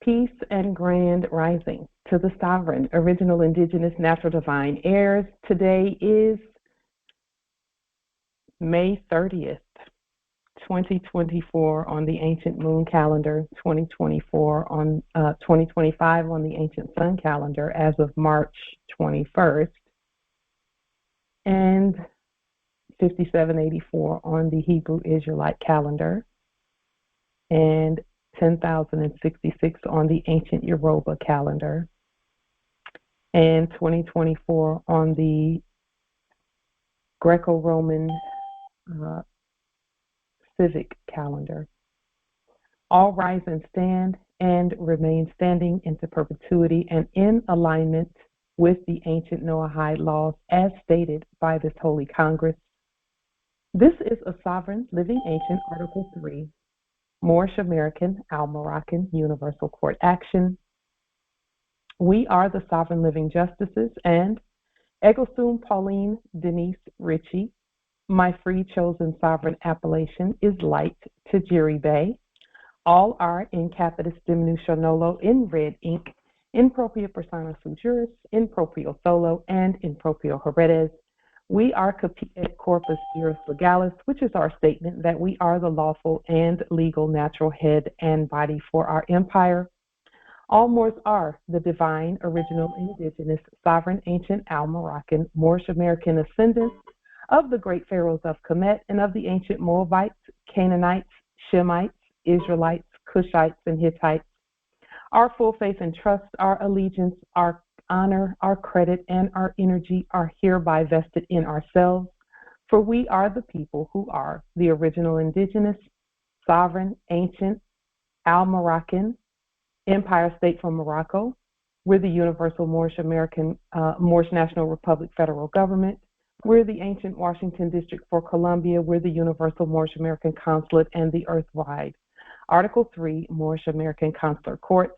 Peace and grand rising to the sovereign, original, indigenous, natural, divine heirs. Today is May 30th, 2024 on the ancient moon calendar, 2025 on the ancient sun calendar as of March 21st, and 5784 on the Hebrew Israelite calendar, and 10,066 on the ancient Yoruba calendar, and 2024 on the Greco-Roman civic calendar. All rise and stand and remain standing into perpetuity and in alignment with the ancient Noahide laws as stated by this Holy Congress. This is a sovereign, living ancient, Article 3, Moorish American, Al-Moroccan, Universal Court Action. We are the sovereign living justices, and Eggleston Pauline Denise Ritchie. My free chosen sovereign appellation is Light Tajiri Bay. All are in capitis diminuto nolo in red ink, in propria persona sui juris, in proprio solo, and in proprio heredes. We are capit et corpus juris legalis, which is our statement that we are the lawful and legal natural head and body for our empire. All Moors are the divine, original, indigenous, sovereign, ancient, Al-Moroccan, Moorish American ascendants of the great pharaohs of Kemet and of the ancient Moabites, Canaanites, Shemites, Israelites, Cushites, and Hittites. Our full faith and trust, our allegiance, our honor, our credit, and our energy are hereby vested in ourselves, for we are the people who are the original indigenous, sovereign, ancient, Al-Moroccan, Empire State from Morocco. We're the Universal Moorish American, Moorish National Republic Federal Government. We're the ancient Washington District for Columbia. We're the Universal Moorish American Consulate and the Earthwide Article 3 Moorish American Consular Court.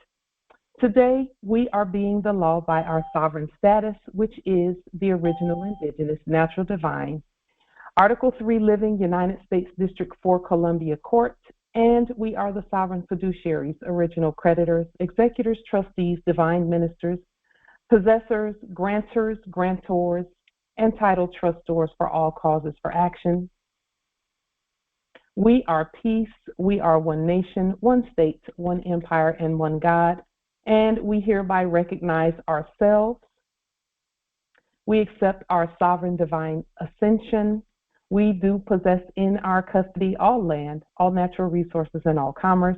Today, we are being the law by our sovereign status, which is the original indigenous natural divine. Article 3 Living United States District for Columbia Court, and we are the sovereign fiduciaries, original creditors, executors, trustees, divine ministers, possessors, grantors, grantors, and title trustors for all causes for action. We are peace, we are one nation, one state, one empire, and one God, and we hereby recognize ourselves. We accept our sovereign divine ascension. We do possess in our custody all land, all natural resources, and all commerce.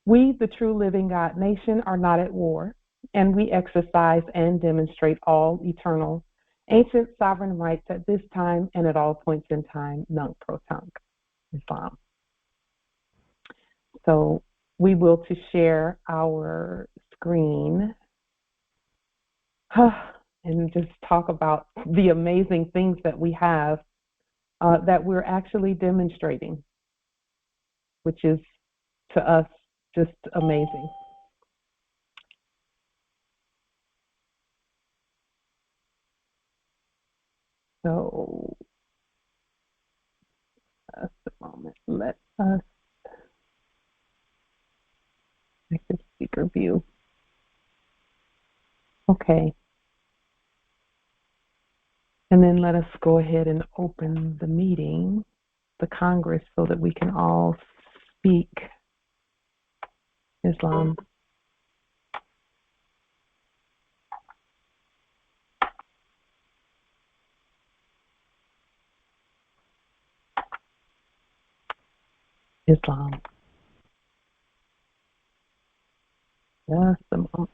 We, the true living God nation, are not at war, and we exercise and demonstrate all eternal, ancient sovereign rights at this time and at all points in time, nunc pro tunc, Islam. So we will to share our screen and just talk about the amazing things that we have that we're actually demonstrating, which is to us just amazing. So, just a moment. Let us make the speaker view. Okay. And then let us go ahead and open the meeting, the Congress, so that we can all speak Islam. Islam. Just a moment.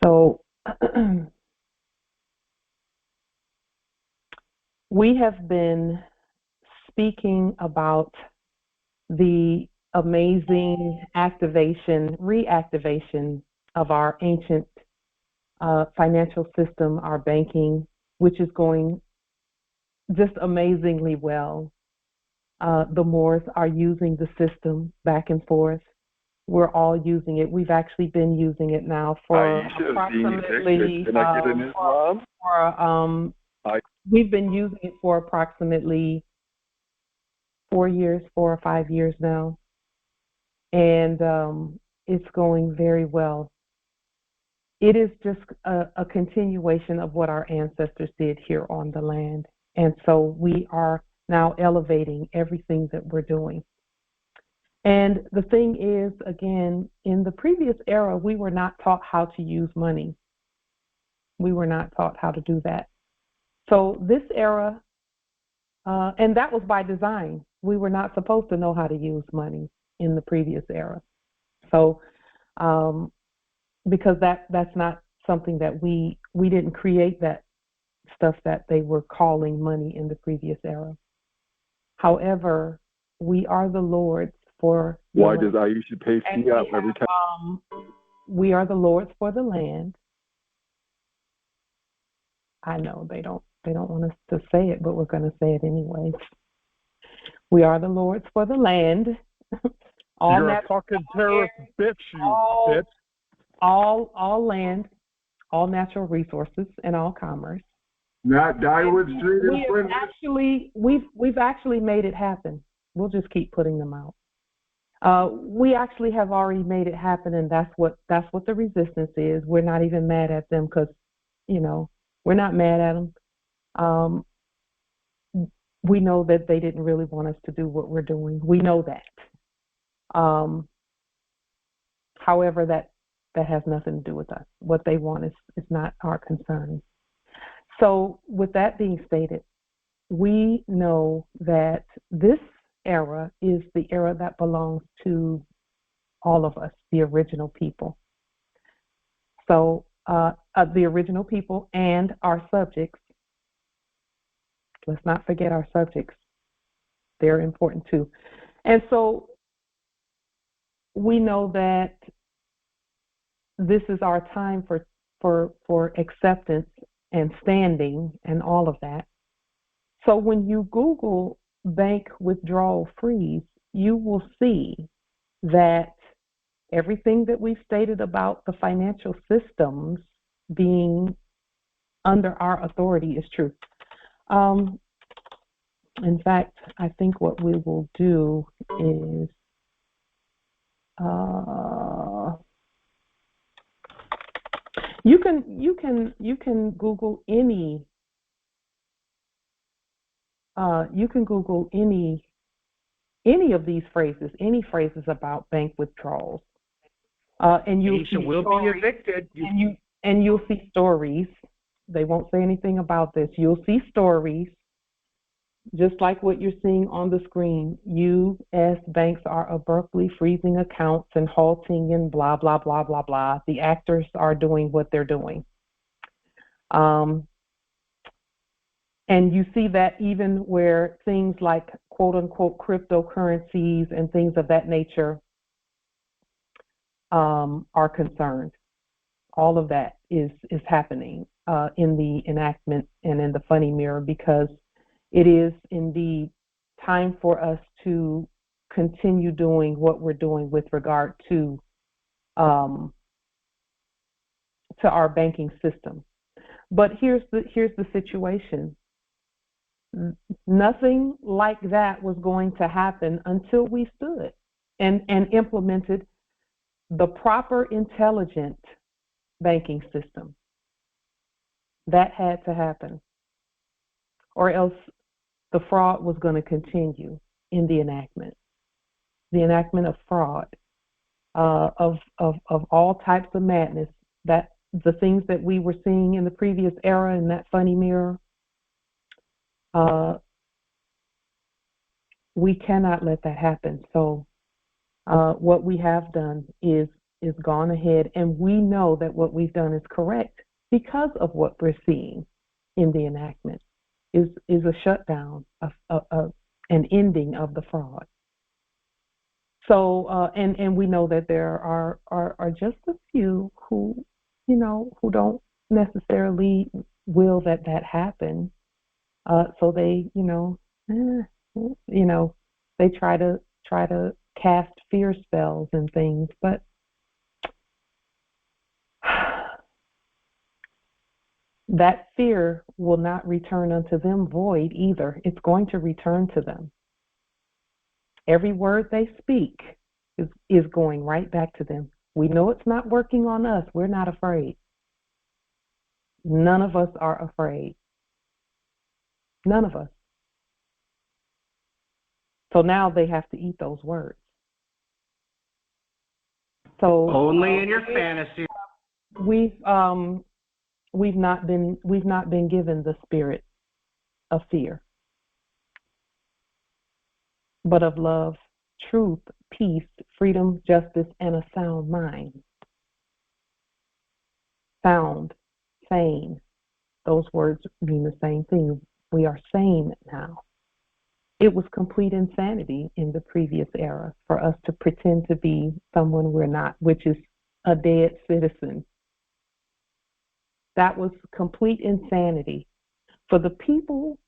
So we have been speaking about the amazing activation, reactivation of our ancient financial system, our banking, which is going just amazingly well. The Moors are using the system back and forth. We're all using it. We've actually been using it now for Aisha is being evicted. approximately Can I get an Islam? I we've been using it for approximately 4 years, 4 or 5 years now, and it's going very well. It is just a continuation of what our ancestors did here on the land, and so we are now elevating everything that we're doing. And the thing is, again, in the previous era, we were not taught how to use money. We were not taught how to do that. So this era, and that was by design. We were not supposed to know how to use money in the previous era. So um, because that's not something that we didn't create that stuff that they were calling money in the previous era. However, we are the Lords for the Why land. does Aisha pay And fiat every time? we are the Lords for the land. I know they don't want us to say it, but we're going to say it anyway. We are the Lords for the land. All You're a natural fucking terrorist bitch, you all, bitch. all land, all natural resources, and all commerce. Not Dyewood Street in Flint. We've actually made it happen. We'll just keep putting them out. We actually have already made it happen, and that's what the resistance is. We're not even mad at them because, we're not mad at them. Um, we know that they didn't really want us to do what we're doing. We know that. However, that has nothing to do with us. What they want is not our concern. So, with that being stated, we know that this era is the era that belongs to all of us, the original people. So, the original people and our subjects. Let's not forget our subjects. They're important too. And so we know that this is our time for acceptance and standing and all of that. So when you Google bank withdrawal freeze, you will see that everything that we've stated about the financial systems being under our authority is true. In fact, I think what we will do is you can Google any of these phrases, any phrases about bank withdrawals, and you'll see will stories, be evicted. and you'll see stories. They won't say anything about this. You'll see stories, just like what you're seeing on the screen. U.S. banks are abruptly freezing accounts and halting and blah blah blah blah blah. The actors are doing what they're doing. And you see that even where things like quote unquote cryptocurrencies and things of that nature are concerned. All of that is happening in the enactment and in the funny mirror, because it is indeed time for us to continue doing what we're doing with regard to our banking system. But here's the situation. Nothing like that was going to happen until we stood and implemented the proper intelligent banking system. That had to happen, or else the fraud was going to continue in the enactment of fraud, of all types of madness, that the things that we were seeing in the previous era in that funny mirror. We cannot let that happen. So what we have done is gone ahead, and we know that what we've done is correct because of what we're seeing in the enactment is a shutdown of an ending of the fraud. So and we know that there are just a few who don't necessarily will that happen. So they They try to cast fear spells and things, but that fear will not return unto them void either. It's going to return to them. Every word they speak is going right back to them. We know it's not working on us. We're not afraid. None of us are afraid. None of us. So now they have to eat those words. So only in your fantasy. We've not been given the spirit of fear, but of love, truth, peace, freedom, justice, and a sound mind. Sound, sane. Those words mean the same thing. We are sane now. It was complete insanity in the previous era for us to pretend to be someone we're not, which is a dead citizen. That was complete insanity. For the people,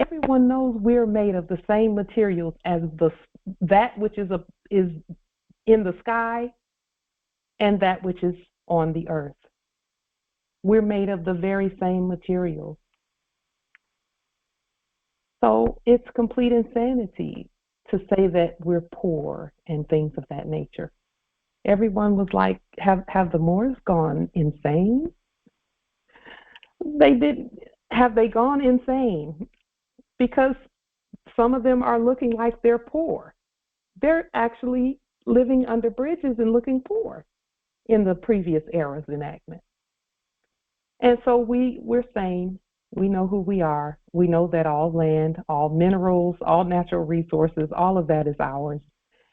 everyone knows we're made of the same materials as that which is in the sky and that which is on the earth. We're made of the very same materials. So it's complete insanity to say that we're poor and things of that nature. Everyone was like, have the Moors gone insane? They didn't. Have they gone insane? Because some of them are looking like they're poor. They're actually living under bridges and looking poor in the previous era's enactment. And so we're saying, we know who we are. We know that all land, all minerals, all natural resources, all of that is ours.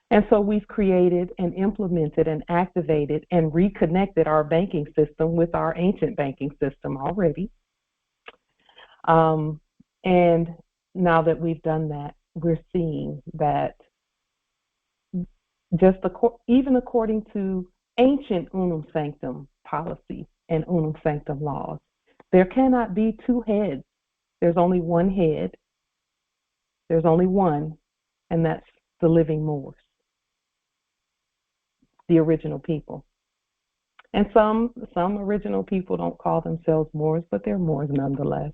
And so we've created and implemented and activated and reconnected our banking system with our ancient banking system already. And now that we've done that, we're seeing that even according to ancient unum sanctum policy and unum sanctum laws, there cannot be two heads. There's only one head. There's only one, and that's the living Moors, the original people. And some original people don't call themselves Moors, but they're Moors nonetheless.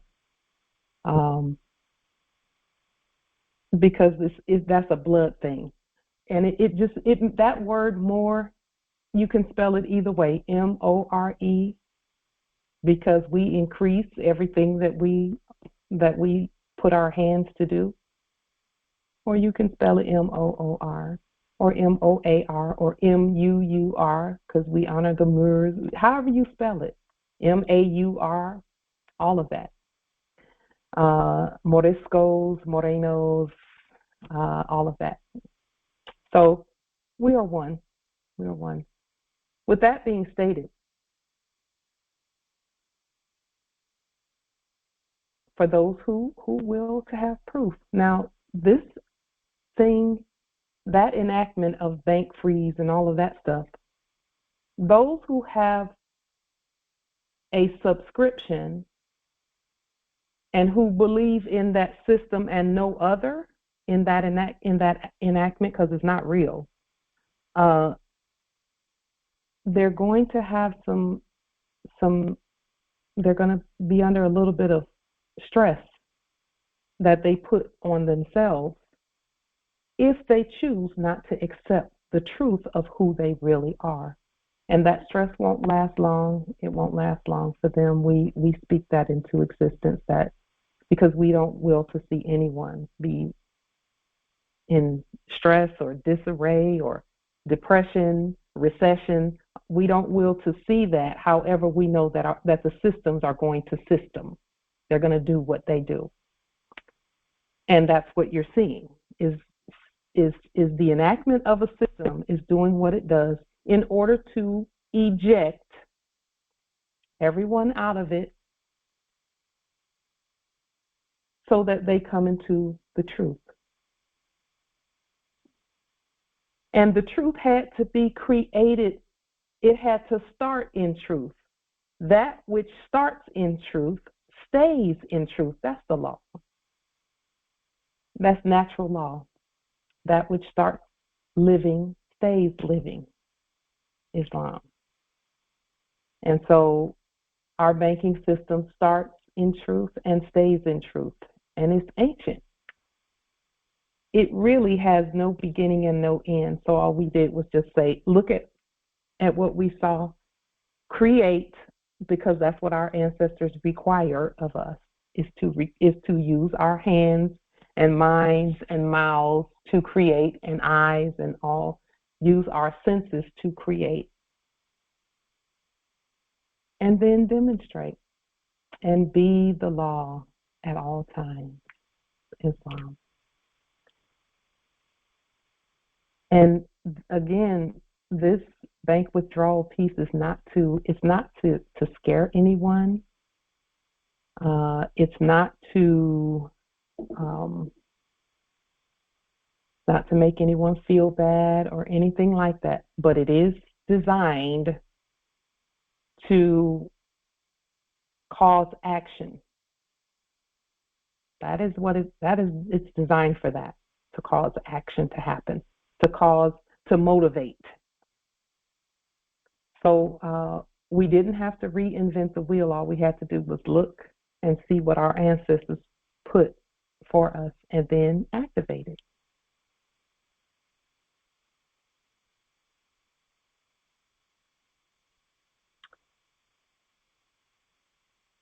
Because that's a blood thing. And that word Moor, you can spell it either way, M-O-R-E, because we increase everything that we put our hands to do. Or you can spell it M-O-O-R or M-O-A-R or M-U-U-R, because we honor the Moors. However you spell it, M-A-U-R, all of that. Moriscos, Morenos, all of that. So we are one. We are one. With that being stated, for those who will to have proof. Now, this thing, that enactment of bank freeze and all of that stuff, those who have a subscription and who believe in that system and no other in that enactment, because it's not real, they're going to have they're going to be under a little bit of stress that they put on themselves if they choose not to accept the truth of who they really are. And that stress won't last long. It won't last long for them. We speak that into existence, that because we don't will to see anyone be in stress or disarray or depression, recession. We don't will to see that. However, we know that that the systems are going to system. They're going to do what they do. And that's what you're seeing is the enactment of a system is doing what it does in order to eject everyone out of it so that they come into the truth. And the truth had to be created. It had to start in truth. That which starts in truth stays in truth. That's the law. That's natural law. that which starts living stays living, Islam. And so our banking system starts in truth and stays in truth, and it's ancient. It really has no beginning and no end. So all we did was just say, look at what we saw, create, because that's what our ancestors require of us, is to use our hands and minds and mouths to create, and eyes and all, use our senses to create, and then demonstrate and be the law at all times, Islam. And again, this bank withdrawal piece is not to scare anyone. It's not to make anyone feel bad or anything like that, but it is designed to cause action. It's designed for that, to cause action to happen, to motivate. So we didn't have to reinvent the wheel. All we had to do was look and see what our ancestors put for us and then activate it.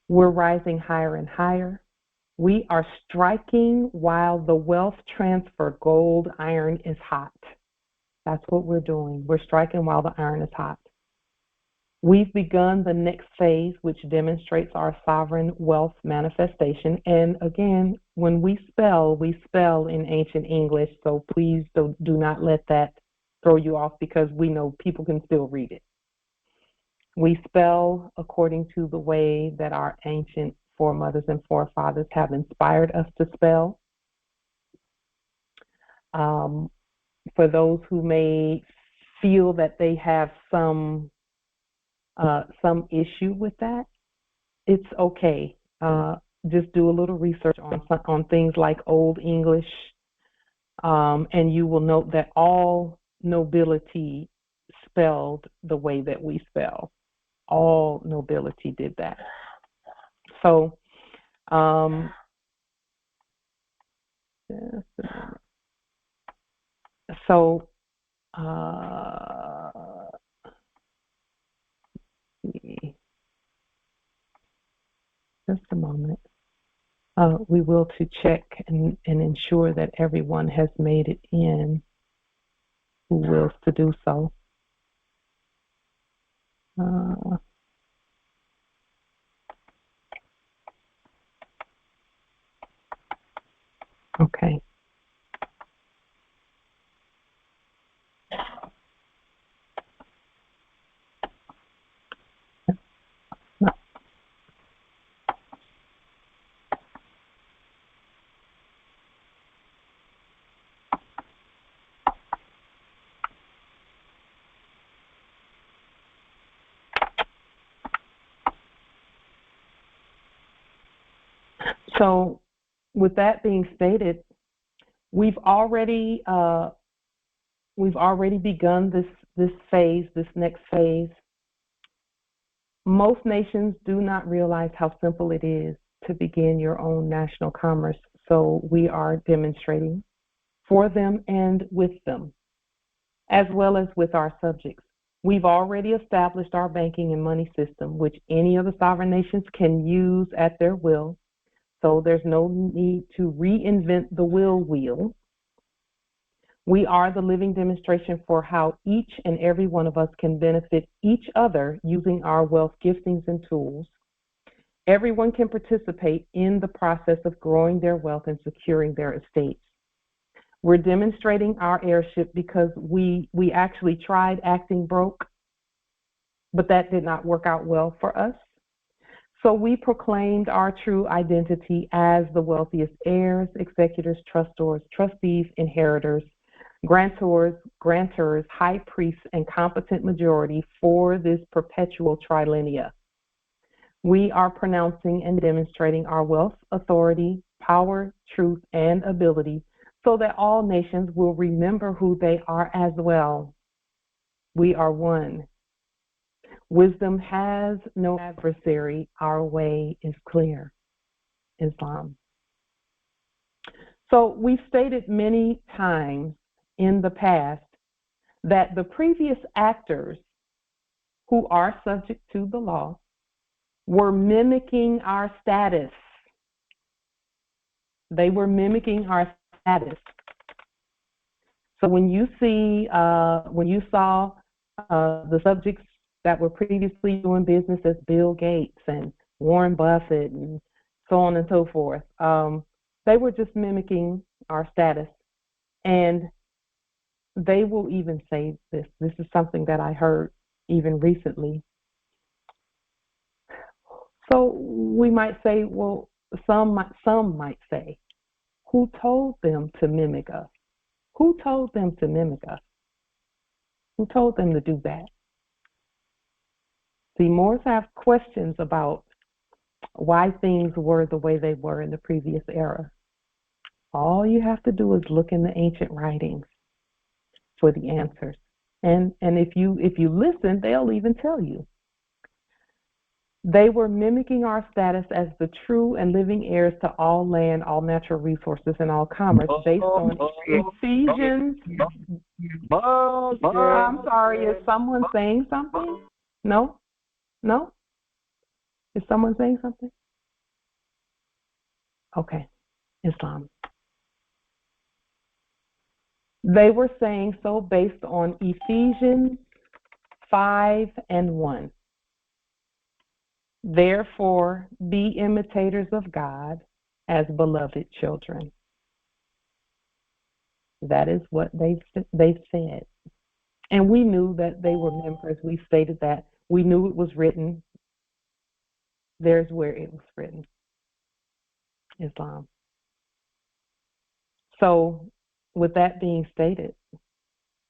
We're rising higher and higher. We are striking while the wealth transfer gold iron is hot. That's what we're doing. We're striking while the iron is hot. We've begun the next phase, which demonstrates our sovereign wealth manifestation. And again, when we spell in ancient English, so please do not let that throw you off, because we know people can still read it. We spell according to the way that our ancient foremothers and forefathers have inspired us to spell. For those who may feel that they have some issue with that, it's okay. Just do a little research on things like Old English, and you will note that all nobility spelled the way that we spell. All nobility did that. So, just a moment. So, just a moment. We will to check and ensure that everyone has made it in who wills to do so. Okay. So, with that being stated, we've already begun this phase, this next phase. Most nations do not realize how simple it is to begin your own national commerce. So we are demonstrating for them and with them, as well as with our subjects. We've already established our banking and money system, which any of the sovereign nations can use at their will. So there's no need to reinvent the wheel. We are the living demonstration for how each and every one of us can benefit each other using our wealth giftings and tools. Everyone can participate in the process of growing their wealth and securing their estates. We're demonstrating our heirship because we actually tried acting broke, but that did not work out well for us. So we proclaimed our true identity as the wealthiest heirs, executors, trustors, trustees, inheritors, grantors, high priests, and competent majority for this perpetual trilennia. We are pronouncing and demonstrating our wealth, authority, power, truth, and ability so that all nations will remember who they are as well. We are one. Wisdom has no adversary. Our way is clear. Islam. So we've stated many times in the past that the previous actors who are subject to the law were mimicking our status. They were mimicking our status. So when you saw the subjects that were previously doing business as Bill Gates and Warren Buffett and so on and so forth, they were just mimicking our status. And they will even say this. This is something that I heard even recently. So we might say, well, some might say, who told them to mimic us? Who told them to mimic us? Who told them to do that? See, Moors have questions about why things were the way they were in the previous era. All you have to do is look in the ancient writings for the answers. And if you listen, they'll even tell you. They were mimicking our status as the true and living heirs to all land, all natural resources, and all commerce based on Ephesians. I'm sorry, is someone saying something? No? No? Is someone saying something? Okay, Islam. They were saying so based on Ephesians 5:1. Therefore, be imitators of God as beloved children. That is what they said. And we knew that they were members. We stated that. We knew it was written. There's where it was written. Islam. So, with that being stated,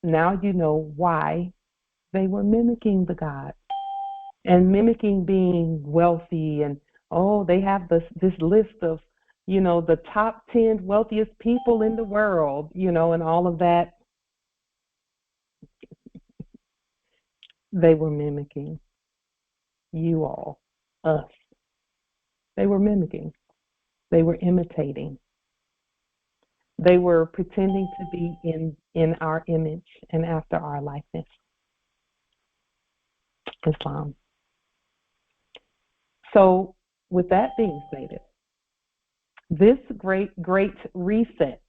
now you know why they were mimicking the God. And mimicking being wealthy, and they have this list of, the top 10 wealthiest people in the world, and all of that. They were mimicking you all, us. They were mimicking. They were imitating. They were pretending to be in our image and after our likeness. Islam. So, with that being stated, this great reset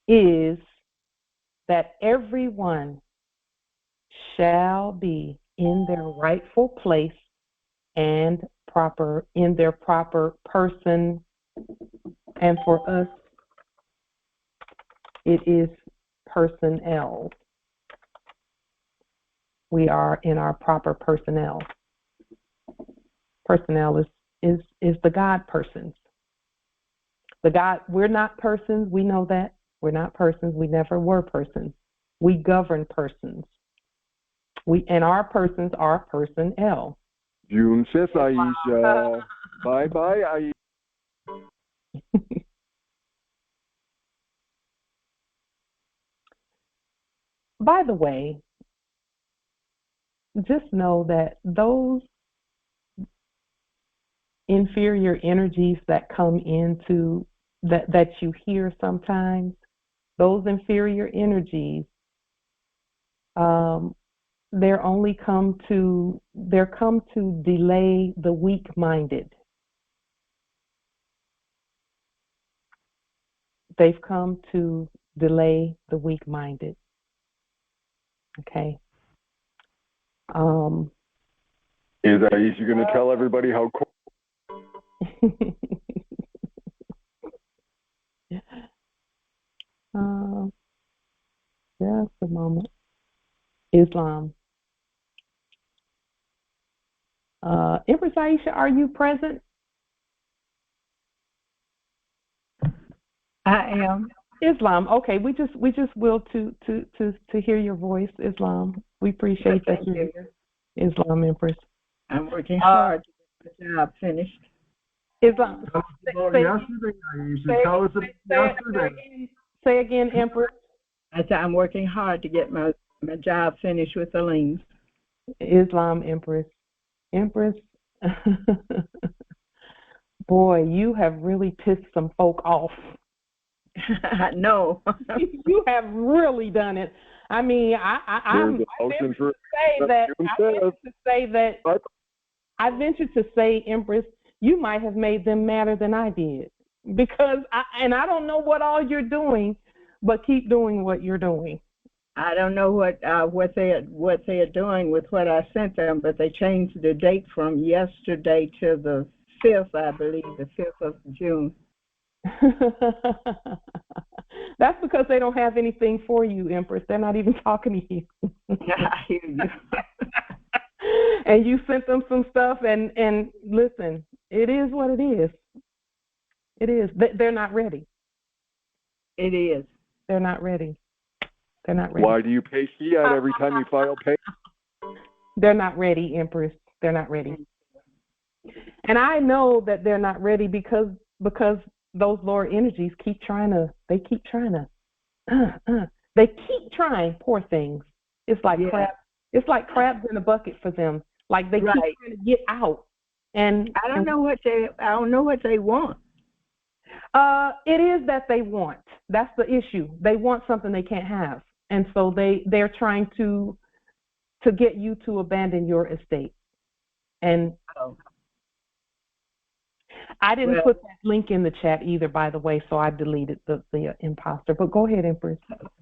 is that everyone shall be in their rightful place and in their proper person. And for us, it is personnel. We are in our proper personnel. Personnel is the God persons. We're not persons, we know that. We're not persons, we never were persons. We govern persons. And our persons are personnel. June says Aisha. Bye, Aisha. By the way, just know that those inferior energies that come into that you hear sometimes, those inferior energies, they're come to delay the weak-minded. They've come to delay the weak-minded. Okay. Is Aisha going to tell everybody how cool? Just a moment. Islam. Empress Aisha, are you present? I am. Islam. Okay, we just will to hear your voice, Islam. We appreciate that you're Islam, Empress. I'm working hard to get the job finished. Islam. Tell us about yesterday. You should tell us about yesterday. Say again, Empress. I said I'm working hard to get my job finished with the liens. Islam, Empress. Empress. Boy, you have really pissed some folk off. No. You have really done it. I mean, I venture to say, Empress, you might have made them madder than I did, because I don't know what all you're doing, but keep doing what you're doing. I don't know what they are doing with what I sent them, but they changed the date from yesterday to the 5th, I believe, the 5th of June. That's because they don't have anything for you, Empress. They're not even talking to you. I hear you. And you sent them some stuff, and listen, it is what it is. It is. They're not ready. It is. They're not ready. They're not ready. Why do you pay fiat every time you file pay? They're not ready, Empress. They're not ready. And I know that they're not ready because those lower energies keep trying to. They keep trying, poor things. It's like crabs. It's like crabs in a bucket for them. Like they keep trying to get out. And I don't know what they want. It is that they want. That's the issue. They want something they can't have, and so they're trying to get you to abandon your estate. And I didn't put that link in the chat either, by the way, so I deleted the imposter. But go ahead, Empress.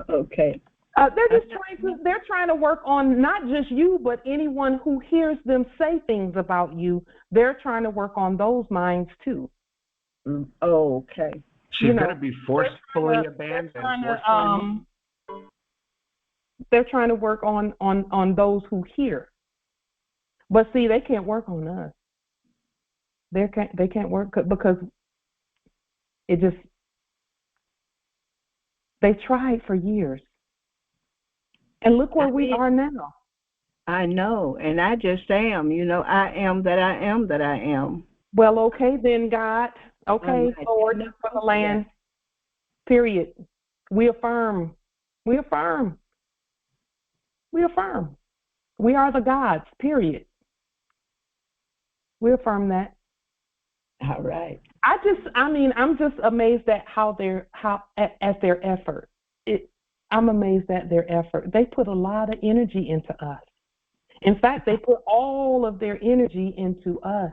Okay. They're trying to work on not just you, but anyone who hears them say things about you. They're trying to work on those minds too. Okay. She's going to be forcefully abandoned. They're trying to work on those who hear. But see, they can't work on us. They can't work because they tried for years. And look where we are now. I know, and I just am. I am that I am that I am. Well, okay then, God. Okay, Lord, for the land. Period. We affirm. We affirm. We affirm. We are the gods. Period. We affirm that. All right. I'm just amazed at at their effort. I'm amazed at their effort. They put a lot of energy into us. In fact, they put all of their energy into us.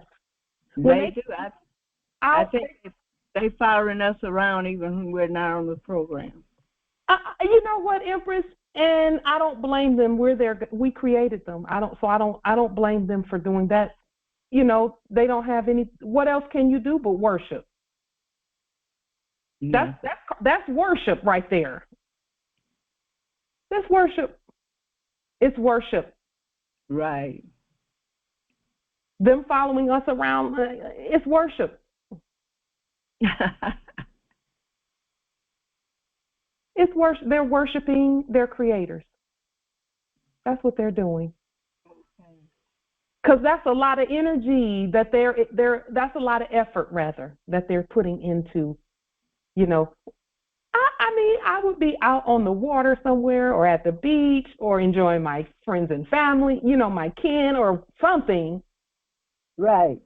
They do. I think they're firing us around even when we're not on the program. You know what, Empress? And I don't blame them. We created them. I don't blame them for doing that. They don't have any. What else can you do but worship? Yeah. That's worship right there. That's worship. It's worship. Right. Them following us around, it's worship. It's worship. They're worshiping their creators. That's what they're doing. Because that's a lot of energy that that's a lot of effort rather that they're putting into, I would be out on the water somewhere or at the beach or enjoying my friends and family, my kin or something. Right.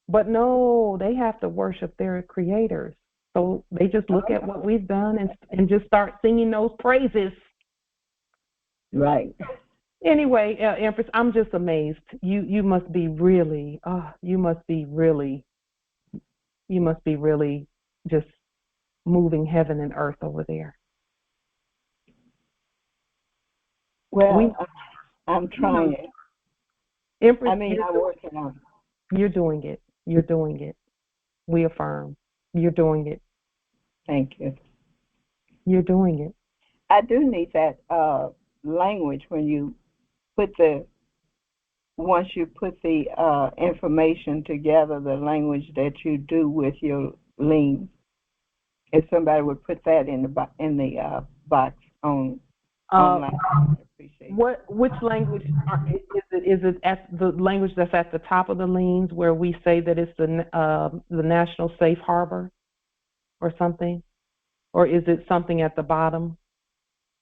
But no, they have to worship their creators. So they just look at what we've done and just start singing those praises. Right. Anyway, Empress, I'm just amazed. You must be really, just moving heaven and earth over there. Well, I'm trying. Empress, I'm working on it. You're doing it. You're doing it. We affirm. You're doing it. Thank you. You're doing it. I do need that language when you once you put the information together, the language that you do with your lien. If somebody would put that in the box online, I appreciate Which language is it at the language that's at the top of the liens where we say that it's the national safe harbor or something, or is it something at the bottom?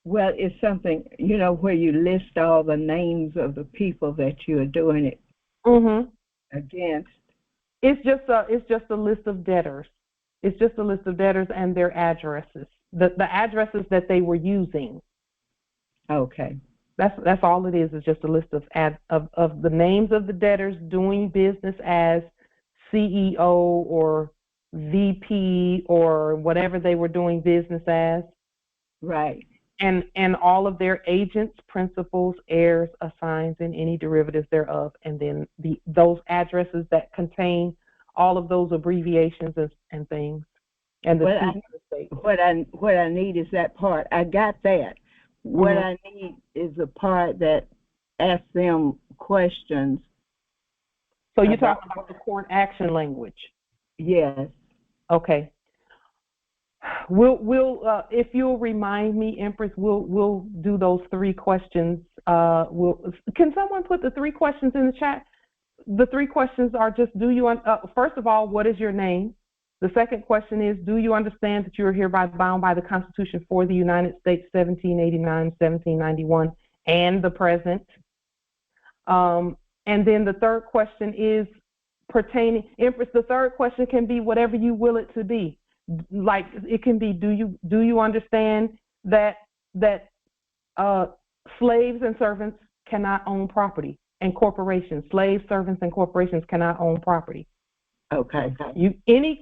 Well, it's something, where you list all the names of the people that you are doing it against. It's just a list of debtors. It's just a list of debtors and their addresses, the addresses that they were using. Okay. That's all it is just a list of the names of the debtors doing business as CEO or VP or whatever they were doing business as. Right. And all of their agents, principals, heirs, assigns, and any derivatives thereof, and then those addresses that contain all of those abbreviations and things. And what I need is that part. I got that. What I need is the part that asks them questions. So you're talking about the court action language? Yes. Okay. We'll if you'll remind me, Empress, we'll do those 3 questions. Can someone put the 3 questions in the chat? The 3 questions are just: first of all, what is your name? The second question is, do you understand that you are hereby bound by the Constitution for the United States, 1789, 1791, and the present? And then the third question is pertaining, Empress, the third question can be whatever you will it to be. Like it can be, do you understand that slaves and servants cannot own property, and corporations, slaves, servants, and corporations cannot own property? Okay. Any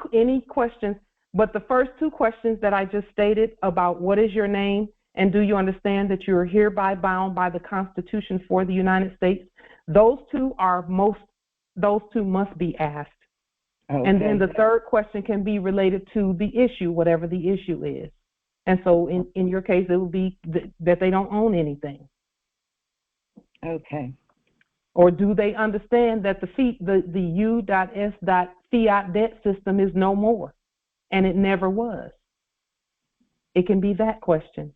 questions? But the first 2 questions that I just stated about what is your name and do you understand that you are hereby bound by the Constitution for the United States, those two must be asked. Okay. And then the third question can be related to the issue, whatever the issue is. And so in your case, it would be that they don't own anything. Okay. Or do they understand that the U.S. fiat debt system is no more, and it never was? It can be that question.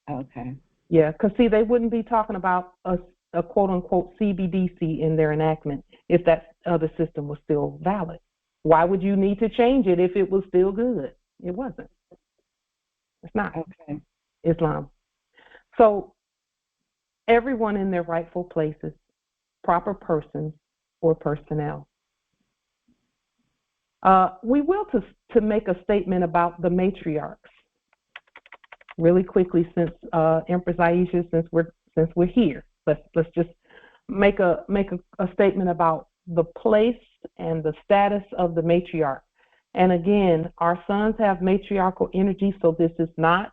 Okay. Yeah, because see, they wouldn't be talking about a quote-unquote CBDC in their enactment if that other system was still valid. Why would you need to change it if it was still good? It wasn't. It's not. Okay. Islam. So everyone in their rightful places, proper persons or personnel. We will to make a statement about the matriarchs really quickly, since Empress Aisha, since we're here, let's just make a statement about the place and the status of the matriarch. And again, our sons have matriarchal energy, so this is not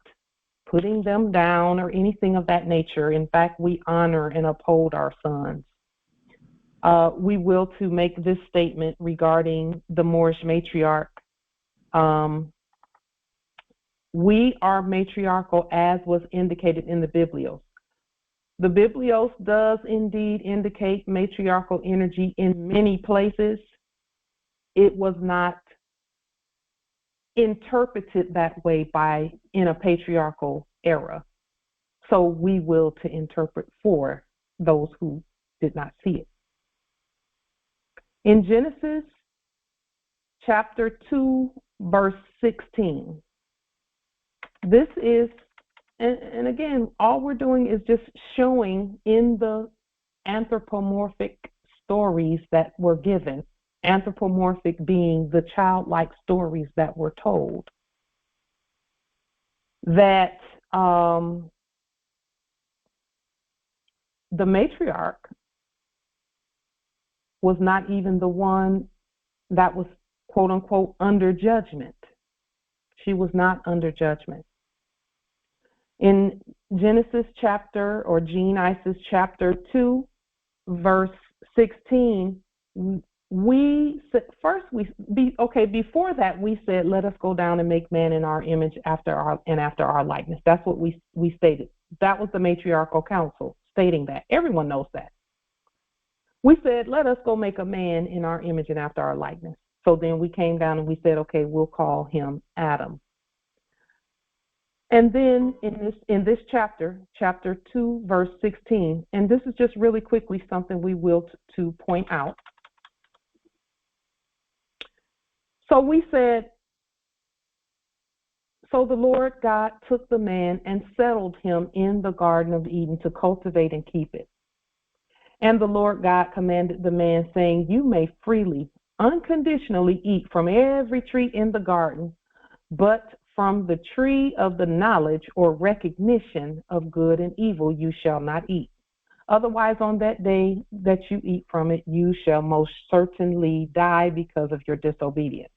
putting them down or anything of that nature. In fact, we honor and uphold our sons. We will to make this statement regarding the Moorish matriarch. We are matriarchal as was indicated in the Biblios. The Biblios does indeed indicate matriarchal energy in many places. It was not interpreted that way in a patriarchal era. So we will to interpret for those who did not see it. In Genesis chapter 2, verse 16, this is, and again, all we're doing is just showing in the anthropomorphic stories that were given, anthropomorphic being the childlike stories that were told, that the matriarch was not even the one that was, quote unquote, under judgment. She was not under judgment. In Genesis chapter, or Gene Isis chapter 2, verse 16, before that we said, let us go down and make man in our image after our likeness. That's what we stated. That was the matriarchal council stating that. Everyone knows that. We said, let us go make a man in our image and after our likeness. So then we came down and we said, okay, we'll call him Adam. And then in this chapter, chapter 2, verse 16, and this is just really quickly something we will to point out. So we said, so the Lord God took the man and settled him in the Garden of Eden to cultivate and keep it. And the Lord God commanded the man, saying, you may freely, unconditionally eat from every tree in the garden, but from the tree of the knowledge or recognition of good and evil you shall not eat. Otherwise, on that day that you eat from it, you shall most certainly die because of your disobedience.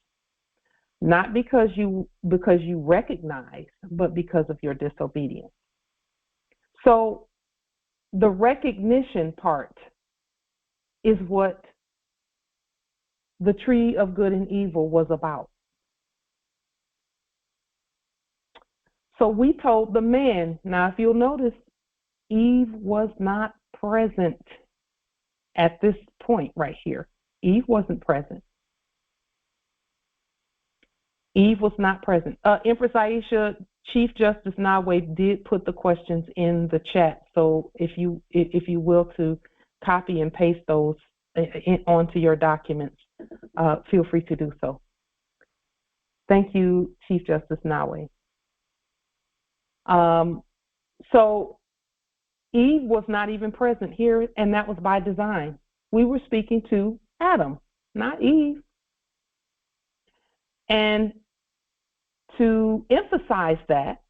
Not because you recognize, but because of your disobedience. So the recognition part is what the tree of good and evil was about. So we told the man, now if you'll notice, Eve was not present at this point right here. Eve wasn't present. Eve was not present. Empress Aisha, Chief Justice Nawe did put the questions in the chat. So if you will to copy and paste those onto your documents, feel free to do so. Thank you, Chief Justice Nawe. So Eve was not even present here, and that was by design. We were speaking to Adam, not Eve. And to emphasize that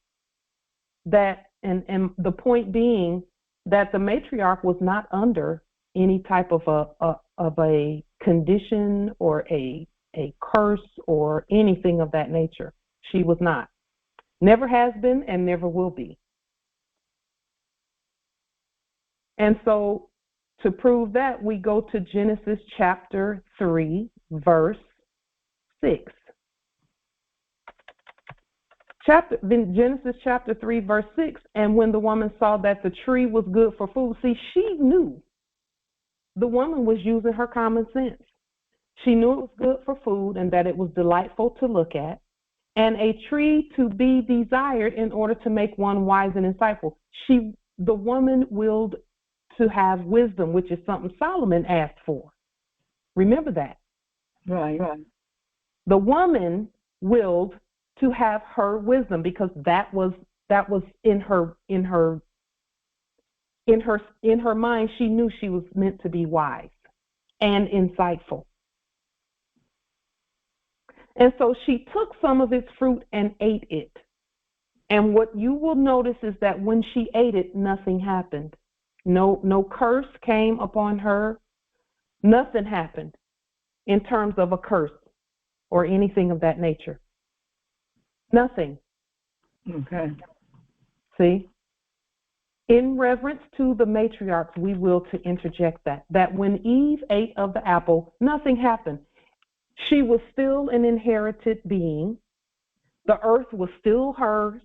and the point being that the matriarch was not under any type of a condition or a curse or anything of that nature. She was not. Never has been and never will be. And so to prove that, we go to Genesis chapter 3, verse 6. Genesis chapter 3, verse 6, and when the woman saw that the tree was good for food, see, she knew. The woman was using her common sense. She knew it was good for food and that it was delightful to look at, and a tree to be desired in order to make one wise and insightful. The woman willed to have wisdom, which is something Solomon asked for. Remember that. Right. The woman willed to have her wisdom because that was in her mind. She knew she was meant to be wise and insightful. And so she took some of its fruit and ate it. And what you will notice is that when she ate it, nothing happened. No curse came upon her. Nothing happened in terms of a curse or anything of that nature. Nothing. Okay. See? In reverence to the matriarchs, we will to interject that when Eve ate of the apple, nothing happened. She was still an inherited being. The earth was still hers.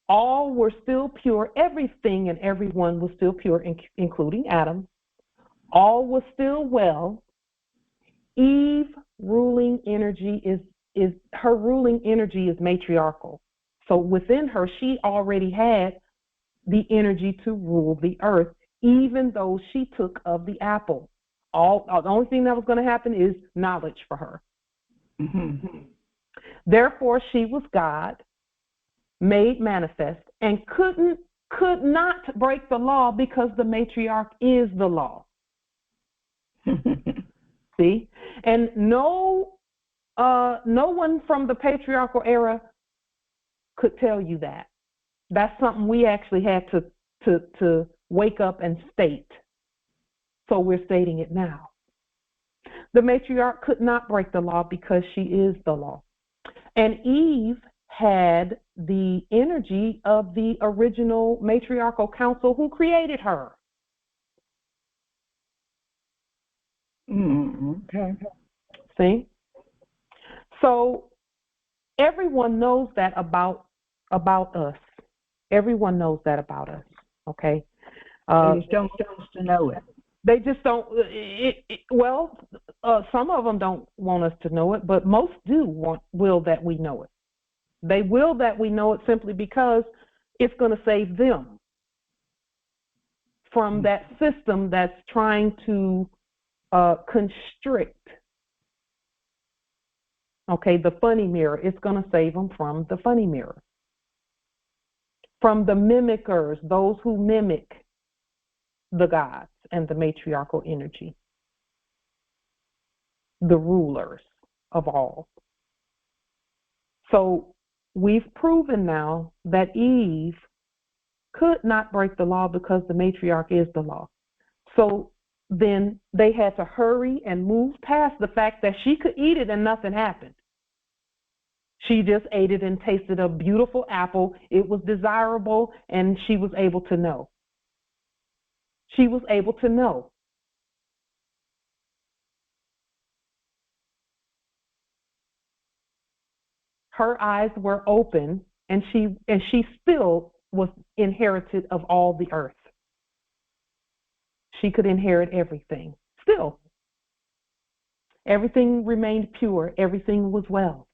All were still pure. Everything and everyone was still pure, including Adam. All was still well. Eve ruling energy is her ruling energy is matriarchal. So within her, she already had the energy to rule the earth, even though she took of the apple. The only thing that was going to happen is knowledge for her. Mm-hmm. Therefore, she was God, made manifest, and could not break the law because the matriarch is the law. See? And no one from the patriarchal era could tell you that. That's something we actually had to wake up and state. So we're stating it now. The matriarch could not break the law because she is the law. And Eve had the energy of the original matriarchal council who created her. Okay. See? So everyone knows that about us. Everyone knows that about us. Okay? They just don't want us to know it. They just don't. Some of them don't want us to know it, but most will that we know it. They will that we know it simply because it's going to save them from that system that's trying to constrict. Okay, the funny mirror, it's going to save them from the funny mirror. From the mimickers, those who mimic the gods and the matriarchal energy, the rulers of all. So we've proven now that Eve could not break the law because the matriarch is the law. So then they had to hurry and move past the fact that she could eat it and nothing happened. She just ate it and tasted a beautiful apple. It was desirable, and she was able to know. She was able to know. Her eyes were open, and she still was inherited of all the earth. She could inherit everything. Still, everything remained pure. Everything was well.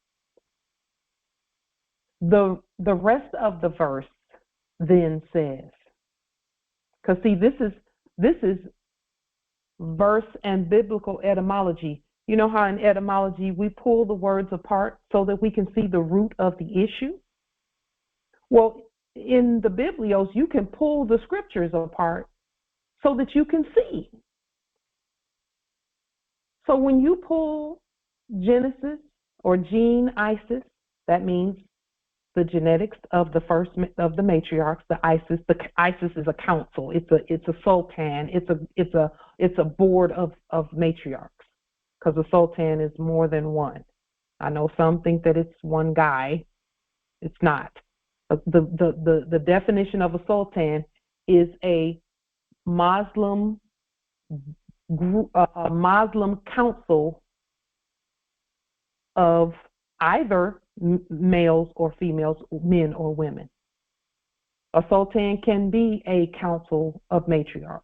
The rest of the verse then says, because see, this is verse and biblical etymology. You know how in etymology we pull the words apart so that we can see the root of the issue? Well, in the Biblios, you can pull the scriptures apart so that you can see. So when you pull Genesis or Gene-Isis, that means the genetics of the first of the matriarchs. The Isis is a council. It's a sultan. It's a board of matriarchs, because a sultan is more than one. I know some think that it's one guy. It's not. The definition of a sultan is a Muslim council of either males or females, men or women. A sultan can be a council of matriarchs.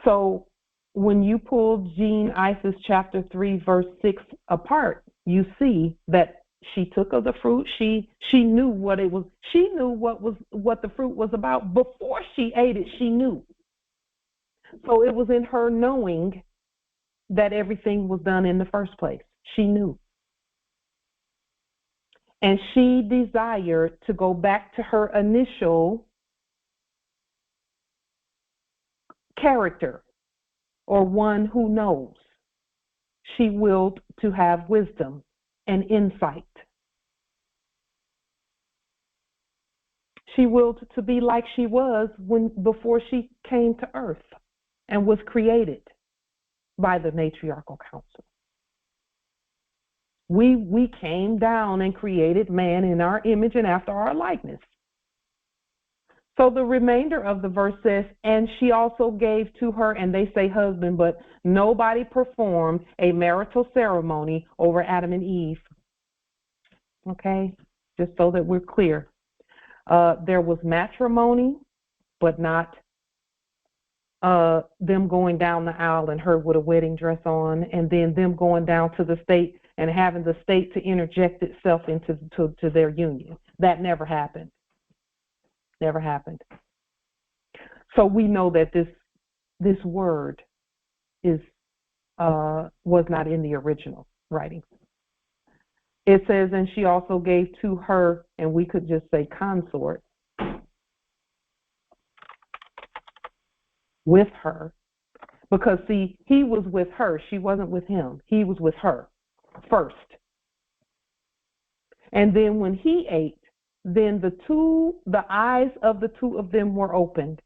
So when you pull Gene-Isis chapter 3 verse 6 apart, you see that she took of the fruit. She knew what it was. She knew what the fruit was about before she ate it. She knew. So it was in her knowing that everything was done in the first place. She knew. And she desired to go back to her initial character, or one who knows. She willed to have wisdom and insight. She willed to be like she was before she came to earth and was created by the matriarchal council. We came down and created man in our image and after our likeness. So the remainder of the verse says, and she also gave to her, and they say husband, but nobody performed a marital ceremony over Adam and Eve. Okay, just so that we're clear. There was matrimony, but not them going down the aisle and her with a wedding dress on, and then them going down to the state and having the state to interject itself into to their union. That never happened. Never happened. So we know that this word is was not in the original writing. It says, and she also gave to her, and we could just say consort, with her, because see, he was with her. She wasn't with him. He was with her first. And then when he ate, then the eyes of the two of them were opened.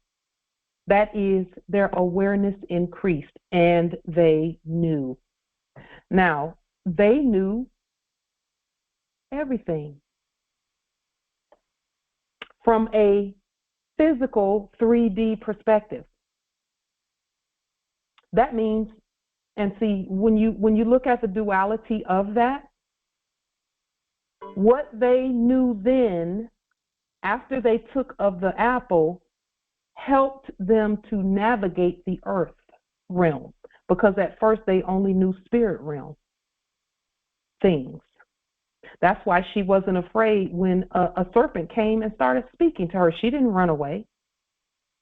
That is, their awareness increased, and they knew. Now, they knew everything from a physical 3D perspective. That means, and see, when you look at the duality of that, what they knew then, after they took of the apple, helped them to navigate the earth realm, because at first they only knew spirit realm things. That's why she wasn't afraid when a serpent came and started speaking to her. She didn't run away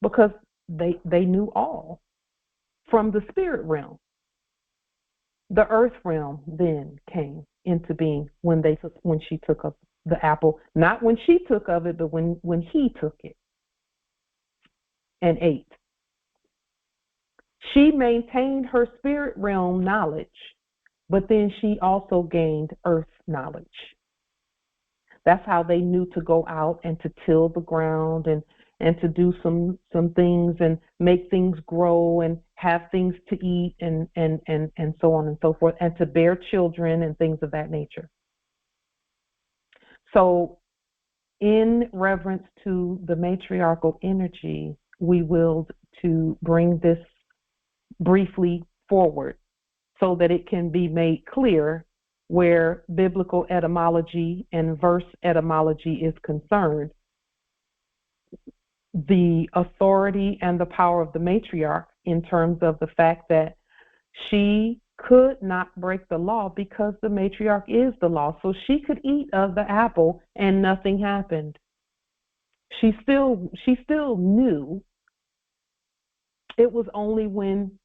because they knew all from the spirit realm. The earth realm then came into being when she took up the apple, not when she took of it, but when he took it and ate. She maintained her spirit realm knowledge, but then she also gained earth knowledge. That's how they knew to go out and to till the ground and to do some things and make things grow and have things to eat and so on and so forth, and to bear children and things of that nature. So in reverence to the matriarchal energy, we willed to bring this briefly forward so that it can be made clear where biblical etymology and verse etymology is concerned. The authority and the power of the matriarch in terms of the fact that she could not break the law because the matriarch is the law. So she could eat of the apple and nothing happened. She still knew. It was only when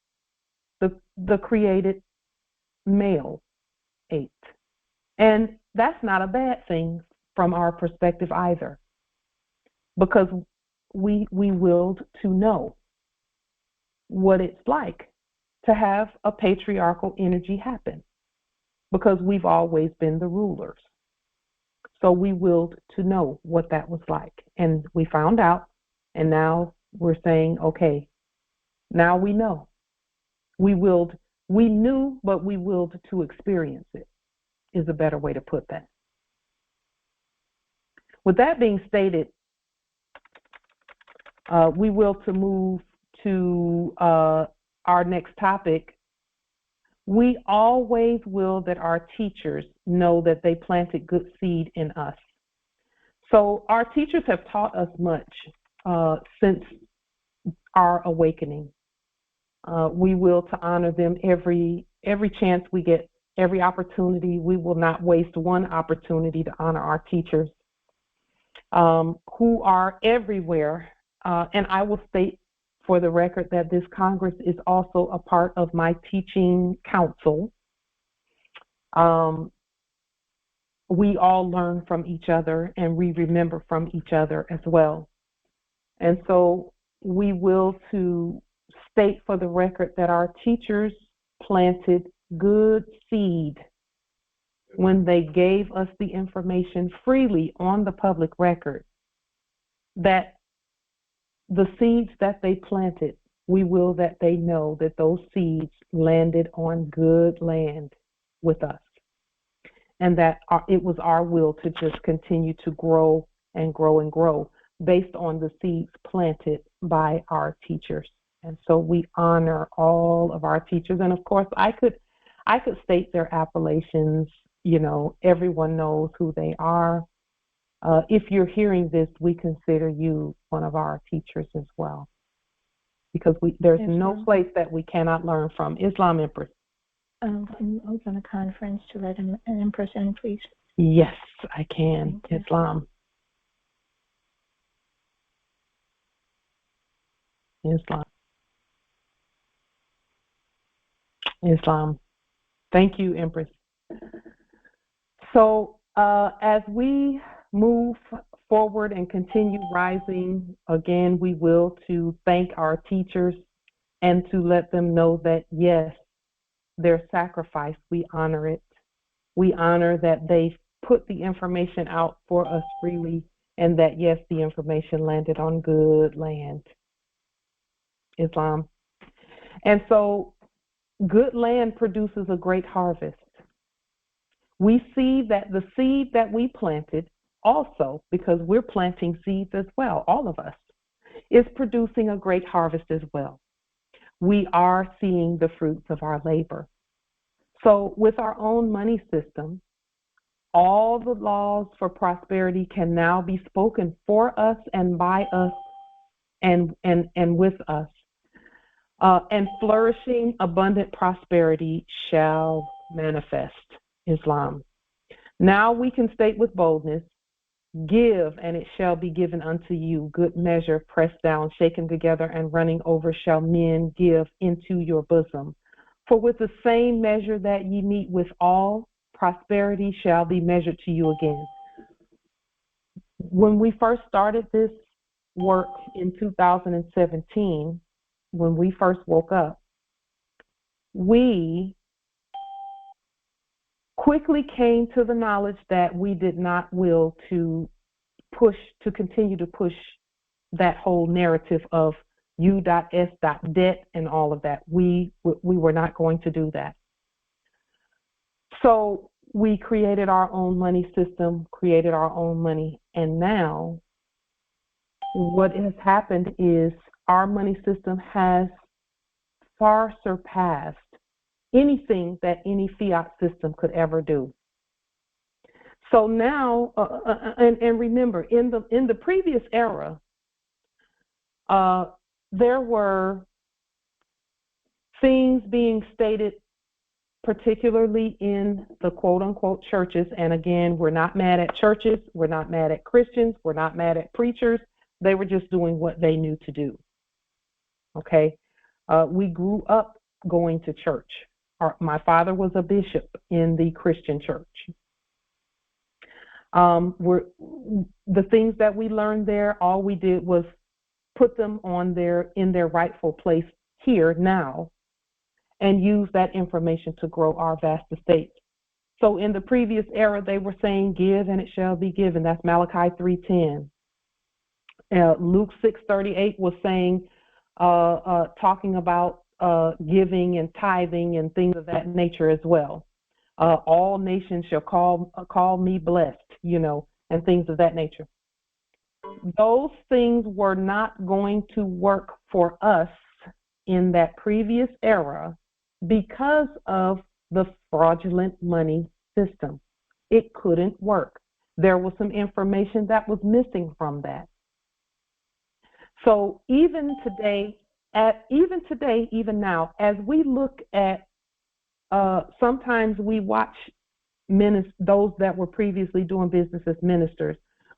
the created male ate. And that's not a bad thing from our perspective either, because we willed to know what it's like to have a patriarchal energy happen, because we've always been the rulers. So we willed to know what that was like. And we found out, and now we're saying, okay, now we know. We knew, but we willed to experience it, is a better way to put that. With that being stated, we will to move to our next topic. We always will that our teachers know that they planted good seed in us. So our teachers have taught us much since our awakening. We will to honor them every chance we get, every opportunity. We will not waste one opportunity to honor our teachers who are everywhere. And I will state for the record that this Congress is also a part of my teaching council. We all learn from each other and we remember from each other as well. And so we will to state for the record that our teachers planted good seed when they gave us the information freely on the public record, that the seeds that they planted, we will that they know that those seeds landed on good land with us, and that it was our will to just continue to grow and grow and grow based on the seeds planted by our teachers. And so we honor all of our teachers. And of course, I could state their appellations. You know, everyone knows who they are. If you're hearing this, we consider you one of our teachers as well, because there's no place that we cannot learn from. Islam Empress. Can you open the conference to let an Empress in, please? Yes, I can. Islam. Islam. Thank you, Empress. So as we move forward and continue rising, again, we will to thank our teachers and to let them know that, yes, their sacrifice, we honor it. We honor that they put the information out for us freely, and that, yes, the information landed on good land. Islam. And so good land produces a great harvest. We see that the seed that we planted also, because we're planting seeds as well, all of us, is producing a great harvest as well. We are seeing the fruits of our labor. So with our own money system, all the laws for prosperity can now be spoken for us and by us and with us. And flourishing, abundant prosperity shall manifest. Islam. Now we can state with boldness, give, and it shall be given unto you. Good measure, pressed down, shaken together, and running over shall men give into your bosom. For with the same measure that ye meet with all, prosperity shall be measured to you again. When we first started this work in 2017, when we first woke up, we quickly came to the knowledge that we did not will to continue to push that whole narrative of U.S.debt and all of that. We were not going to do that. So we created our own money system, created our own money, and now what has happened is our money system has far surpassed anything that any fiat system could ever do. So now, and remember, in the previous era, there were things being stated, particularly in the quote-unquote churches. And again, we're not mad at churches. We're not mad at Christians. We're not mad at preachers. They were just doing what they knew to do. Okay? We grew up going to church. My father was a bishop in the Christian church. The things that we learned there, all we did was put them in their rightful place here now, and use that information to grow our vast estate. So in the previous era, they were saying, "Give and it shall be given." That's Malachi 3:10. Luke 6:38 was saying, talking about giving and tithing and things of that nature as well. All nations shall call me blessed, and things of that nature. Those things were not going to work for us in that previous era because of the fraudulent money system. It couldn't work. There was some information that was missing from that. So even now, as we look at, sometimes we watch those that were previously doing business as ministers,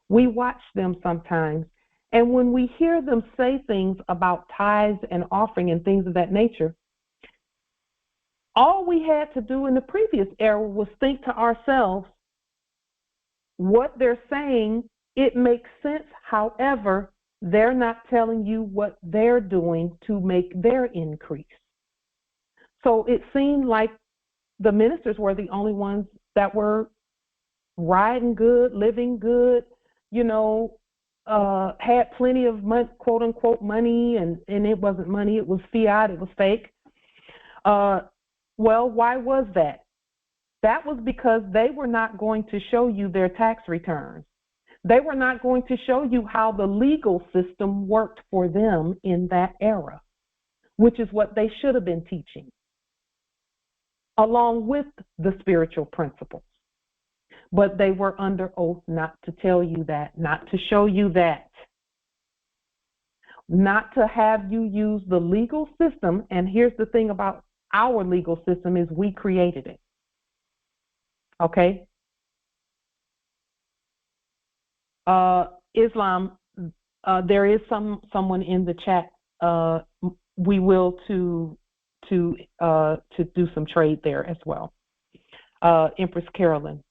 we watch them sometimes, and when we hear them say things about tithes and offering and things of that nature, all we had to do in the previous era was think to ourselves, what they're saying, it makes sense. However, they're not telling you what they're doing to make their increase. So it seemed like the ministers were the only ones that were riding good, living good, had plenty of money, quote unquote money, and it wasn't money, it was fiat, it was fake. Well, why was that? That was because they were not going to show you their tax returns. They were not going to show you how the legal system worked for them in that era, which is what they should have been teaching, along with the spiritual principles. But they were under oath not to tell you that, not to show you that, not to have you use the legal system. And here's the thing about our legal system is we created it. Okay? Islam, there is someone in the chat. We will to do some trade there as well. Empress Carolyn,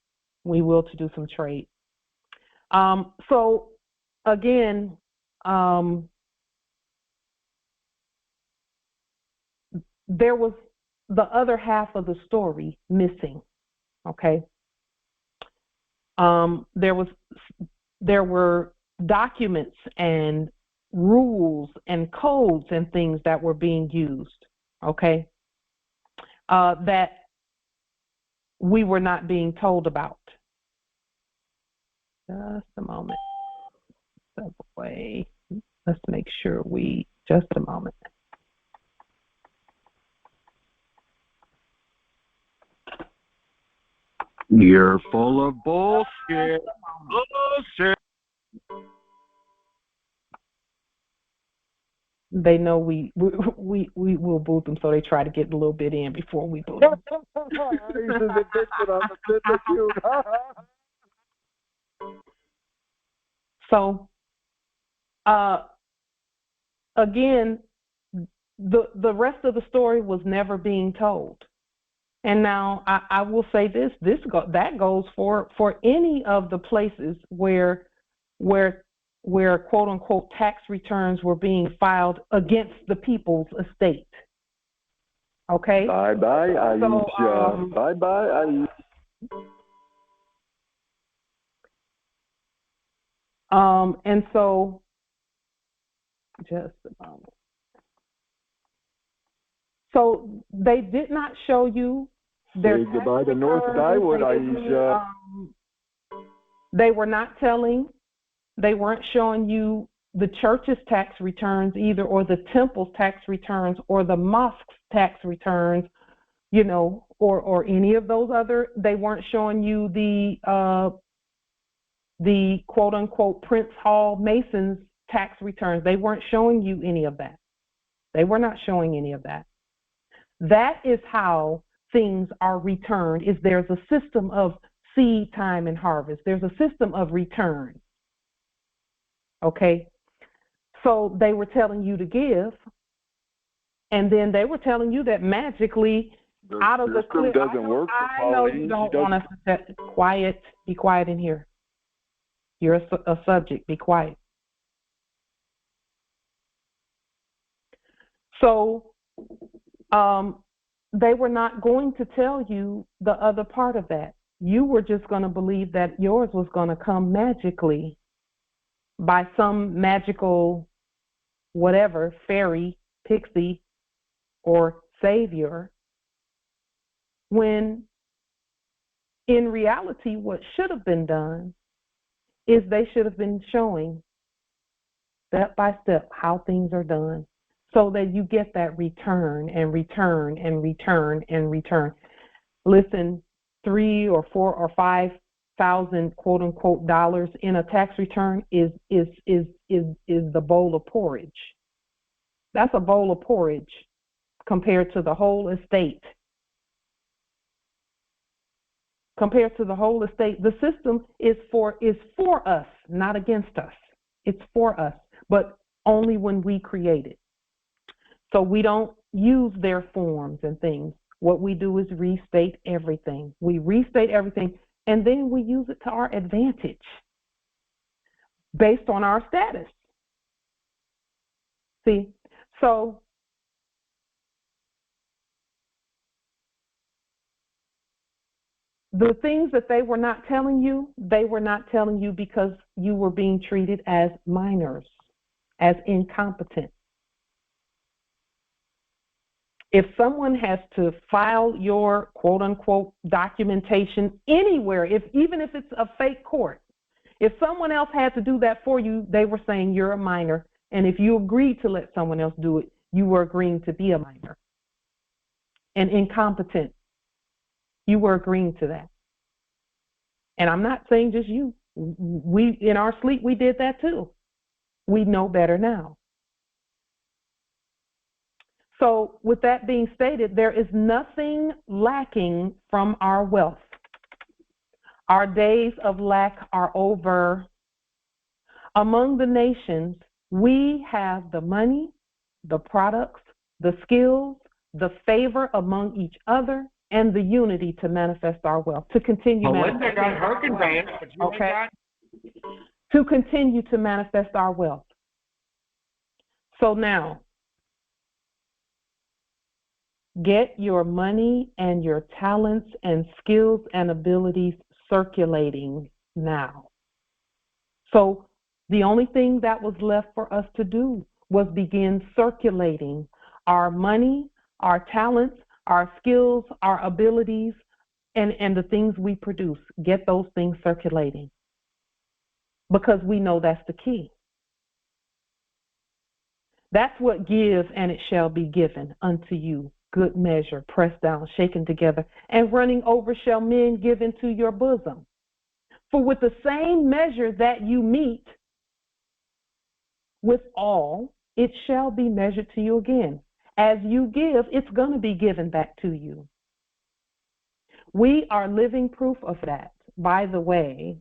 we will to do some trade. So again, there was the other half of the story missing. Okay. There were documents and rules and codes and things that were being used, okay, that we were not being told about. Just a moment. Subway. Let's make sure just a moment. You're full of bullshit. Bullshit. They know we will boot them, so they try to get a little bit in before we boot them. So, again, the rest of the story was never being told. And now I will say that goes for any of the places where quote unquote tax returns were being filed against the people's estate. Okay. Bye bye, Aisha. Bye bye, Aisha. And so, just a moment. So they did not show you their Say tax goodbye to North returns. Dyewood, Aisha. They were not telling. They weren't showing you the church's tax returns either, or the temple's tax returns, or the mosque's tax returns, you know, or any of those other. They weren't showing you the quote unquote Prince Hall Masons tax returns. They weren't showing you any of that. They were not showing any of that. That is how things are returned. Is there's a system of seed time and harvest. There's a system of return. Okay, so they were telling you to give, and then they were telling you that magically out of the clear. Doesn't work for I know you don't want us to quiet. Be quiet in here. You're a subject. Be quiet. So, they were not going to tell you the other part of that. You were just going to believe that yours was going to come magically by some magical whatever, fairy, pixie, or savior, when in reality what should have been done is they should have been showing step by step how things are done, so that you get that return and return and return and return. Listen, 3 or 4 or 5,000 quote unquote dollars in a tax return is the bowl of porridge. That's a bowl of porridge compared to the whole estate. Compared to the whole estate, the system is for us, not against us. It's for us, but only when we create it. So we don't use their forms and things. What we do is restate everything. We restate everything, and then we use it to our advantage based on our status. See, so the things that they were not telling you because you were being treated as minors, as incompetent. If someone has to file your quote unquote documentation anywhere, even if it's a fake court, if someone else had to do that for you, they were saying you're a minor. And if you agreed to let someone else do it, you were agreeing to be a minor and incompetent. You were agreeing to that. And I'm not saying just you. We, in our sleep, we did that too. We know better now. So with that being stated, there is nothing lacking from our wealth. Our days of lack are over. Among the nations, we have the money, the products, the skills, the favor among each other, and the unity to manifest our wealth, to continue Melinda got her conveyance, but you okay. got... To continue to manifest our wealth. So now, get your money and your talents and skills and abilities circulating now. So the only thing that was left for us to do was begin circulating our money, our talents, our skills, our abilities, and the things we produce. Get those things circulating, because we know that's the key. That's what give, and it shall be given unto you. Good measure, pressed down, shaken together, and running over shall men give into your bosom. For with the same measure that you meet withal, it shall be measured to you again. As you give, it's going to be given back to you. We are living proof of that. By the way,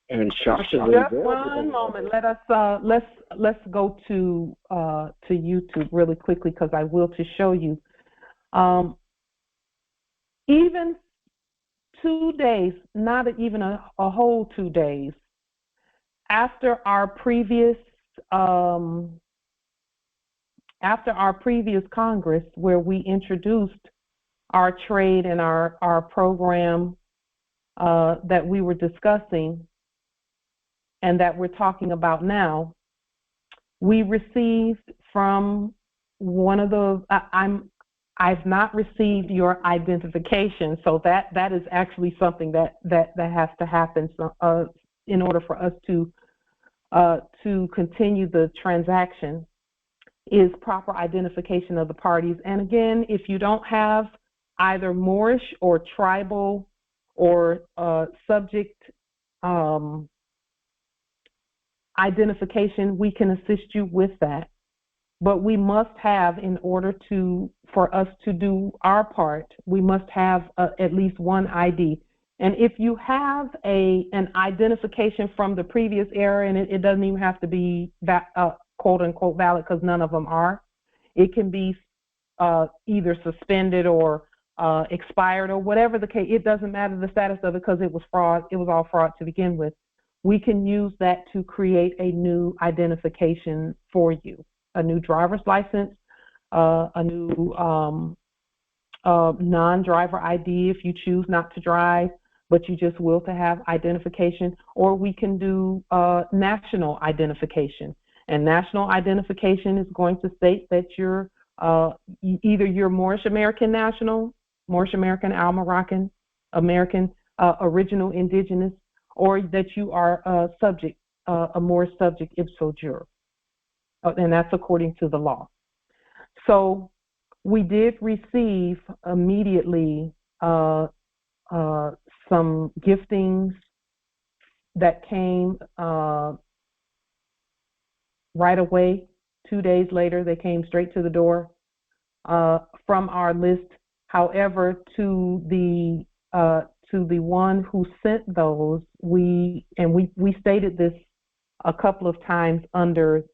Instructions. just one moment. Let's go to YouTube really quickly, because I will, to show you. Even 2 days, not even a whole 2 days after our previous Congress, where we introduced our trade and our program that we were discussing and that we're talking about now, we received from one of the, I've not received your identification, so that is actually something that has to happen in order for us to continue the transaction, is proper identification of the parties. And again, if you don't have either Moorish or tribal or subject identification, we can assist you with that. But we must have, in order for us to do our part, we must have at least one ID. And if you have an identification from the previous era, and it doesn't even have to be quote unquote valid, because none of them are. It can be either suspended or expired or whatever the case. It doesn't matter the status of it, because it was fraud. It was all fraud to begin with. We can use that to create a new identification for you, a new driver's license, a new non-driver ID if you choose not to drive, but you just will to have identification, or we can do national identification. And national identification is going to state that you're either you're Moorish American national, Moorish American, Al Moroccan, American, original indigenous, or that you are a subject, a Moorish subject ipso jure. And that's according to the law. So we did receive immediately some giftings that came right away. 2 days later, they came straight to the door from our list. However, to the one who sent those, we stated this a couple of times under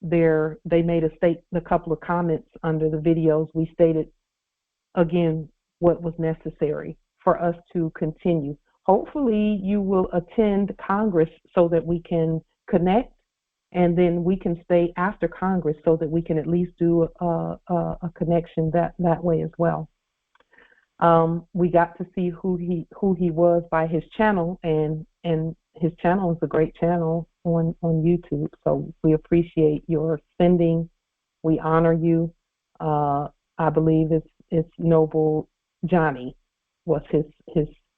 they made a couple of comments under the videos. We stated again what was necessary for us to continue. Hopefully you will attend Congress so that we can connect, and then we can stay after Congress so that we can at least do a connection that way as well. We got to see who he was by his channel, and his channel is a great channel on YouTube. So we appreciate your sending. We honor you. I believe it's Noble Johnny was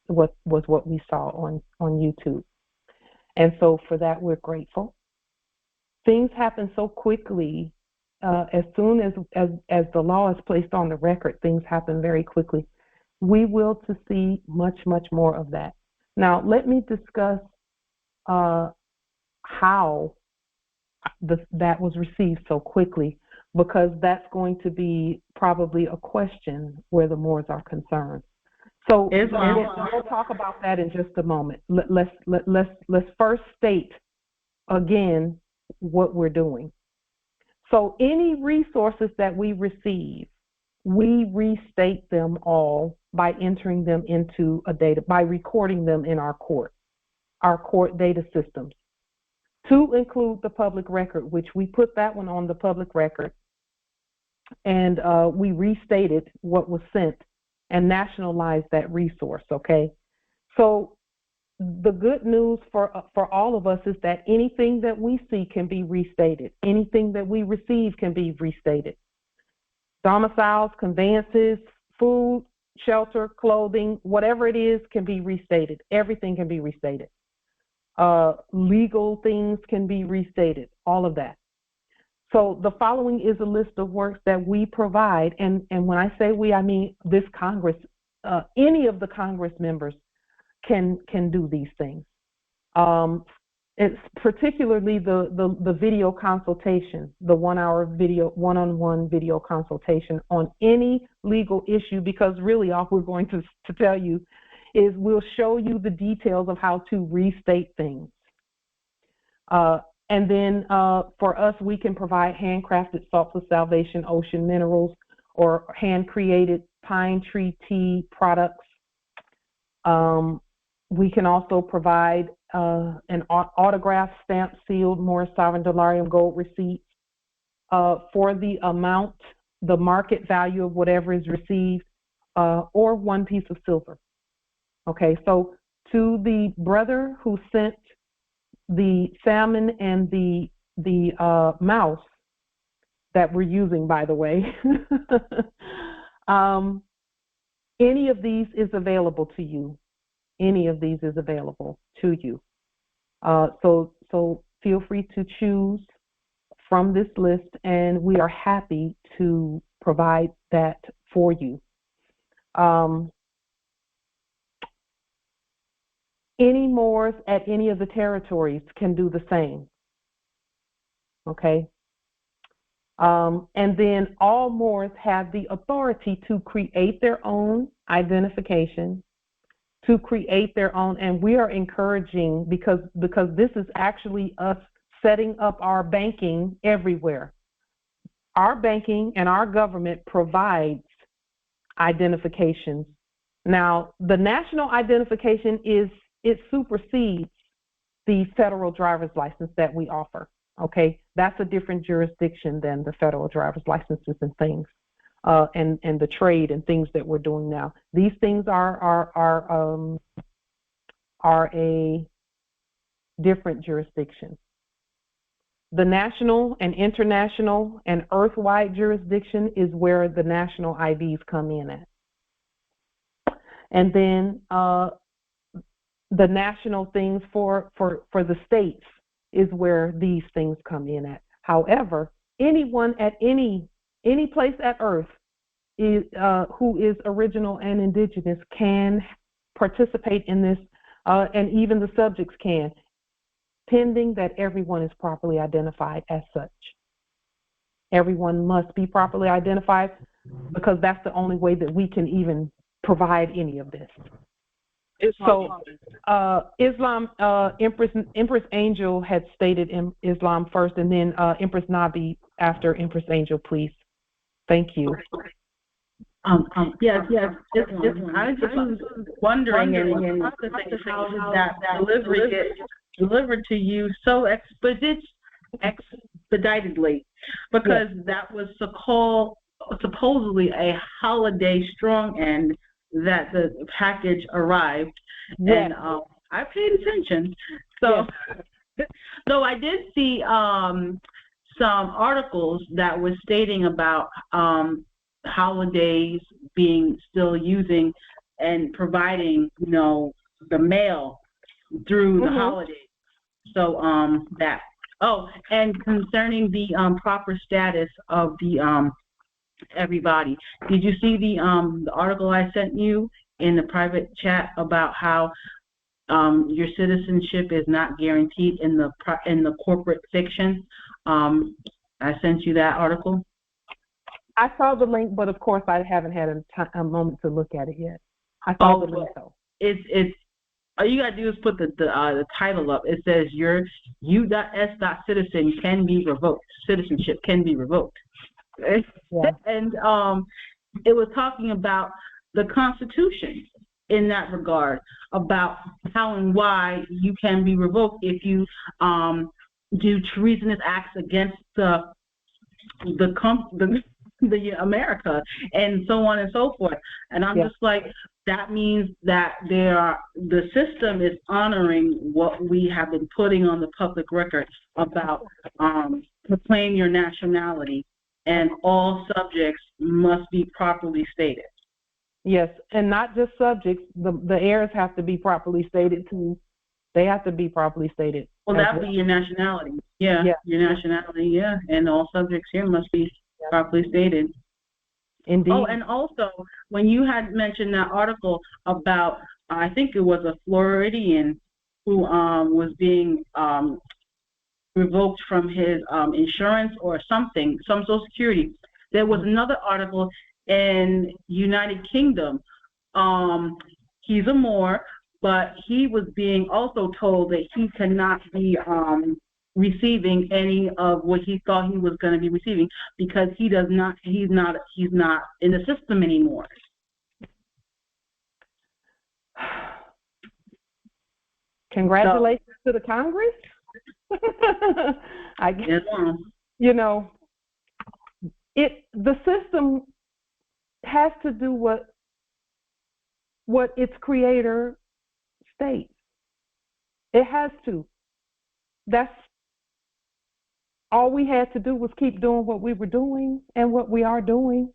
what we saw on YouTube. And so for that, we're grateful. Things happen so quickly. As soon as the law is placed on the record, things happen very quickly. We will to see much more of that. Now, let me discuss how that was received so quickly, because that's going to be probably a question where the Moors are concerned. So we'll talk about that in just a moment. Let's first state again what we're doing. So any resources that we receive, we restate them all by entering them into a data, by recording them in our court data systems, to include the public record, which we put that one on the public record, and we restated what was sent and nationalized that resource, okay? So the good news for all of us is that anything that we see can be restated. Anything that we receive can be restated. Domiciles, conveyances, food, shelter, clothing, whatever it is can be restated. Everything can be restated. Legal things can be restated, all of that. So the following is a list of works that we provide, and when I say we, I mean this Congress, any of the Congress members can do these things. It's particularly the video consultation, the 1 hour video, one-on-one video consultation on any legal issue, because really all we're going to tell you is we'll show you the details of how to restate things. And then for us, we can provide handcrafted salts of salvation, ocean minerals, or hand-created pine tree tea products. We can also provide an autographed, stamp, sealed Morris Sovereign Delarium gold receipt for the amount, the market value of whatever is received, or 1 piece of silver. Okay, so to the brother who sent the salmon and the mouse that we're using, by the way, any of these is available to you. Any of these is available to you. So feel free to choose from this list, and we are happy to provide that for you. Any Moors at any of the territories can do the same. Okay? And then all Moors have the authority to create their own identification, to create their own, and we are encouraging, because this is actually us setting up our banking everywhere. Our banking and our government provides identifications. Now, the national identification it supersedes the federal driver's license that we offer. Okay, that's a different jurisdiction than the federal driver's licenses and things. And the trade and things that we're doing now. These things are a different jurisdiction. The national and international and earth-wide jurisdiction is where the national IDs come in at. And then the national things for the states is where these things come in at. However, anyone at any place at Earth who is original and indigenous can participate in this, and even the subjects can, pending that everyone is properly identified as such. Everyone must be properly identified, because that's the only way that we can even provide any of this. So Islam, Empress Angel had stated Islam first, and then Empress Nabi after Empress Angel, please. Thank you. Yes. I just was wondering, and how did that delivery get delivered to you so expeditedly? Because that was supposedly a holiday strong end that the package arrived, and I paid attention. So, though I did see some articles that was stating about holidays being still using and providing, the mail through the holidays. So that. Oh, and concerning the proper status of the everybody, did you see the article I sent you in the private chat about how your citizenship is not guaranteed in the corporate fiction? I sent you that article. I saw the link, but of course I haven't had a moment to look at it yet. I saw the link though. It's all you gotta do is put the title up. It says your U.S.citizen can be revoked. Citizenship can be revoked. And it was talking about the Constitution in that regard, about how and why you can be revoked if you do treasonous acts against the America, and so on and so forth. And I'm just like, that means that the system is honoring what we have been putting on the public record about proclaim your nationality, and all subjects must be properly stated. Yes, and not just subjects. The heirs have to be properly stated too. They have to be properly stated. Well, that would be your nationality. Yeah, your nationality. Yeah, and all subjects here must be properly stated. Indeed. Oh, and also when you had mentioned that article about, I think it was a Floridian who was being revoked from his insurance or something, some Social Security. There was another article in United Kingdom. He's a Moor, but he was being also told that he cannot be receiving any of what he thought he was going to be receiving because he's not in the system anymore. Congratulations to the Congress. I guess, you know, the system has to do what its creator states. It has to. That's all we had to do was keep doing what we were doing and what we are doing.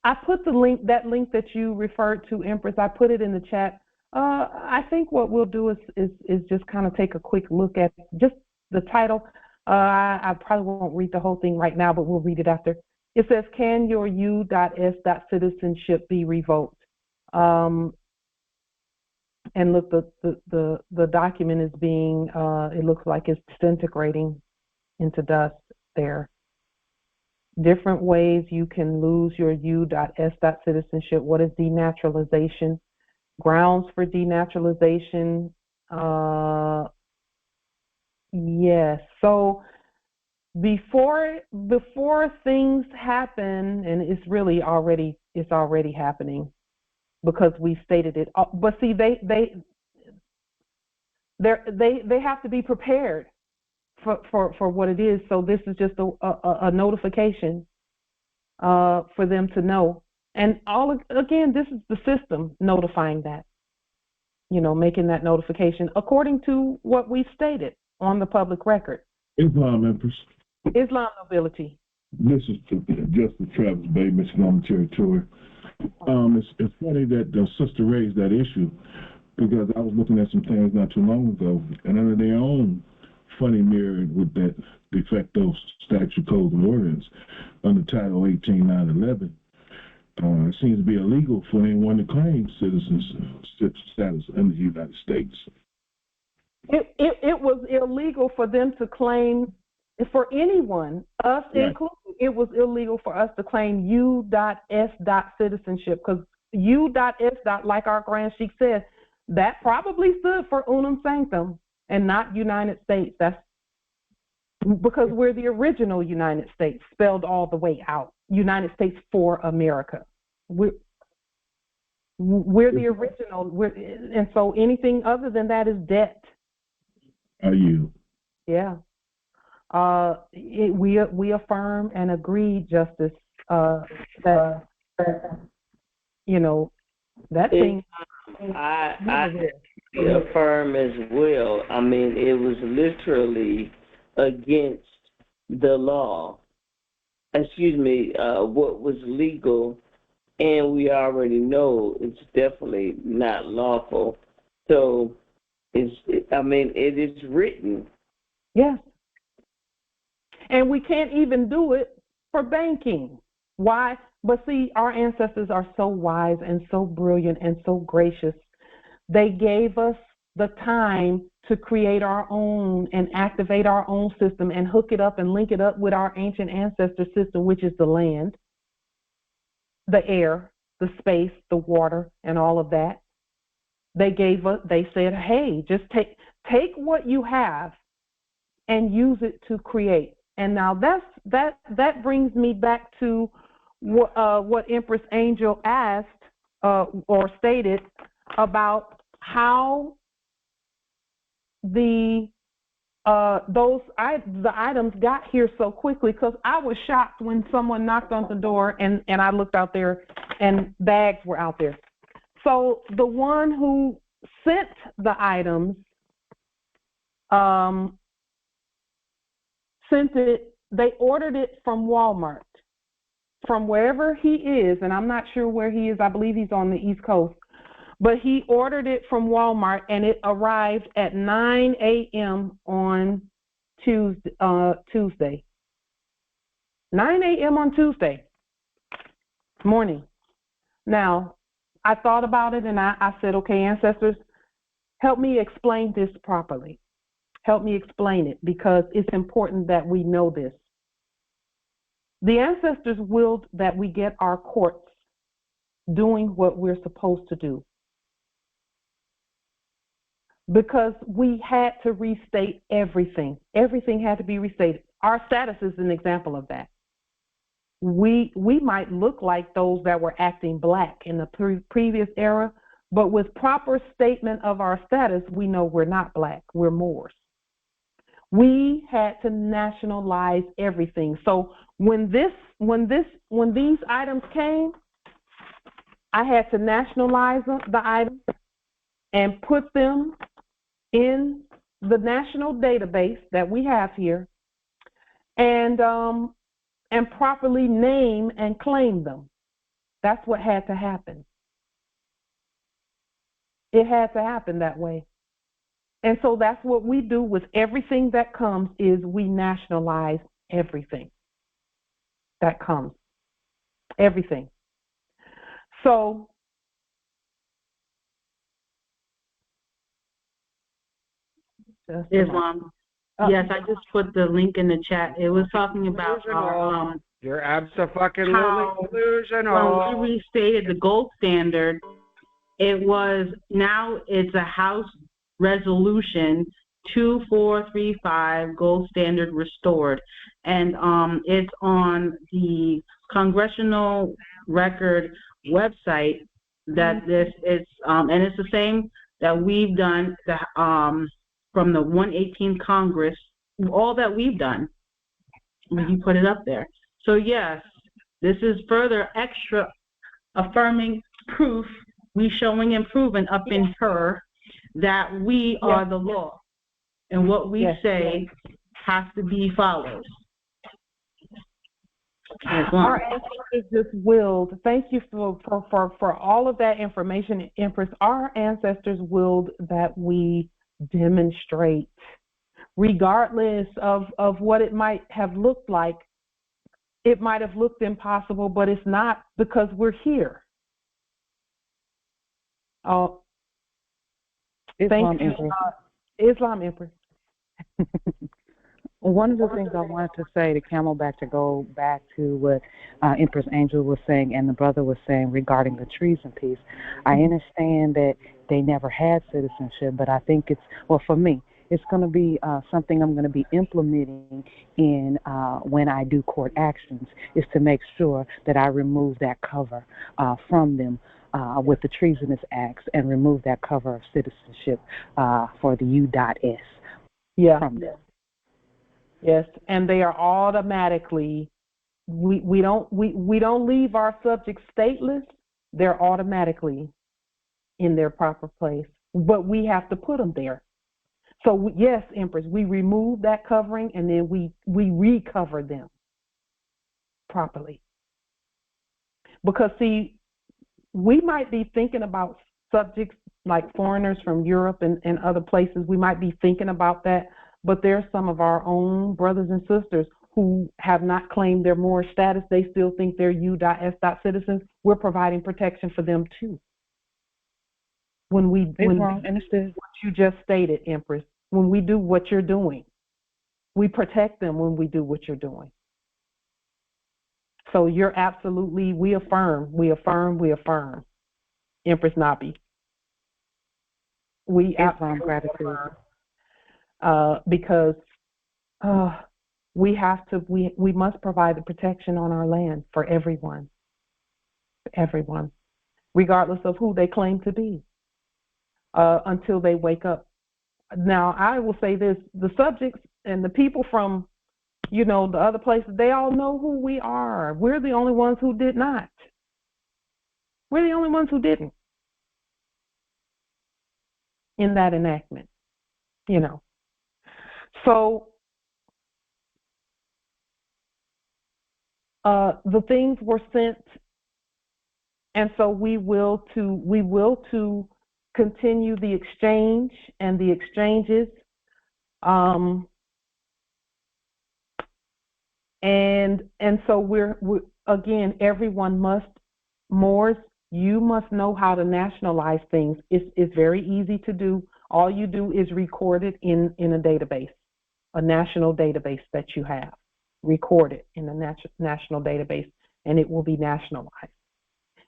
I put the link, that link that you referred to, Empress, I put it in the chat. I think what we'll do is just kind of take a quick look at just the title. I probably won't read the whole thing right now, but we'll read it after. It says, "Can your U.S. citizenship be revoked?" And look, the document is being, it looks like it's disintegrating into dust there. Different ways you can lose your U.S. citizenship. What is denaturalization? Grounds for denaturalization. Yes. So before things happen, and it's already happening because we stated it. But see, they have to be prepared for what it is. So this is just a notification for them to know. And again, this is the system notifying that, making that notification according to what we stated on the public record. Islam, Empress. Islam nobility. This is Justice Travis Bay, Michigan on the territory. It's funny that the sister raised that issue because I was looking at some things not too long ago, and under their own funny mirror with that de facto statute code of ordinance under Title 18.911, it seems to be illegal for anyone to claim citizenship status in the United States. It was illegal for them to claim, for anyone, us included, it was illegal for us to claim U.S. citizenship because U.S., like our Grand Sheik said, that probably stood for unum sanctum and not United States. That's because we're the original United States, spelled all the way out. United States for America. We're the original. And so anything other than that is debt. Are you? Yeah. We affirm and agree, Justice, that that thing. I affirm as well. I mean, it was literally against the law. What was legal, and we already know it's definitely not lawful. So, it is written. Yes. And we can't even do it for banking. Why? But see, our ancestors are so wise and so brilliant and so gracious. They gave us the time to create our own and activate our own system and hook it up and link it up with our ancient ancestor system, which is the land, the air, the space, the water, and all of that. They said, hey, just take what you have and use it to create. And now that brings me back to what Empress Angel asked or stated about how the items got here so quickly, because I was shocked when someone knocked on the door and I looked out there and bags were out there. So the one who sent the items they ordered it from Walmart, from wherever he is, and I'm not sure where he is. I believe he's on the East Coast. But he ordered it from Walmart, and it arrived at 9 a.m. on Tuesday. 9 a.m. on Tuesday morning. Now, I thought about it, and I said, okay, ancestors, Help me explain this properly. Help me explain it, because it's important that we know this. The ancestors willed that we get our courts doing what we're supposed to do, because we had to restate everything. Everything had to be restated. Our status is an example of that. We might look like those that were acting black in the previous era, but with proper statement of our status, we know we're not black, we're Moors. We had to nationalize everything. So when these items came, I had to nationalize the items and put them in the national database that we have here, and properly name and claim them. That's what had to happen. It had to happen that way. And so that's what we do with everything that comes, is we nationalize everything that comes. Everything. So Islam. Yes, I just put the link in the chat. It was talking about you're absolutely how delusional. when we restated the gold standard, it's a House Resolution 2435, gold standard restored, and it's on the Congressional Record website. That this is and it's the same that we've done from the 118th Congress, all that we've done. You put it up there. So yes, this is further extra affirming proof, we showing and proving up in her that we are the law, and what we say has to be followed. Our ancestors just willed. Thank you for all of that information, Empress. Our ancestors willed that we demonstrate, regardless of what it might have looked like. It might have looked impossible, but it's not, because we're here. Oh, Islam thank you, Empress. Islam Empress. One of the things I wanted to say to Camelback, to go back to what Empress Angel was saying and the brother was saying regarding the treason piece, I understand that they never had citizenship, but I think for me, it's going to be something I'm going to be implementing in when I do court actions, is to make sure that I remove that cover from them with the treasonous acts, and remove that cover of citizenship for the U.S. from them. Yes, and they are automatically. We don't leave our subjects stateless. They're automatically in their proper place, but we have to put them there. So yes, Empress, we remove that covering, and then we recover them properly. Because see, we might be thinking about subjects like foreigners from Europe and other places. We might be thinking about that, but there's some of our own brothers and sisters who have not claimed their Moorish status. They still think they're U.S. citizens. We're providing protection for them too. When what you just stated, Empress, when we do what you're doing, we protect them when we do what you're doing. So you're absolutely, we affirm, Empress Nabi. We absolutely gratitude. Because we must provide the protection on our land for everyone, regardless of who they claim to be, until they wake up. Now, I will say this, the subjects and the people from, the other places, they all know who we are. We're the only ones who did not. We're the only ones who didn't in that enactment, So the things were sent, and so we will to continue the exchange and the exchanges, and so we're again, everyone must, Moors, you must know how to nationalize things. It's very easy to do. All you do is record it in a database, a national database that you have. Record it in a national database, and it will be nationalized.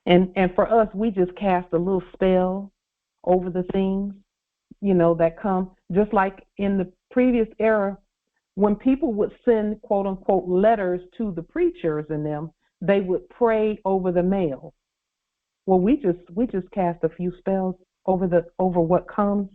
And for us, we just cast a little spell over the things, that come, just like in the previous era, when people would send quote unquote letters to the preachers and them, they would pray over the mail. Well, we just cast a few spells over what comes,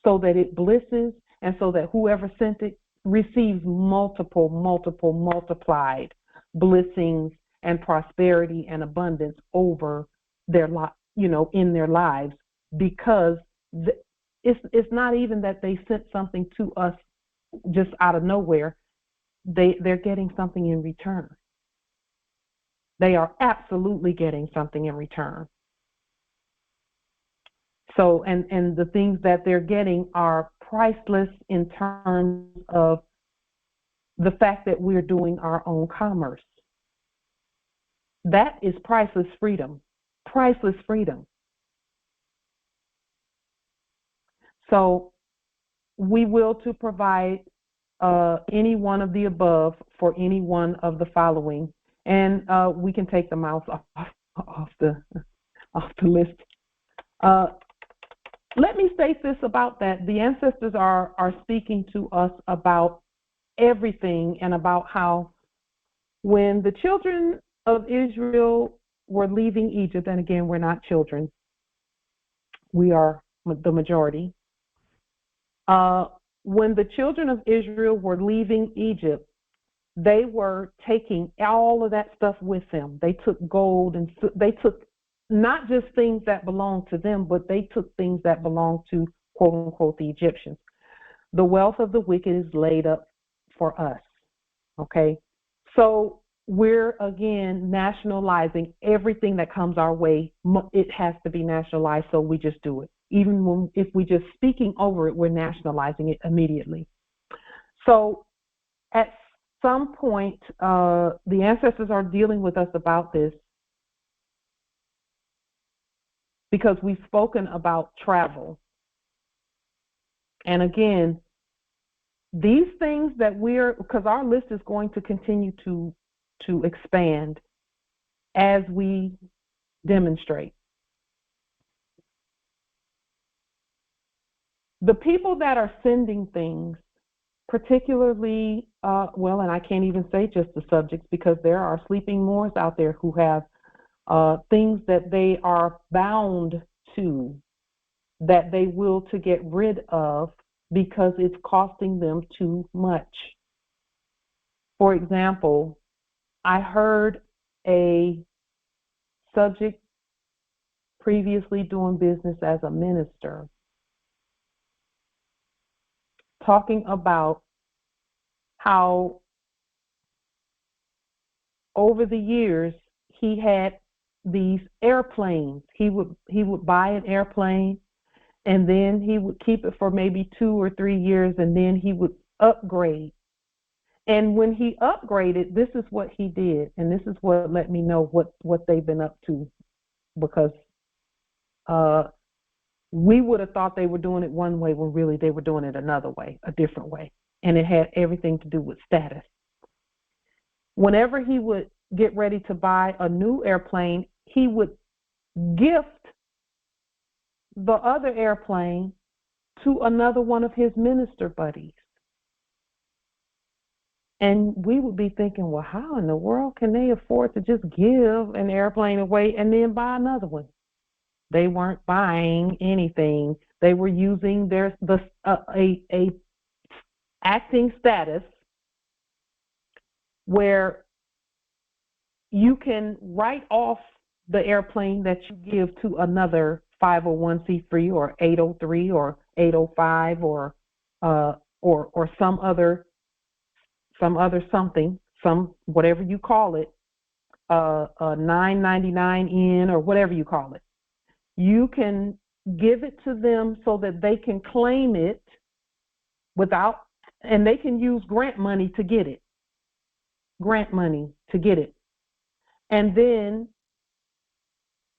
so that it blisses, and so that whoever sent it receives multiplied blessings and prosperity and abundance over their in their lives, because it's not even that they sent something to us just out of nowhere. They're getting something in return. They are absolutely getting something in return. So, and the things that they're getting are priceless in terms of the fact that we're doing our own commerce. That is priceless freedom. Priceless freedom. So we will to provide any one of the above for any one of the following, and we can take them off the list. Let me state this about that. The ancestors are speaking to us about everything, and about how when the children of Israel were leaving Egypt, and again, we're not children, we are the majority. When the children of Israel were leaving Egypt, they were taking all of that stuff with them. They took gold, and they took not just things that belonged to them, but they took things that belonged to, quote unquote, the Egyptians. The wealth of the wicked is laid up for us. Okay? So we're, again, nationalizing everything that comes our way. It has to be nationalized, so we just do it. Even if we're just speaking over it, we're nationalizing it immediately. So at some point, the ancestors are dealing with us about this, because we've spoken about travel. And again, these things that because our list is going to continue to expand as we demonstrate. The people that are sending things, particularly, and I can't even say just the subjects, because there are sleeping Moors out there who have things that they are bound to, that they will to get rid of because it's costing them too much. For example, I heard a subject previously doing business as a minister talking about how over the years he had these airplanes. He would buy an airplane, and then he would keep it for maybe 2 or 3 years, and then he would upgrade. And when he upgraded, this is what he did, and this is what let me know what they've been up to, because we would have thought they were doing it one way when really they were doing it another way, a different way, and it had everything to do with status. Whenever he would get ready to buy a new airplane, he would gift the other airplane to another one of his minister buddies. And we would be thinking, well, how in the world can they afford to just give an airplane away and then buy another one? They weren't buying anything. They were using a acting status where you can write off the airplane that you give to another 501c3 or 803 or 805 or some other something, some whatever you call it, 999N or whatever you call it. You can give it to them so that they can claim it and they can use grant money to get it. And then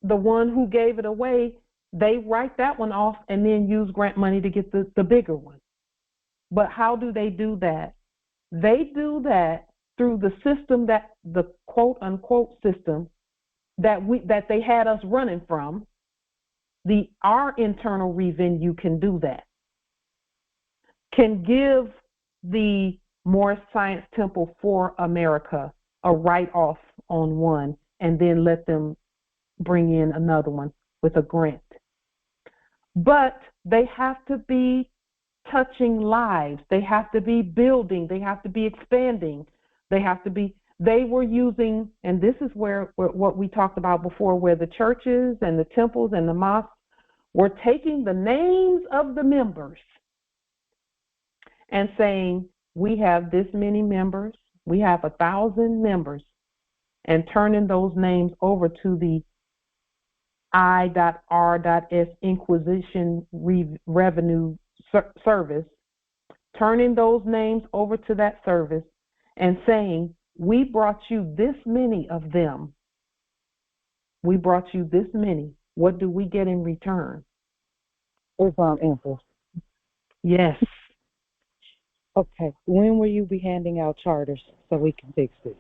the one who gave it away They write that one off and then use grant money to get the bigger one. But how do they do that? They do that through the system, that the quote unquote system that they had us running from. Our internal revenue can do that. Can give the Morris Science Temple for America a write-off on one and then let them bring in another one with a grant. But they have to be touching lives. They have to be building. They have to be expanding. They were using, and this is where what we talked about before, where the churches and the temples and the mosques were taking the names of the members and saying, we have this many members, we have 1,000 members, and turning those names over to the I.R.S. Inquisition Revenue Service, turning those names over to that service and saying, we brought you this many of them. We brought you this many. What do we get in return? Islam Empress. Yes. Okay. When will you be handing out charters so we can fix this?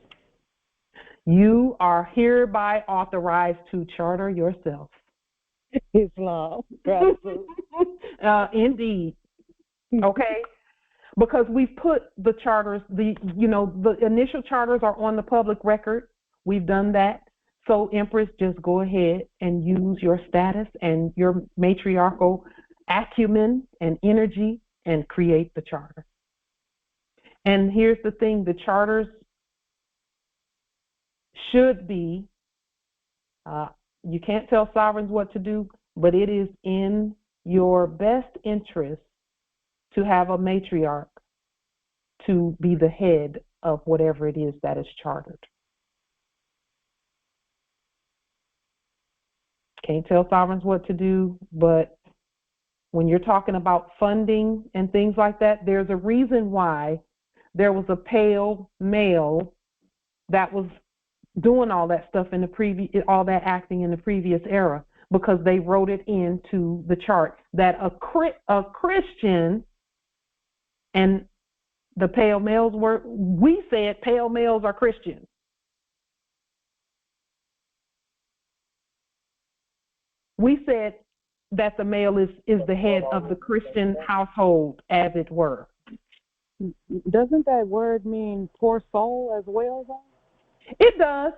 You are hereby authorized to charter yourself. Islam. Indeed. Okay. Because we've put the charters, the initial charters are on the public record. We've done that. So Empress, just go ahead and use your status and your matriarchal acumen and energy and create the charter. And here's the thing, the charters should be, you can't tell sovereigns what to do, but it is in your best interest to have a matriarch to be the head of whatever it is that is chartered. Can't tell sovereigns what to do, but when you're talking about funding and things like that, there's a reason why there was a pale male that was doing all that stuff in the previous, all that acting in the previous era, because they wrote it into the chart that a Christian, and the pale males were, we said pale males are Christians. We said that the male is the head of the Christian household, as it were. Doesn't that word mean poor soul as well, though? It does.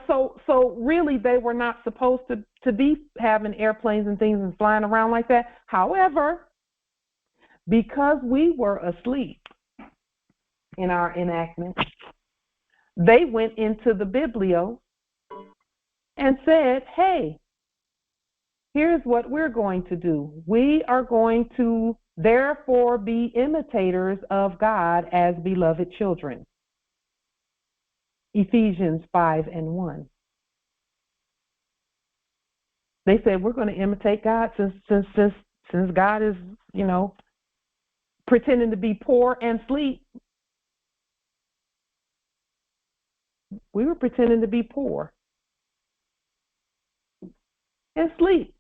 So really, they were not supposed to be having airplanes and things and flying around like that. However, because we were asleep in our enactment, they went into the Biblio and said, hey, here's what we're going to do. We are going to therefore be imitators of God as beloved children. Ephesians 5:1. They said we're going to imitate God since God is, pretending to be poor and sleep. We were pretending to be poor and sleep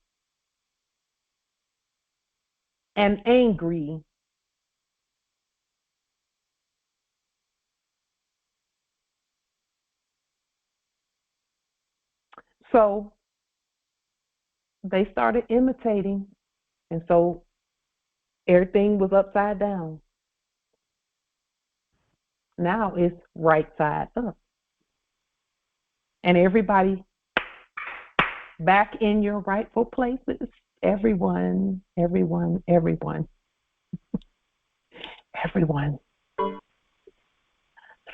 and angry. So they started imitating, and so everything was upside down. Now it's right side up. And everybody back in your rightful places. Everyone. Everyone.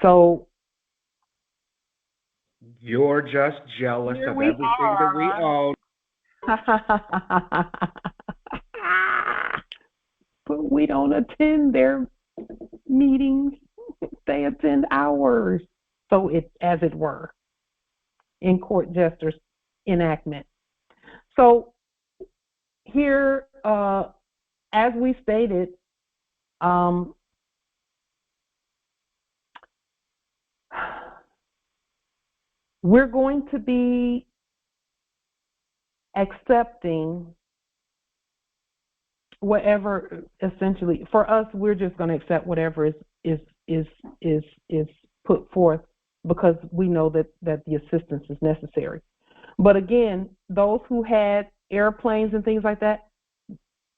So you're just jealous of everything that we own. But we don't attend their meetings. They attend ours. So it, as it were, in court jester's enactment. So here, as we stated, we're going to be accepting whatever, essentially for us, we're just going to accept whatever is put forth because we know that the assistance is necessary. But again, those who had airplanes and things like that,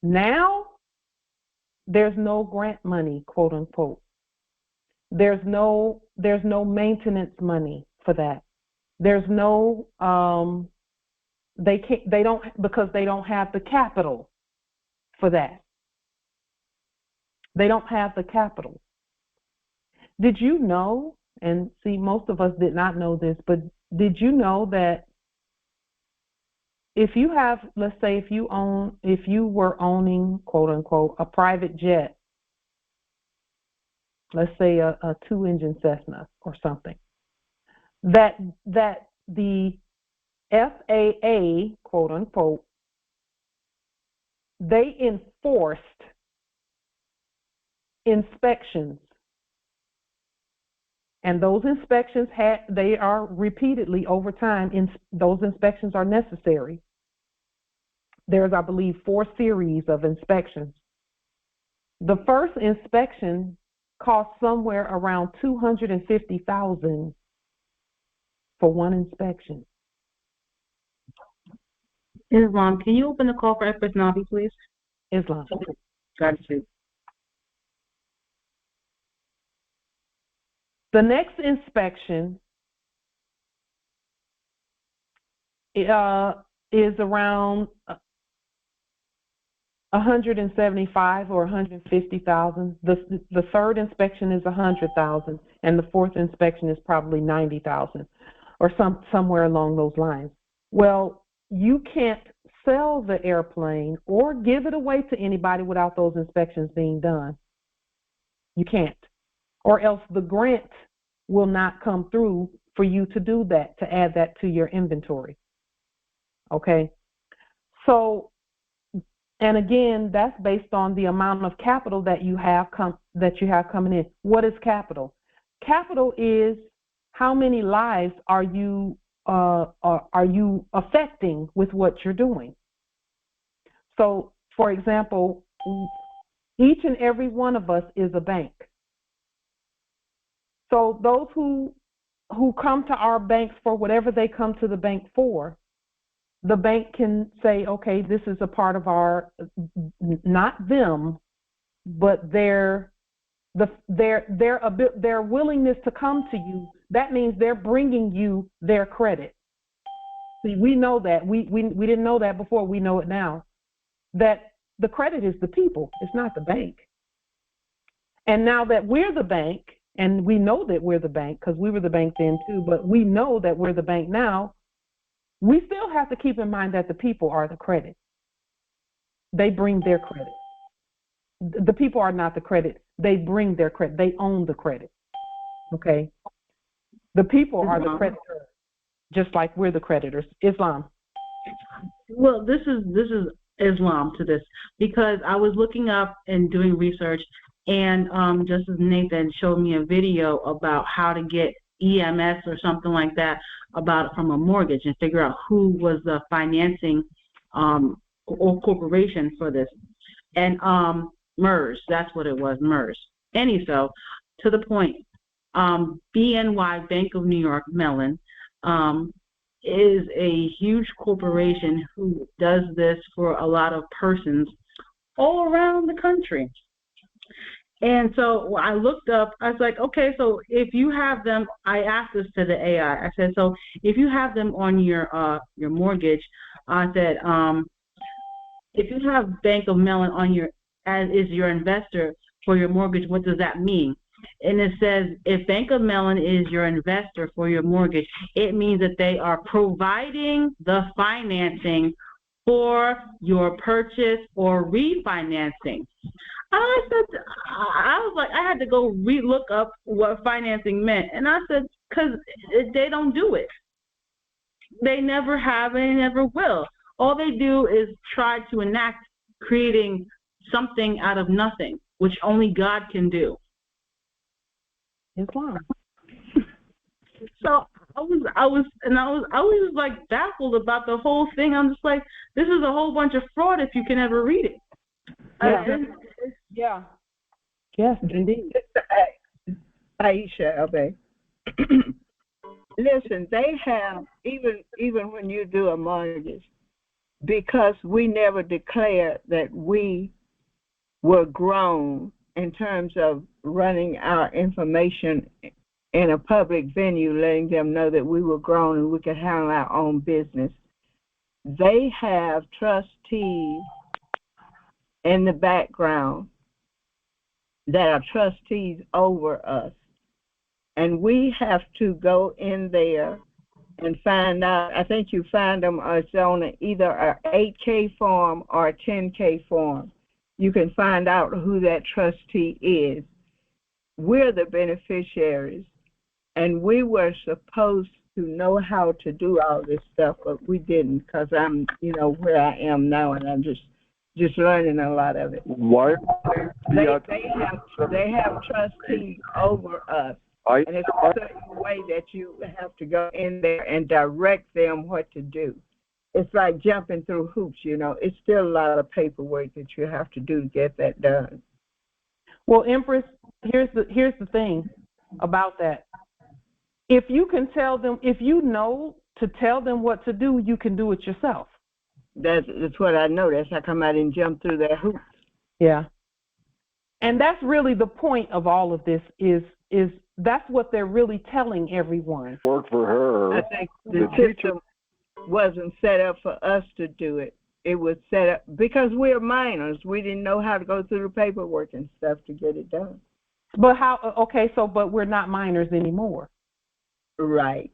now there's no grant money, quote unquote. There's no maintenance money for that. There's no they don't, because they don't have the capital for that. They don't have the capital. Did you know, and see, most of us did not know this, but did you know that if you have, let's say if you were owning, quote unquote, a private jet, let's say a 2-engine Cessna or something, that the FAA, quote unquote, they enforced inspections. And those inspections they are repeatedly over time, those inspections are necessary. There's, I believe, 4 series of inspections. The first inspection cost somewhere around $250,000 for one inspection. Islam, can you open the call for Empress Navi, please? Islam. Got you. The next inspection is around 175 or 150,000. The third inspection is 100,000, and the fourth inspection is probably 90,000, or somewhere along those lines. Well, you can't sell the airplane or give it away to anybody without those inspections being done. You can't, or else the grant will not come through for you to do that, to add that to your inventory. Okay, so. And again, that's based on the amount of capital that you have coming in. What is capital? Capital is how many lives are you affecting with what you're doing. So, for example, each and every one of us is a bank. So those who come to our banks for whatever they come to the bank for, the bank can say, okay, this is a part of our, not them, but their willingness to come to you. That means they're bringing you their credit. See, we know that. We didn't know that before. We know it now. That the credit is the people. It's not the bank. And now that we're the bank, and we know that we're the bank because we were the bank then too, but we know that we're the bank now, we still have to keep in mind that the people are the credit. They bring their credit. The people are not the credit. They bring their credit. They own the credit. Okay? The people are the creditors, just like we're the creditors. Islam. Well, this is Islam to this, because I was looking up and doing research, and Justice Nathan showed me a video about how to get EMS or something like that from a mortgage and figure out who was the financing or corporation for this. And MERS, that's what it was, MERS. So to the point, BNY, Bank of New York Mellon, is a huge corporation who does this for a lot of persons all around the country. And so I looked up, I was like, okay, so if you have them, I asked this to the AI. I said, so if you have them on your mortgage, I said, if you have Bank of Mellon on as is your investor for your mortgage, what does that mean? And it says, if Bank of Mellon is your investor for your mortgage, it means that they are providing the financing for your purchase or refinancing. I was like, I had to go look up what financing meant. And I said, because they don't do it. They never have and they never will. All they do is try to enact creating something out of nothing, which only God can do. Islam. So was just like baffled about the whole thing. I'm just like, this is a whole bunch of fraud if you can ever read it. Yeah. Yes, indeed. Aisha, okay. Listen, they have, even when you do a mortgage, because we never declared that we were grown in terms of running our information in a public venue, letting them know that we were grown and we could handle our own business. They have trustees in the background that are trustees over us. And we have to go in there and find out. I think you find them it's on either an 8K form or a 10K form. You can find out who that trustee is. We're the beneficiaries, and we were supposed to know how to do all this stuff, but we didn't, because I'm, where I am now, and I'm just learning a lot of it. Why? They have trustees over us. And it's a certain way that you have to go in there and direct them what to do. It's like jumping through hoops, It's still a lot of paperwork that you have to do to get that done. Well, Empress, here's the thing about that. If you can tell them, if you know to tell them what to do, you can do it yourself. That's what I know. That's how come I didn't jump through that hoop. Yeah. And that's really the point of all of this is that's what they're really telling everyone. Work for her. I think the system wasn't set up for us to do it. It was set up because we're minors. We didn't know how to go through the paperwork and stuff to get it done. But but we're not minors anymore. Right.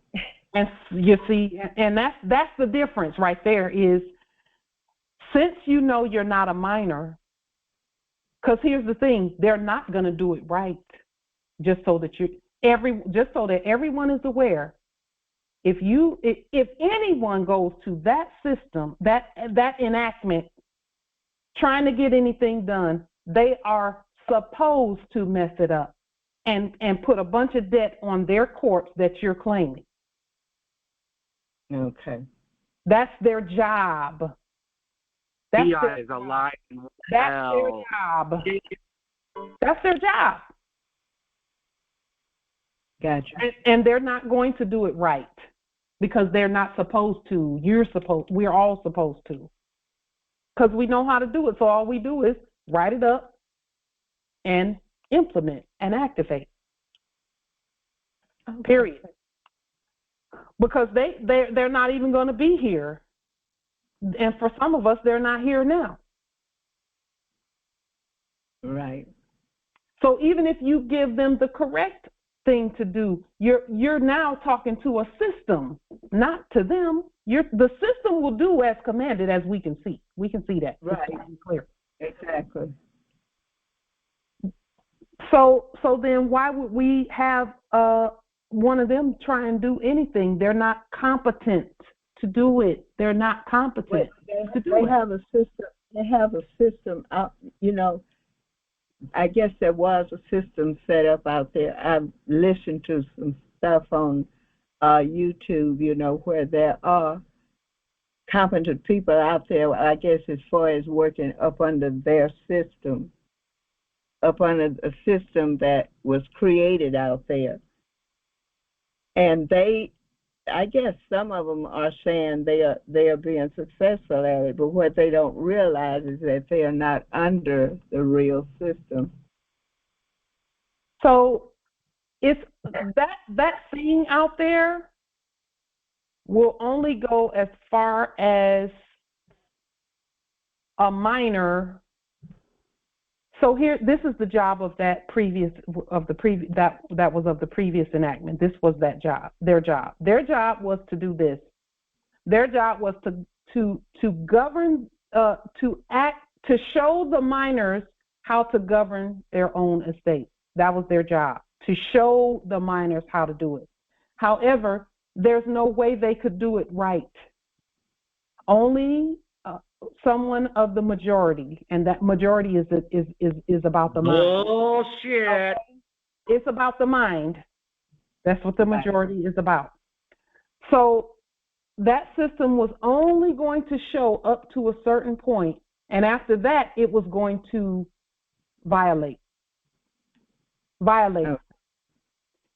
And you see, and that's the difference right there is, since you're not a minor, because here's the thing, they're not going to do it right. Just so that everyone is aware, if anyone goes to that system, that enactment, trying to get anything done, they are supposed to mess it up and put a bunch of debt on their corpse that you're claiming. Okay. That's their job. BI is alive and well. That's their job. That's their job. Gotcha. And they're not going to do it right because they're not supposed to. We're all supposed to. Because we know how to do it. So all we do is write it up and implement and activate. Okay. Period. Because they're not even going to be here. And for some of us, they're not here now. Right. So even if you give them the correct thing to do, you're now talking to a system, not to them. The system will do as commanded, as we can see. We can see that. Right. It's clear. Exactly. So then why would we have one of them try and do anything? They're not competent to do it. They're not competent to do it. They have a system. They have a system out. I guess there was a system set up out there. I've listened to some stuff on YouTube, where there are competent people out there, I guess, as far as working up under their system, up under a system that was created out there. And I guess some of them are saying they are being successful at it, but what they don't realize is that they are not under the real system. So it's that thing out there will only go as far as a minor. So here, this is the job of that that was of the previous enactment. This was that job, their job. Their job was to do this. Their job was to govern, to show the minors how to govern their own estate. That was their job, to show the minors how to do it. However, there's no way they could do it right. Only someone of the majority, and that majority is about the mind. Bullshit. It's about the mind. That's what the majority is about. So that system was only going to show up to a certain point, and after that, it was going to violate. Oh.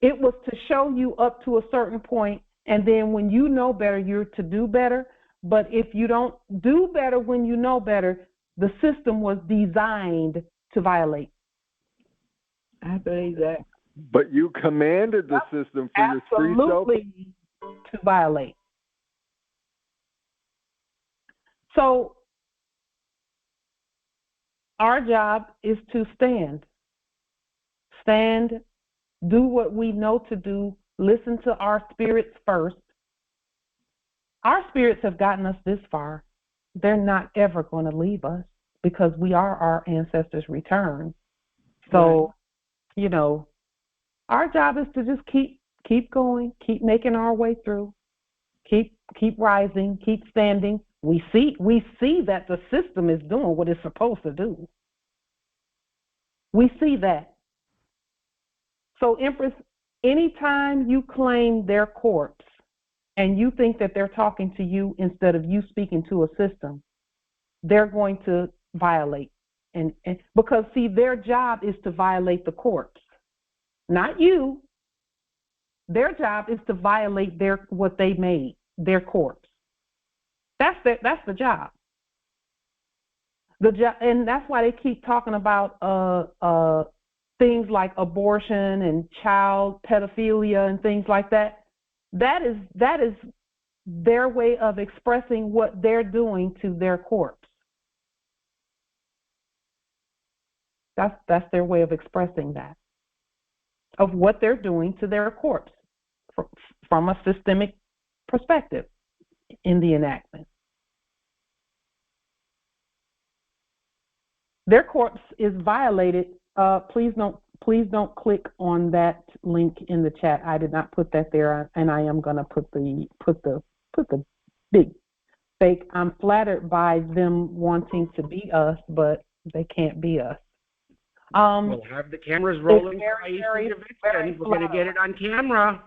It was to show you up to a certain point, and then when you know better, you're to do better. But if you don't do better when you know better, the system was designed to violate. I believe that. But you commanded the system for your free self. Absolutely to violate. So our job is to stand, do what we know to do, listen to our spirits first. Our spirits have gotten us this far. They're not ever going to leave us because we are our ancestors' return. So, you know, our job is to just keep going, keep making our way through, keep rising, keep standing. We see that the system is doing what it's supposed to do. We see that. So, Empress, anytime you claim their corpse and you think that they're talking to you instead of you speaking to a system, they're going to violate. And because, see, their job is to violate the corpse, not you. Their job is to violate what they made, their corpse. That's the job. And that's why they keep talking about things like abortion and child pedophilia and things like that. That is their way of expressing what they're doing to their corpse. That's their way of expressing that, of what they're doing to their corpse from a systemic perspective in the enactment. Their corpse is violated. Please don't click on that link in the chat. I did not put that there, and I am going to put the big fake. I'm flattered by them wanting to be us, but they can't be us. We'll have the cameras rolling. We're going to get it on camera.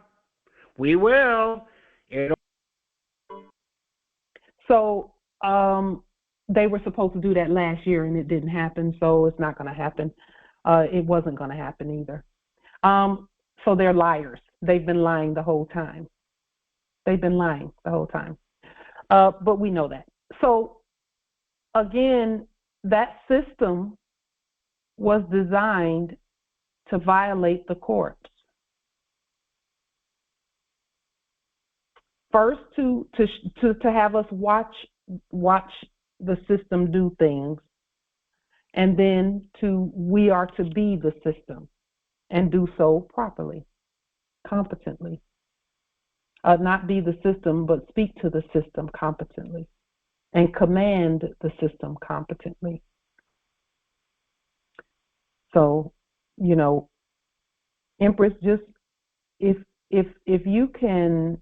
We will. So they were supposed to do that last year, and it didn't happen, so it's not going to happen. It wasn't going to happen either. So they're liars. They've been lying the whole time. But we know that. So, again, that system was designed to violate the corpse. First, to have us watch the system do things, and then we are to be the system and do so properly, competently. Not be the system, but speak to the system competently and command the system competently. So, you know, Empress, just if you can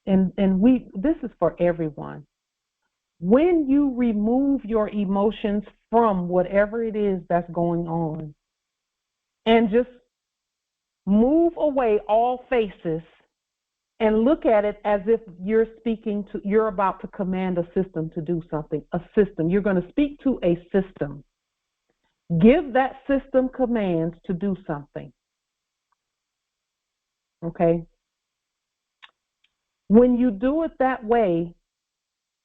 this is for everyone. When you remove your emotions from whatever it is that's going on and just move away all faces and look at it as if you're about to command a system to do something, a system. You're going to speak to a system. Give that system commands to do something. Okay? When you do it that way,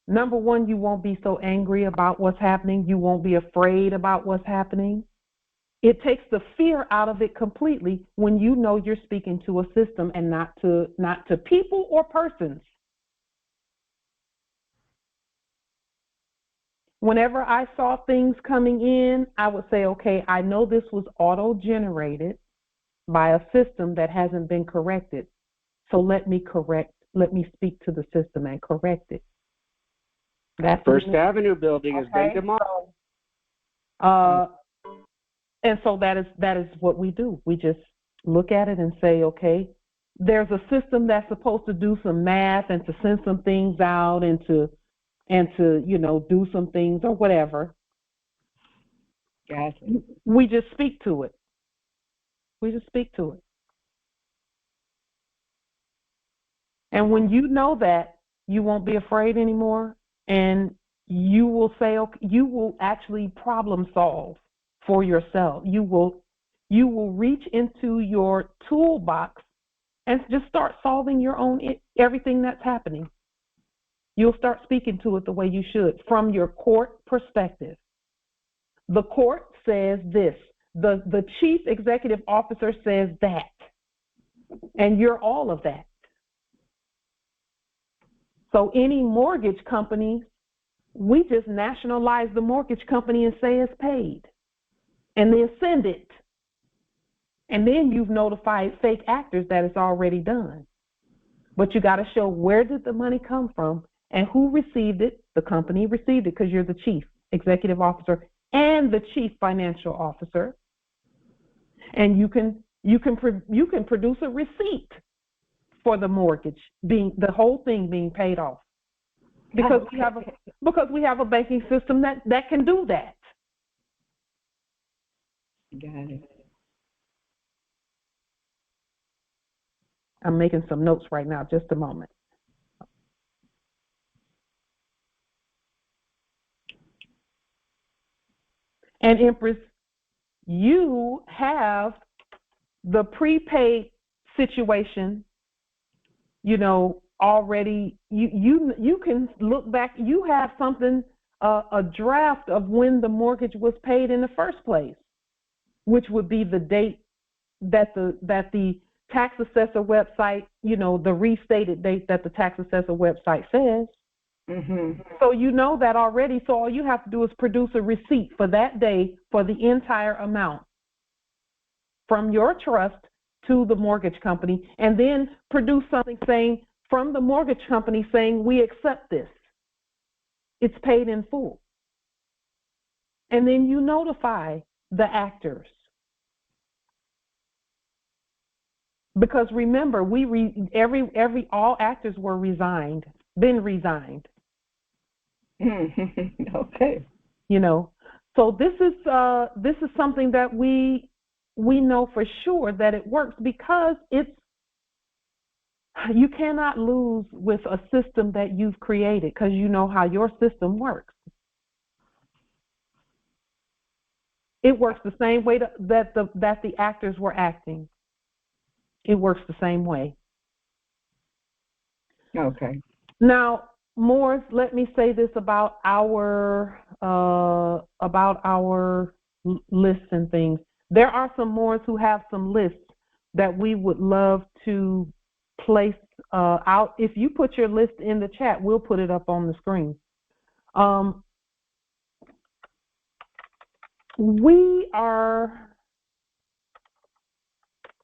number one, you won't be so angry about what's happening. You won't be afraid about what's happening. It takes the fear out of it completely when you know you're speaking to a system and not to people or persons. Whenever I saw things coming in, I would say, okay, I know this was auto-generated by a system that hasn't been corrected. So let me speak to the system and correct it. That's First Avenue building has been demolished. And so that is what we do. We just look at it and say, okay, there's a system that's supposed to do some math and to send some things out and to do some things or whatever. Gotcha. We just speak to it. We just speak to it. And when you know that, you won't be afraid anymore, and you will say, okay, you will actually problem solve for yourself. You will reach into your toolbox and just start solving your own everything that's happening. You'll start speaking to it the way you should from your court perspective. The court says this. The chief executive officer says that. And you're all of that. So any mortgage company, we just nationalize the mortgage company and say it's paid. And then send it. And then you've notified fake actors that it's already done. But you got to show where did the money come from and who received it. The company received it because you're the chief executive officer and the chief financial officer. And you can produce a receipt for the mortgage the whole thing being paid off. Because we have a banking system that can do that. Got it. I'm making some notes right now, just a moment. And Empress, you have the prepaid situation, already. You can look back. You have something, a draft of when the mortgage was paid in the first place, which would be the date that the tax assessor website, the restated date that the tax assessor website says. Mm-hmm. So you know that already. So all you have to do is produce a receipt for that day for the entire amount from your trust to the mortgage company, and then produce something saying from the mortgage company saying we accept this. It's paid in full. And then you notify the actors. Because remember, all actors were been resigned. Okay. So this is something that we know for sure that it works, because you cannot lose with a system that you've created, because you know how your system works. It works the same way that the actors were acting. It works the same way. Okay. Now, Morris, let me say this about our lists and things. There are some Morris who have some lists that we would love to place out. If you put your list in the chat, we'll put it up on the screen.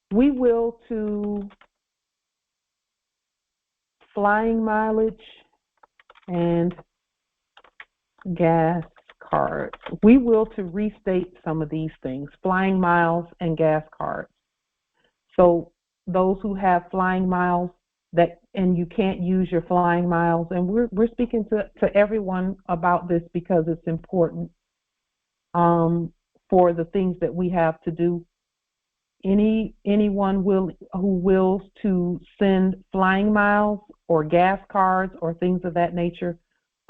We will to flying mileage and gas cards. We will to restate some of these things, flying miles and gas cards. So those who have flying miles and you can't use your flying miles, and we're speaking to everyone about this because it's important for the things that we have to do. Anyone who wills to send flying miles or gas cards or things of that nature,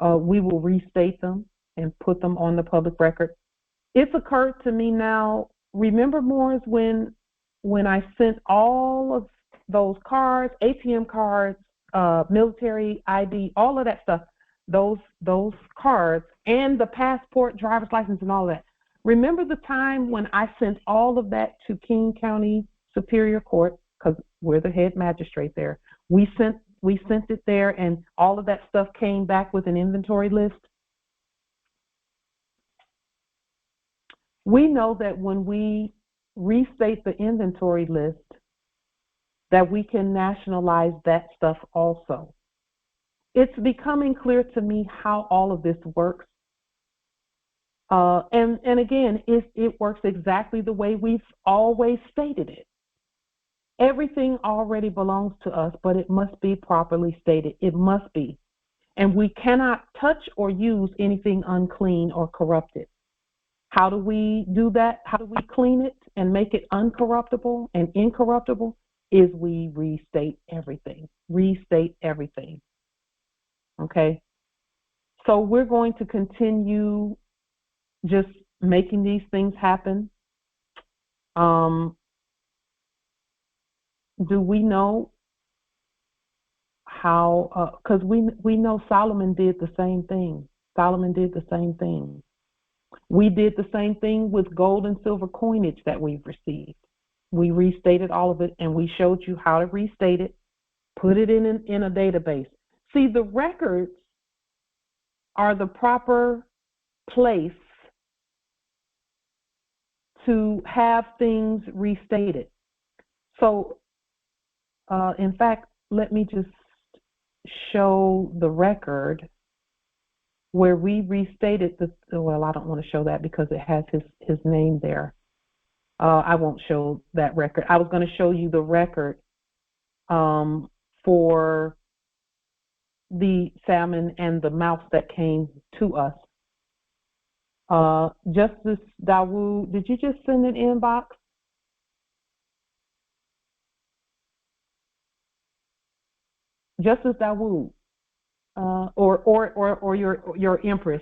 we will restate them and put them on the public record. It's occurred to me now. Remember, Morris, when I sent all of those cards, ATM cards, military ID, all of that stuff, those cards, and the passport, driver's license, and all that. Remember the time when I sent all of that to King County Superior Court, because we're the head magistrate there. We sent it there, and all of that stuff came back with an inventory list. We know that when we restate the inventory list, that we can nationalize that stuff also. It's becoming clear to me how all of this works. And again, it works exactly the way we've always stated it. Everything already belongs to us, but it must be properly stated. It must be. And we cannot touch or use anything unclean or corrupted. How do we do that? How do we clean it and make it uncorruptible and incorruptible? is we restate everything. Restate everything. Okay? So we're going to continue just making these things happen. Do we know how, because we know Solomon did the same thing. Solomon did the same thing. We did the same thing with gold and silver coinage that we've received. We restated all of it, and we showed you how to restate it, put it in a database. See, the records are the proper place to have things restated. So, in fact, let me just show the record where we restated well, I don't want to show that because it has his name there. I won't show that record. I was going to show you the record for the salmon and the mouse that came to us. Justice Dawood, did you just send an inbox? Justice Dawood, or your Empress.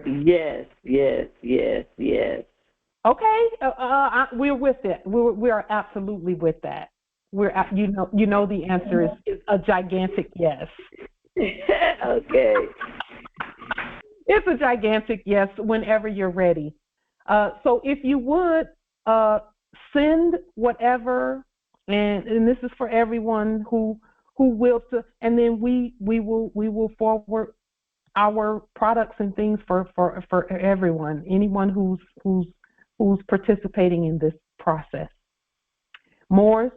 Yes. Okay, we're with it. We are absolutely with that. You know the answer is a gigantic yes. Okay. It's a gigantic yes whenever you're ready. So if you would send whatever, and this is for everyone who wills to, and then we will forward our products and things for everyone, anyone who's participating in this process. Moors,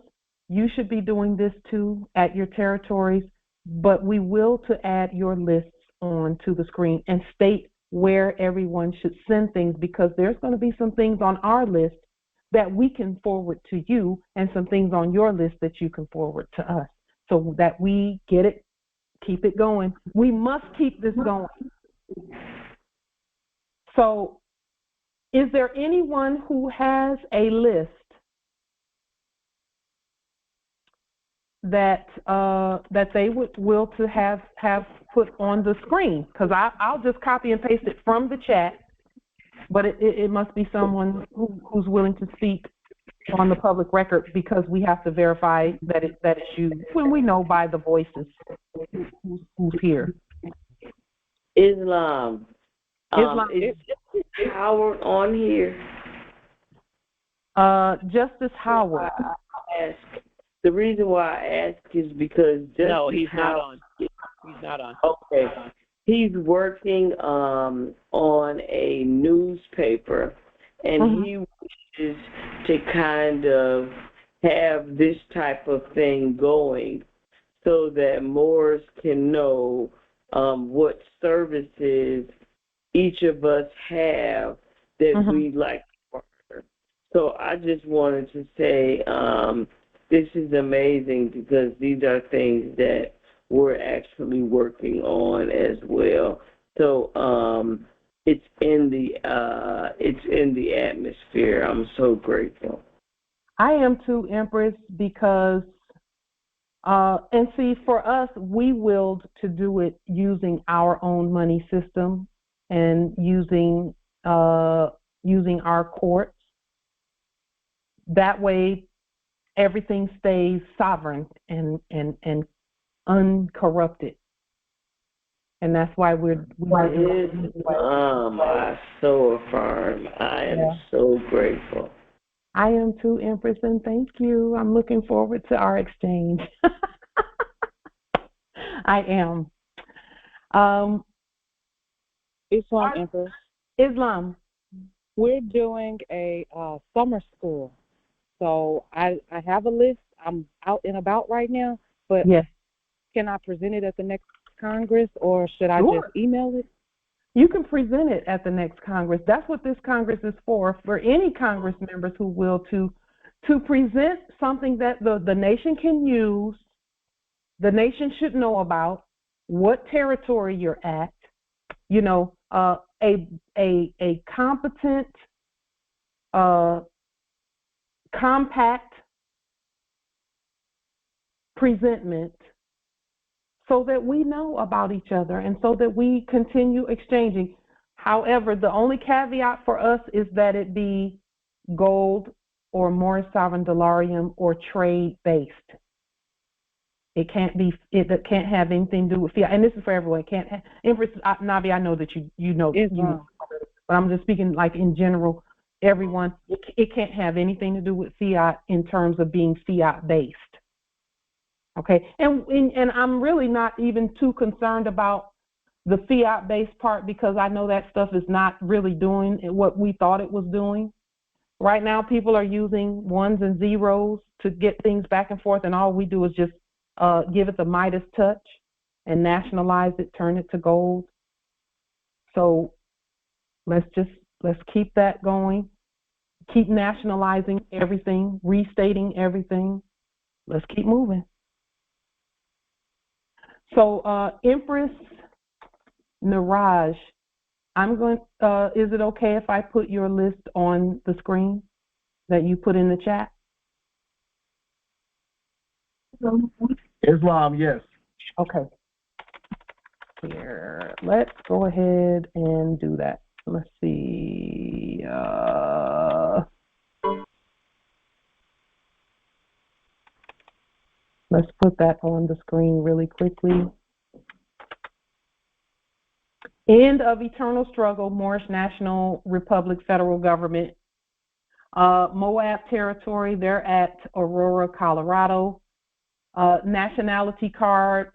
you should be doing this too at your territories, but we will to add your lists onto the screen and state where everyone should send things, because there's going to be some things on our list that we can forward to you and some things on your list that you can forward to us, so that we get it, keep it going. We must keep this going. So is there anyone who has a list that they will to have put on the screen? Because I'll just copy and paste it from the chat, but it must be someone who's willing to speak on the public record, because we have to verify that it's you when we know by the voices who's here. Islam. Is Justice Howard on here? Justice Howard. The reason why I ask is because no, he's not on. He's not on. Okay. He's working on a newspaper, and he wishes to kind of have this type of thing going so that Moors can know what services each of us have that we'd like to partner. So I just wanted to say this is amazing, because these are things that we're actually working on as well. So it's in the atmosphere. I'm so grateful. I am too, Empress, because and see, for us, we willed to do it using our own money system and using our courts. That way, everything stays sovereign and uncorrupted. And that's why we're I so affirm. I am so grateful. I am too, Empress, and thank you. I'm looking forward to our exchange. I am. Islam, Empress. Islam. We're doing a summer school. So I have a list. I'm out and about right now, but yes. Can I present it at the next Congress, or should I just email it? You can present it at the next Congress. That's what this Congress is for any Congress members who will to present something that the nation can use, the nation should know about, what territory you're at, a competent, compact presentment so that we know about each other and so that we continue exchanging. However, the only caveat for us is that it be gold or Morris sovereign dollarium or trade based. It can't have anything to do with fiat. And this is for everyone. It can't have, Empress Navi, I know that you know, but I'm just speaking like in general, everyone, it can't have anything to do with fiat in terms of being fiat based. Okay, and I'm really not even too concerned about the fiat based part because I know that stuff is not really doing what we thought it was doing. Right now, people are using ones and zeros to get things back and forth, and all we do is just give it the Midas touch and nationalize it, turn it to gold. So let's keep that going. Keep nationalizing everything, restating everything. Let's keep moving. So Empress Niraj, I'm going. Is it okay if I put your list on the screen that you put in the chat? Islam, yes. Okay. Here, let's go ahead and do that. Let's see. Let's put that on the screen really quickly. End of eternal struggle, Moorish National Republic federal government. Moab territory, they're at Aurora, Colorado. Nationality cards,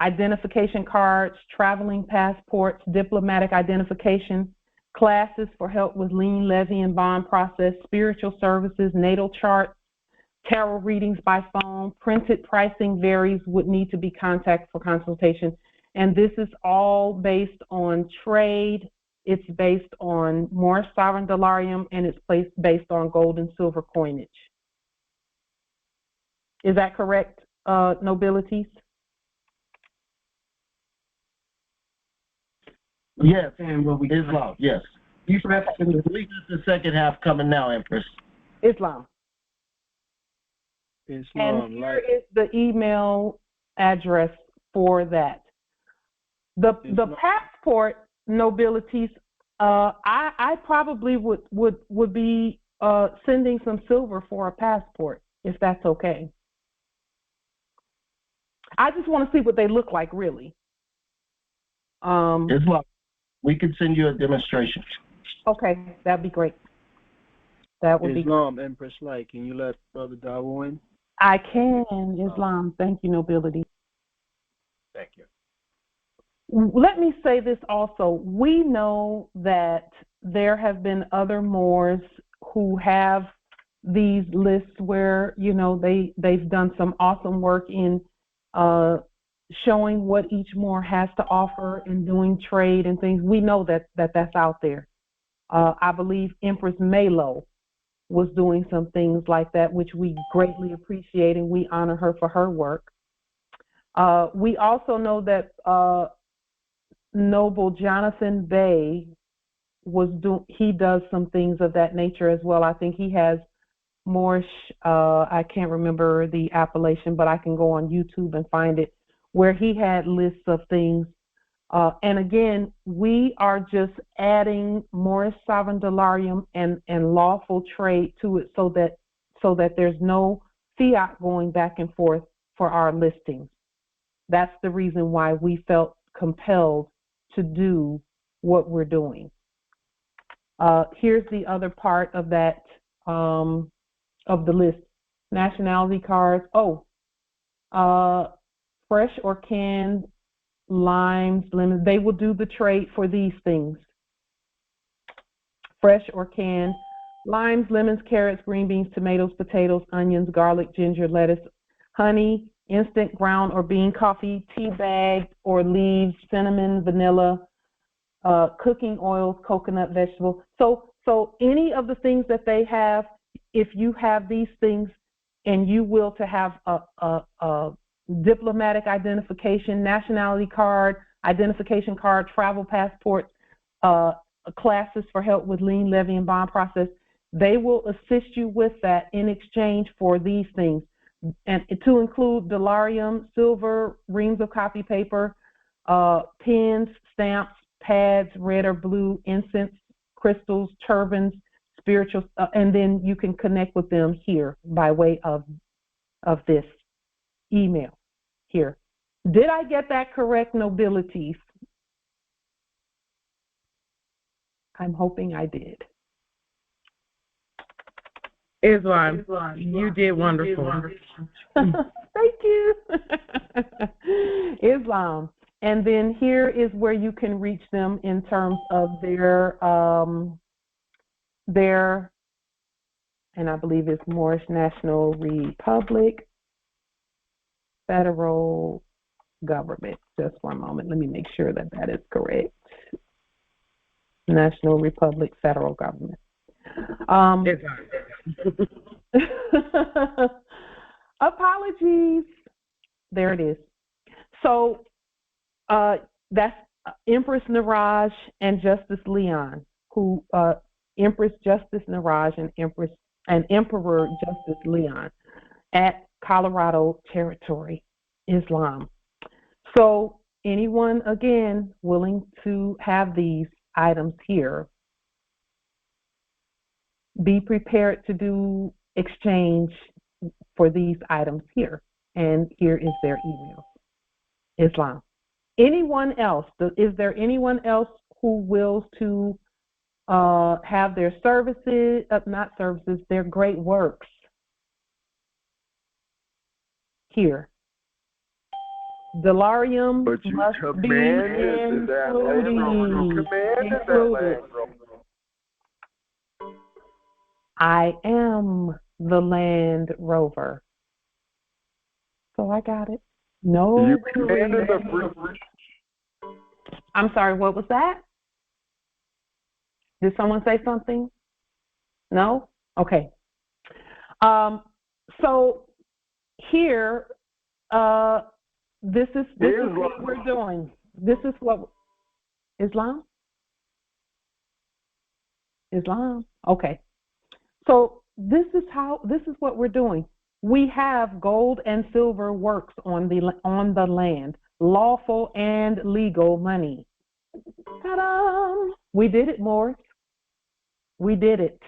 identification cards, traveling passports, diplomatic identification, classes for help with lien, levy, and bond process, spiritual services, natal charts, tarot readings by phone, printed pricing varies, would need to be contacted for consultation. And this is all based on trade. It's based on Morris sovereign dollarium, and it's based on gold and silver coinage. Is that correct, nobilities? Yes, Islam, yes. You forgot the second half coming now, Empress. Islam. Islam. And here is the email address for that. The passport, nobilities, I probably would be sending some silver for a passport, if that's okay. I just want to see what they look like, really. Islam, we can send you a demonstration. Okay, that'd be great. That would be Islam, Empress Light. Can you let Brother Dawo in? I can, Islam. Thank you, nobility. Thank you. Let me say this also. We know that there have been other Moors who have these lists where, you know, they've done some awesome work in showing what each Moor has to offer and doing trade and things. We know that's out there. I believe Empress Malo was doing some things like that, which we greatly appreciate, and we honor her for her work. We also know that Noble Jonathan Bey he does some things of that nature as well. I think he has Moorish, I can't remember the appellation, but I can go on YouTube and find it, where he had lists of things. And again, we are just adding Morris sovereign dollarium and lawful trade to it so that there's no fiat going back and forth for our listings. That's the reason why we felt compelled to do what we're doing. Here's the other part of that, of the list. Nationality cards. Fresh or canned limes, lemons. They will do the trade for these things. Fresh or canned limes, lemons, carrots, green beans, tomatoes, potatoes, onions, garlic, ginger, lettuce, honey, instant ground or bean coffee, tea bags or leaves, cinnamon, vanilla, cooking oils, coconut, vegetable. So any of the things that they have, if you have these things and you will to have a diplomatic identification, nationality card, identification card, travel passport, classes for help with lien, levy, and bond process, they will assist you with that in exchange for these things. and to include delarium, silver, reams of copy paper, pens, stamps, pads, red or blue, incense, crystals, turbans, spirituals, and then you can connect with them here by way of this email here. Did I get that correct, nobilities? I'm hoping I did. Islam, you did wonderful. Thank you. Islam. And then here is where you can reach them in terms of their and I believe it's Moorish National Republic, federal government. Just one moment. Let me make sure that that is correct. National Republic, federal government. Apologies. There it is. So that's Empress Niraj and Justice Leon, who Empress Justice Niraj and Emperor Justice Leon at Colorado Territory, Islam. So anyone again willing to have these items here, be prepared to do exchange for these items here. And here is their email. Islam. Anyone else? Is there anyone else who wills to have their services, not services, their great works here? Delarium but you must be commanded that land rover. You commanded that land rover. I am the Land Rover. So I got it. No. You commanded the free. I'm sorry, what was that? Did someone say something? No? Okay. So here, this is what we're doing. This is what Islam? Okay. So this is what we're doing. We have gold and silver works on the land, lawful and legal money. Ta-da! We did it, Morris. We did it.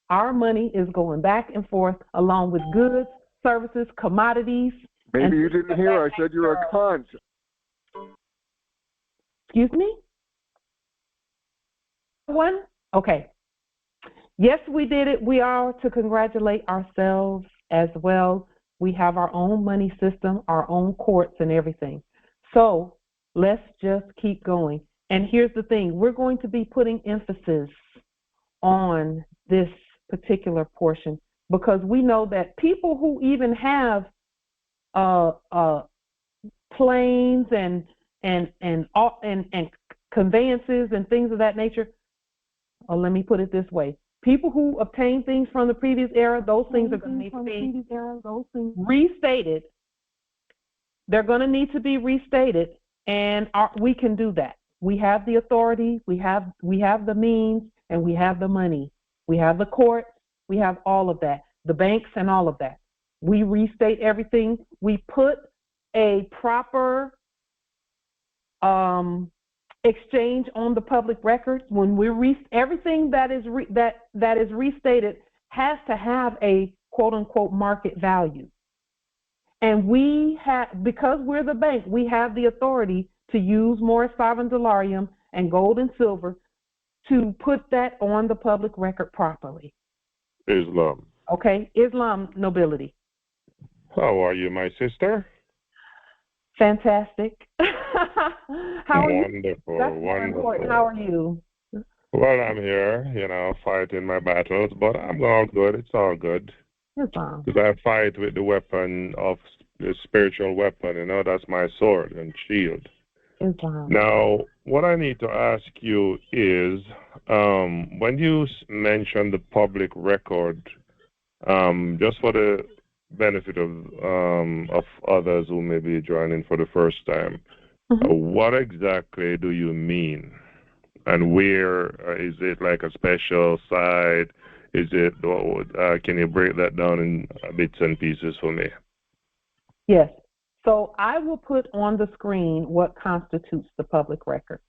Our money is going back and forth along with goods, services, commodities. Maybe you didn't hear. I said you're a cunt. Excuse me? One? Okay. Yes, we did it. We are to congratulate ourselves as well. We have our own money system, our own courts and everything. So let's just keep going. And here's the thing. We're going to be putting emphasis on this particular portion because we know that people who even have planes and conveyances and things of that nature, or let me put it this way. People who obtain things from the previous era, those things are going to need to be restated. They're going to need to be restated, and we can do that. We have the authority, we have the means, and we have the money. We have the courts, we have all of that, the banks and all of that. We restate everything. We put a proper exchange on the public record. When we everything that is restated has to have a quote unquote market value. And we have, because we're the bank, we have the authority to use Moorish sovereign delarium and gold and silver to put that on the public record properly. Islam. Okay, Islam nobility. How are you, my sister? Fantastic. How are wonderful, you? That's wonderful. How are you? Well, I'm here, fighting my battles, but I'm all good. It's all good. Islam. Because I fight with the weapon of the spiritual weapon, that's my sword and shield. Islam. Now, what I need to ask you is, when you mention the public record, just for the benefit of others who may be joining for the first time, what exactly do you mean? And where is it like a special site? Is it? Can you break that down in bits and pieces for me? Yes. So I will put on the screen what constitutes the public record.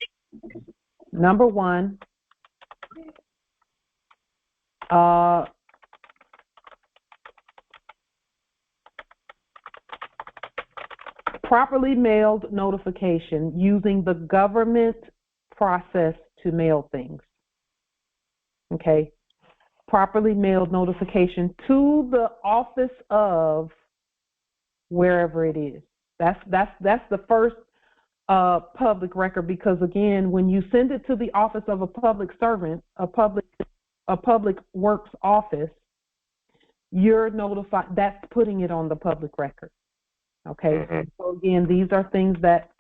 Number one, properly mailed notification using the government process to mail things. Okay? Properly mailed notification to the office of wherever it is. That's the first public record, because again, when you send it to the office of a public servant, a public works office, you're notified. That's putting it on the public record. Okay. So again, these are things that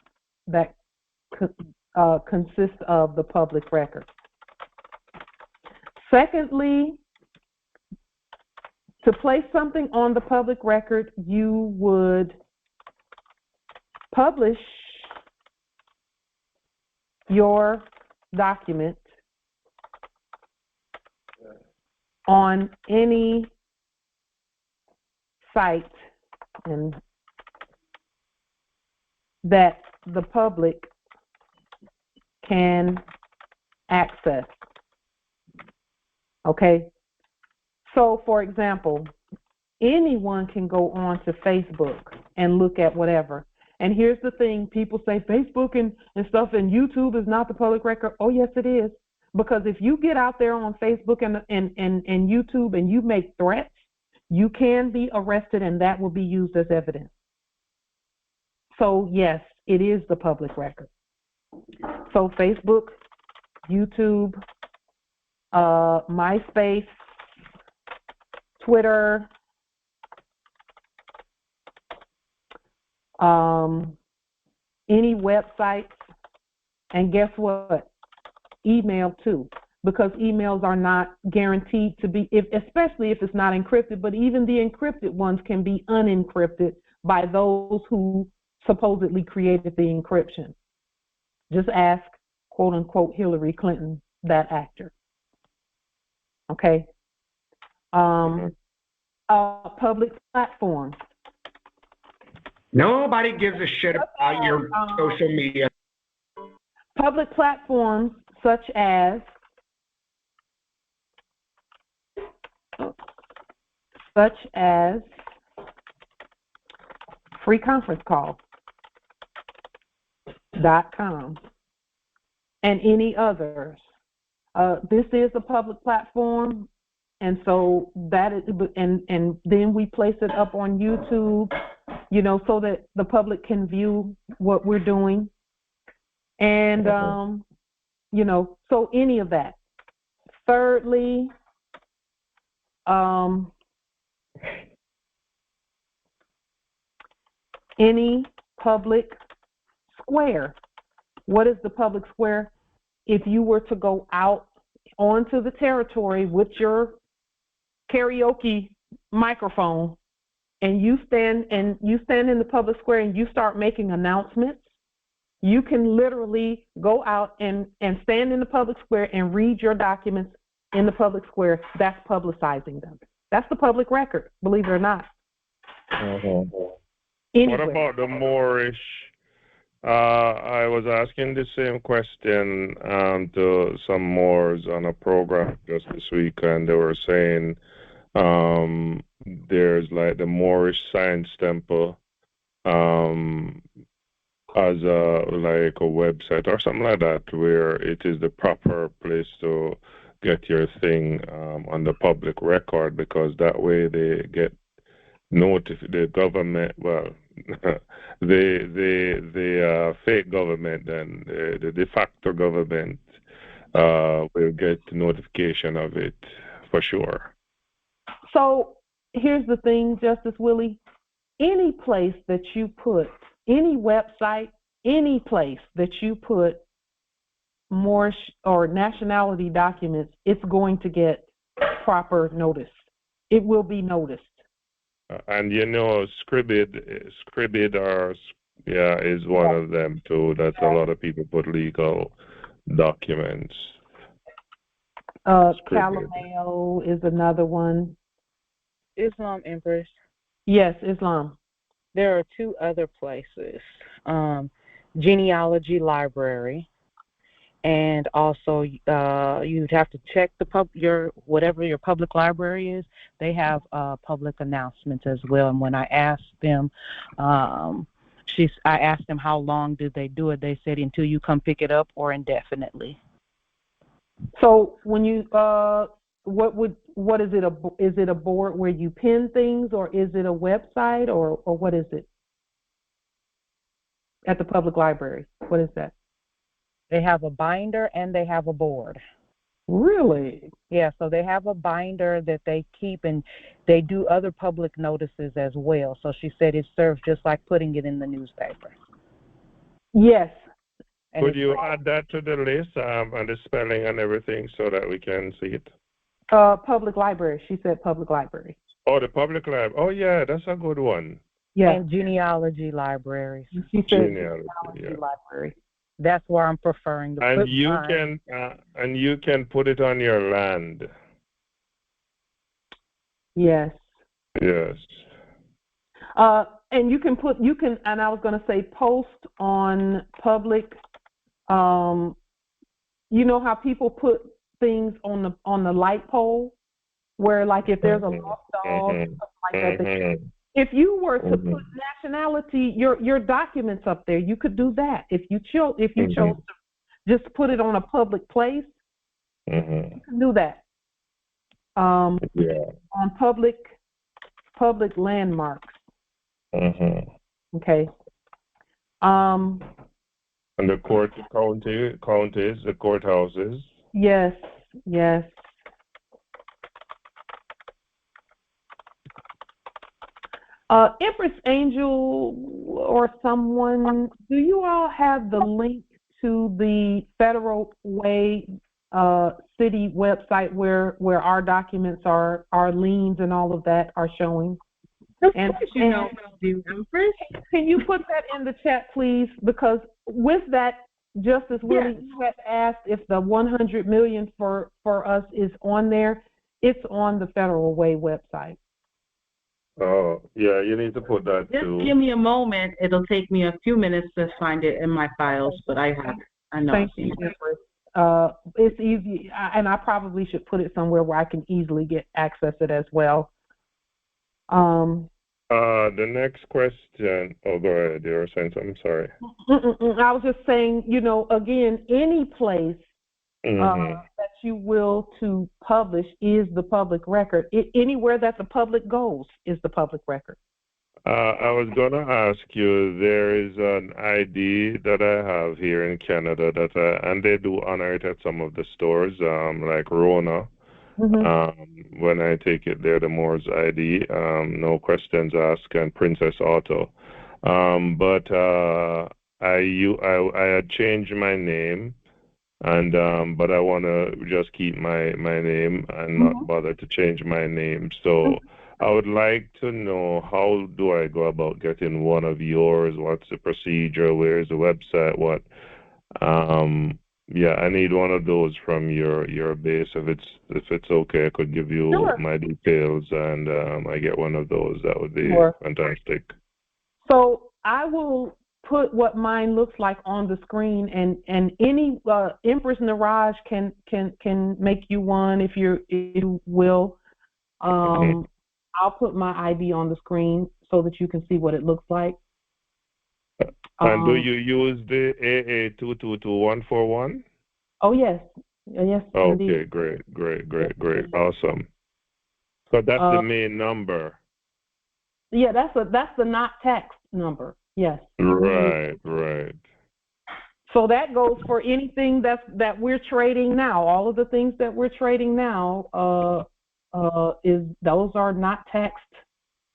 consist of the public record. Secondly, to place something on the public record, you would publish your document on any site and that the public can access. Okay? So, for example, anyone can go on to Facebook and look at whatever. And here's the thing, people say Facebook and stuff and YouTube is not the public record. Oh, yes, it is. Because if you get out there on Facebook and YouTube and you make threats, you can be arrested and that will be used as evidence. So, yes, it is the public record. So, Facebook, YouTube, MySpace, Twitter, any websites, and guess what? Email too, because emails are not guaranteed to be, especially if it's not encrypted, but even the encrypted ones can be unencrypted by those who supposedly created the encryption. Just ask, quote unquote, Hillary Clinton, that actor. Okay. Public platforms. Nobody gives a shit about your social media. Public platforms such as freeconferencecall.com and any others. This is a public platform, and so that is, and then we place it up on YouTube, so that the public can view what we're doing, and so any of that. Thirdly, any public square. What is the public square? If you were to go out onto the territory with your karaoke microphone and you stand in the public square and you start making announcements, you can literally go out and stand in the public square and read your documents in the public square. That's publicizing them. That's the public record, believe it or not. What about the Moorish? I was asking the same question to some Moors on a program just this week, and they were saying there's like the Moorish Science Temple as a website or something like that, where it is the proper place to get your thing on the public record, because that way they get the government, well, the fake government and the de facto government will get notification of it for sure. So here's the thing, Justice Willie. Any place that you put, any website, any place that you put Moorish or nationality documents, it's going to get proper notice. It will be noticed. And Scribd is one of them too, that a lot of people put legal documents. Calameo is another one. Islam Empress. Yes, Islam. There are two other places. Genealogy Library, and also you'd have to check whatever your public library is. They have public announcements as well. And when I asked them, I asked them how long did they do it. They said until you come pick it up or indefinitely. So when you what is it? Is it a board where you pin things, or is it a website, or what is it? At the public library, what is that? They have a binder and they have a board. Really? Yeah, so they have a binder that they keep, and they do other public notices as well. So she said it serves just like putting it in the newspaper. Yes. And could you add that to the list and the spelling and everything so that we can see it? Public library. She said public library. Oh, the public library. Oh, yeah, that's a good one. Yeah. And genealogy libraries. She said genealogy library. That's where I'm preferring to and put mine. And you can put it on your land. Yes. Yes. And you can, and I was going to say post on public. You know how people put things on the light pole, where like if there's a lost dog, something like that. If you were to put nationality, your documents up there, you could do that. If you chose to just put it on a public place, you can do that. On public landmarks. Okay. And the counties, the courthouses. Yes. Yes. Empress Angel or someone, do you all have the link to the Federal Way city website where our documents are, our liens and all of that are showing? Of course you know what I'll do, Empress. Can you put that in the chat, please? Because with that, Justice Willie, you had asked if the $100 million for us is on there. It's on the Federal Way website. Oh, yeah, you need to put that too. Just give me a moment. It'll take me a few minutes to find it in my files, but I have it. I know. Thank you, Empress. It's easy, and I probably should put it somewhere where I can easily access it as well. The next question. Oh, go ahead. You were saying something. Sorry. I was just saying, again, any place that you will to publish is the public record. Anywhere that the public goes is the public record. I was going to ask you, there is an ID that I have here in Canada and they do honor it at some of the stores, like Rona. When I take it there, the Moore's ID, no questions asked, and Princess Auto. But I had changed my name, and but I want to just keep my name and not bother to change my name. So I would like to know, how do I go about getting one of yours? What's the procedure? Where's the website? What? Yeah, I need one of those from your base. If it's okay, I could give you my details, and I get one of those. That would be fantastic. So I will put what mine looks like on the screen, and any Empress Niraj can make you one if you will. I'll put my ID on the screen so that you can see what it looks like. And do you use the AA222141? Oh, yes. Yes, okay, indeed. Great. Awesome. So that's the main number. Yeah, that's the not taxed number. Yes. Right. So that goes for anything that we're trading now. All of the things that we're trading now those are not taxed.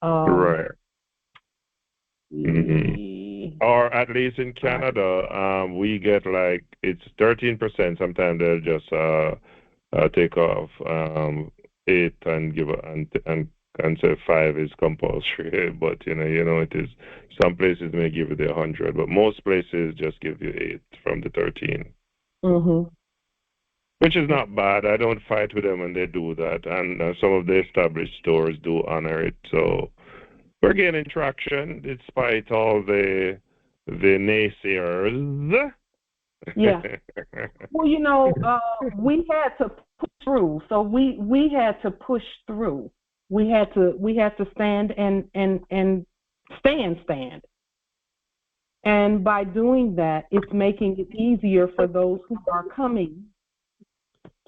Right. Or at least in Canada, we get like it's 13%. Sometimes they'll just take off 8 and give and say 5 is compulsory. But you know it is. Some places may give you the 100, but most places just give you 8 from the 13. Which is not bad. I don't fight with them when they do that, and some of the established stores do honor it. So we're gaining traction despite all the naysayers. Yeah. Well, you know, we had to push through. So we had to push through. We had to stand and stand. And by doing that, it's making it easier for those who are coming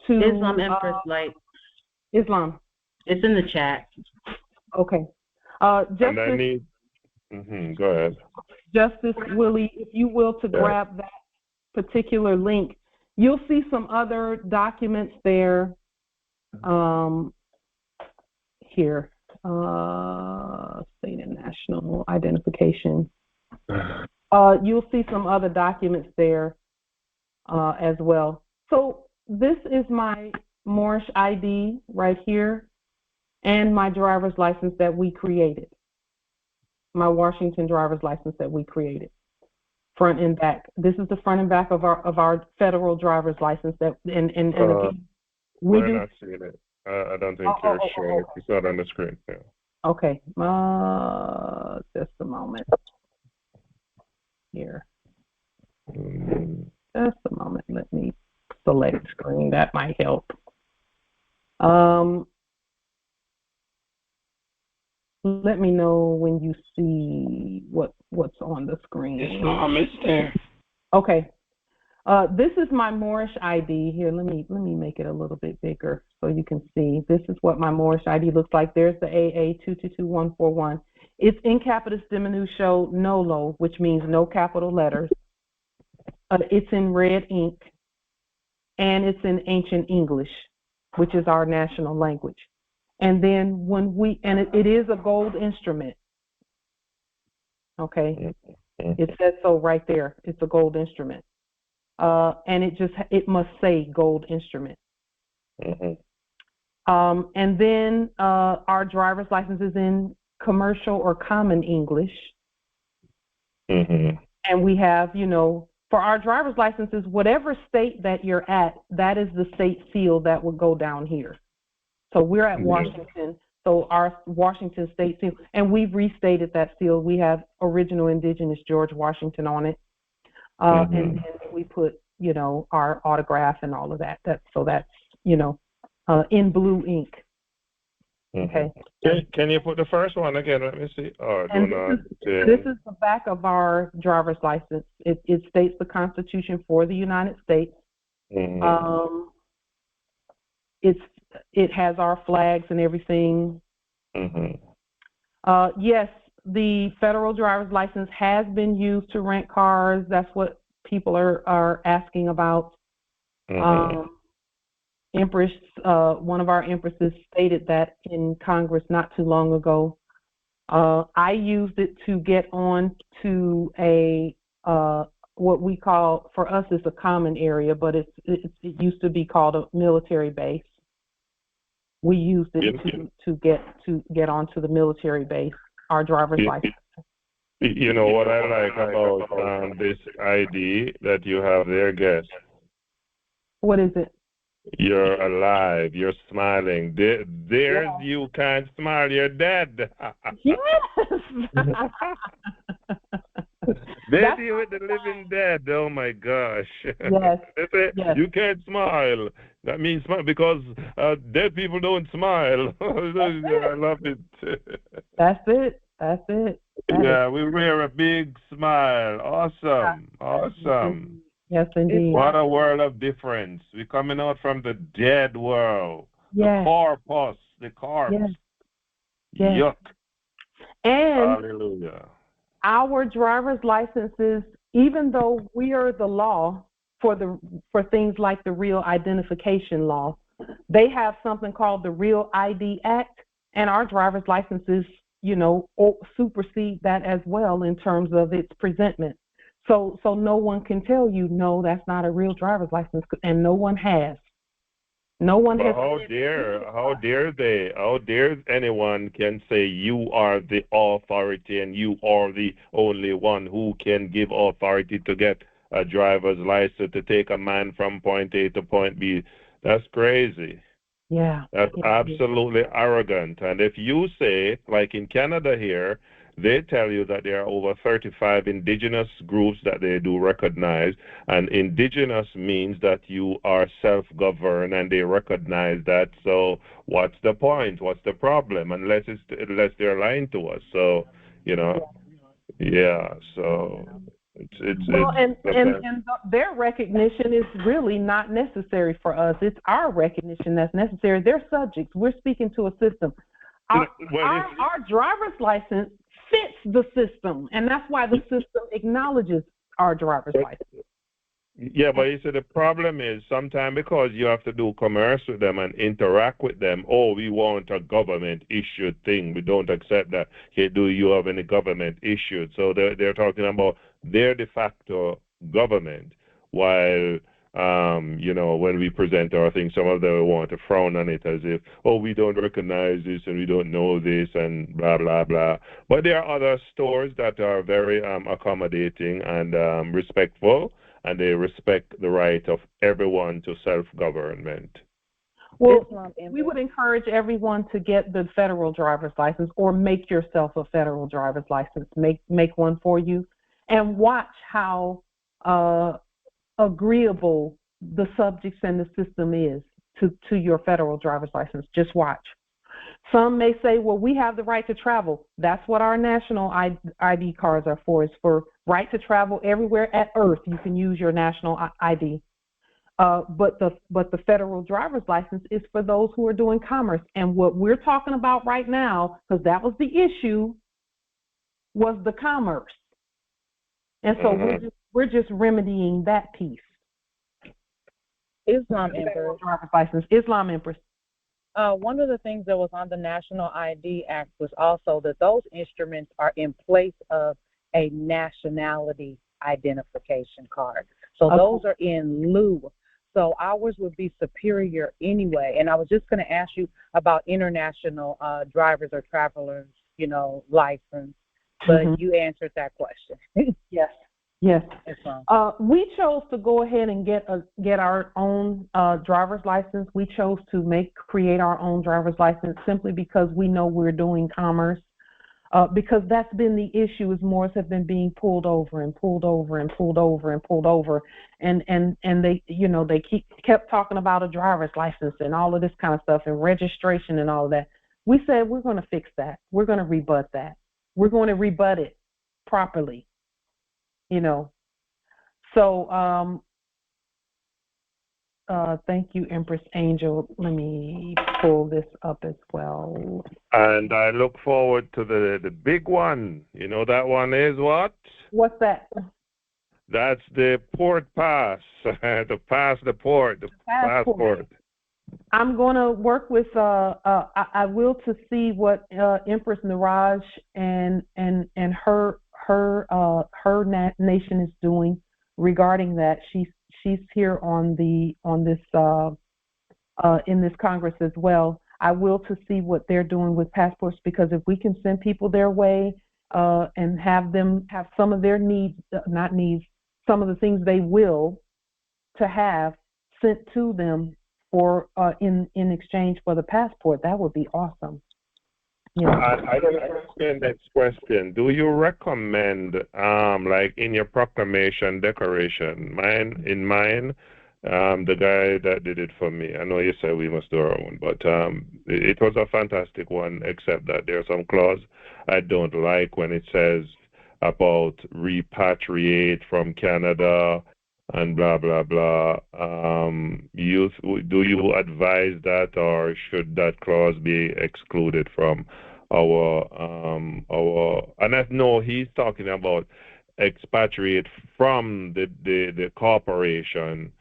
to Islam Empress Light. Islam. It's in the chat. Okay. And I need. Go ahead. Justice Willie, if you will, to grab that particular link, you'll see some other documents there. Here, state and national identification. You'll see some other documents there as well. So this is my Moorish ID right here and my driver's license that we created. My Washington driver's license that we created, front and back. This is the front and back of our federal driver's license that and again, we're not seeing it. I don't think you're showing it. It's not on the screen. Yeah. Okay. Just a moment. Here. Just a moment. Let me select screen. That might help. Let me know when you see what's on the screen. It's there. Okay. This is my Moorish ID here. Let me make it a little bit bigger so you can see. This is what my Moorish ID looks like. There's the AA 222141. It's in capitis diminuto nolo, which means no capital letters. It's in red ink, and it's in ancient English, which is our national language. And then it is a gold instrument. Okay, it says so right there. It's a gold instrument. And it must say gold instrument. And then our driver's license is in commercial or common English. And we have, for our driver's licenses, whatever state that you're at, that is the state seal that will go down here. So we're at Washington, so our Washington state seal, and we've restated that seal. We have original indigenous George Washington on it. And then we put, our autograph and all of that. That's in blue ink. Okay. Can you put the first one again? Let me see. This is the back of our driver's license. It states the Constitution for the United States. It has our flags and everything. Yes, the federal driver's license has been used to rent cars. That's what people are asking about. Empress, one of our empresses stated that in Congress not too long ago. I used it to get on to a what we call, for us, it's a common area, but it used to be called a military base. We used it to get onto the military base, our driver's license. You know what I like about this ID that you have there, guess? What is it? You're alive. You're smiling. You can't smile. You're dead. Yes. Dead with the living dead. Oh my gosh. Yes. Yes. You can't smile. That means smile because dead people don't smile. I love it. That's it. We wear a big smile. Awesome. Yes, indeed. What a world of difference. We're coming out from the dead world. Yes. The corpse. Yes. Yuck. And hallelujah. Our driver's licenses, even though we are the law for things like the Real Identification Law, they have something called the Real ID Act, and our driver's licenses, supersede that as well in terms of its presentment. So no one can tell you, no, that's not a real driver's license, and no one has. How dare anyone can say you are the authority and you are the only one who can give authority to get a driver's license to take a man from point A to point B. That's crazy. Yeah. That's absolutely arrogant. And if you say, like in Canada here, they tell you that there are over 35 indigenous groups that they do recognize, and indigenous means that you are self-governed, and they recognize that. So what's the point? What's the problem? Unless they're lying to us. So, you know, yeah. So it's well, and their recognition is really not necessary for us. It's our recognition that's necessary. They're subjects. We're speaking to a system. Our driver's license fits the system, and that's why the system acknowledges our driver's license. Yeah, but you see, the problem is sometimes because you have to do commerce with them and interact with them, oh, we want a government-issued thing. We don't accept that. Okay, do you have any government-issued? So they're talking about their de facto government, while, you know, when we present our thing, some of them want to frown on it as if, oh, we don't recognize this and we don't know this and blah, blah, blah. But there are other stores that are very accommodating and respectful, and they respect the right of everyone to self-government. Well, we would encourage everyone to get the federal driver's license, or make yourself a federal driver's license. Make one for you, and watch how agreeable the subjects and the system is to your federal driver's license. Just watch. Some may say, well, we have the right to travel. That's what our national ID cards are for. It's for right to travel everywhere at Earth. You can use your national ID. But the federal driver's license is for those who are doing commerce. And what we're talking about right now, because that was the issue, was the commerce. And so we're just remedying that piece. Islam Empress. Driver's license. Islam Empress. One of the things that was on the National ID Act was also that those instruments are in place of a nationality identification card. So those are in lieu. So ours would be superior anyway. And I was just going to ask you about international drivers or travelers, you know, license, but you answered that question. Yes. Yes. We chose to go ahead and get our own driver's license. We chose to create our own driver's license simply because we know we're doing commerce. Because that's been the issue, is Moors have been being pulled over and pulled over and pulled over and pulled over, and they, you know, they kept talking about a driver's license and all of this kind of stuff and registration and all of that. We said we're going to fix that. We're going to rebut that. We're going to rebut it properly. You know, so thank you, Empress Angel. Let me pull this up as well. And I look forward to the big one. You know, that one is what? What's that? That's the port pass. To pass the port, the passport. I'm going to work with. I will to see what Empress Niraj and her nation is doing regarding that. She's here on this in this Congress as well. I will to see what they're doing with passports, because if we can send people their way and have them have some of their needs, some of the things they will to have sent to them for in exchange for the passport, that would be awesome. Yeah. I don't understand that question. Do you recommend, like in your proclamation decoration, mine, the guy that did it for me, I know you said we must do our own, but it was a fantastic one, except that there are some clause I don't like when it says about repatriate from Canada and blah, blah, blah. Do you advise that, or should that clause be excluded from our and I know he's talking about expatriate from the corporation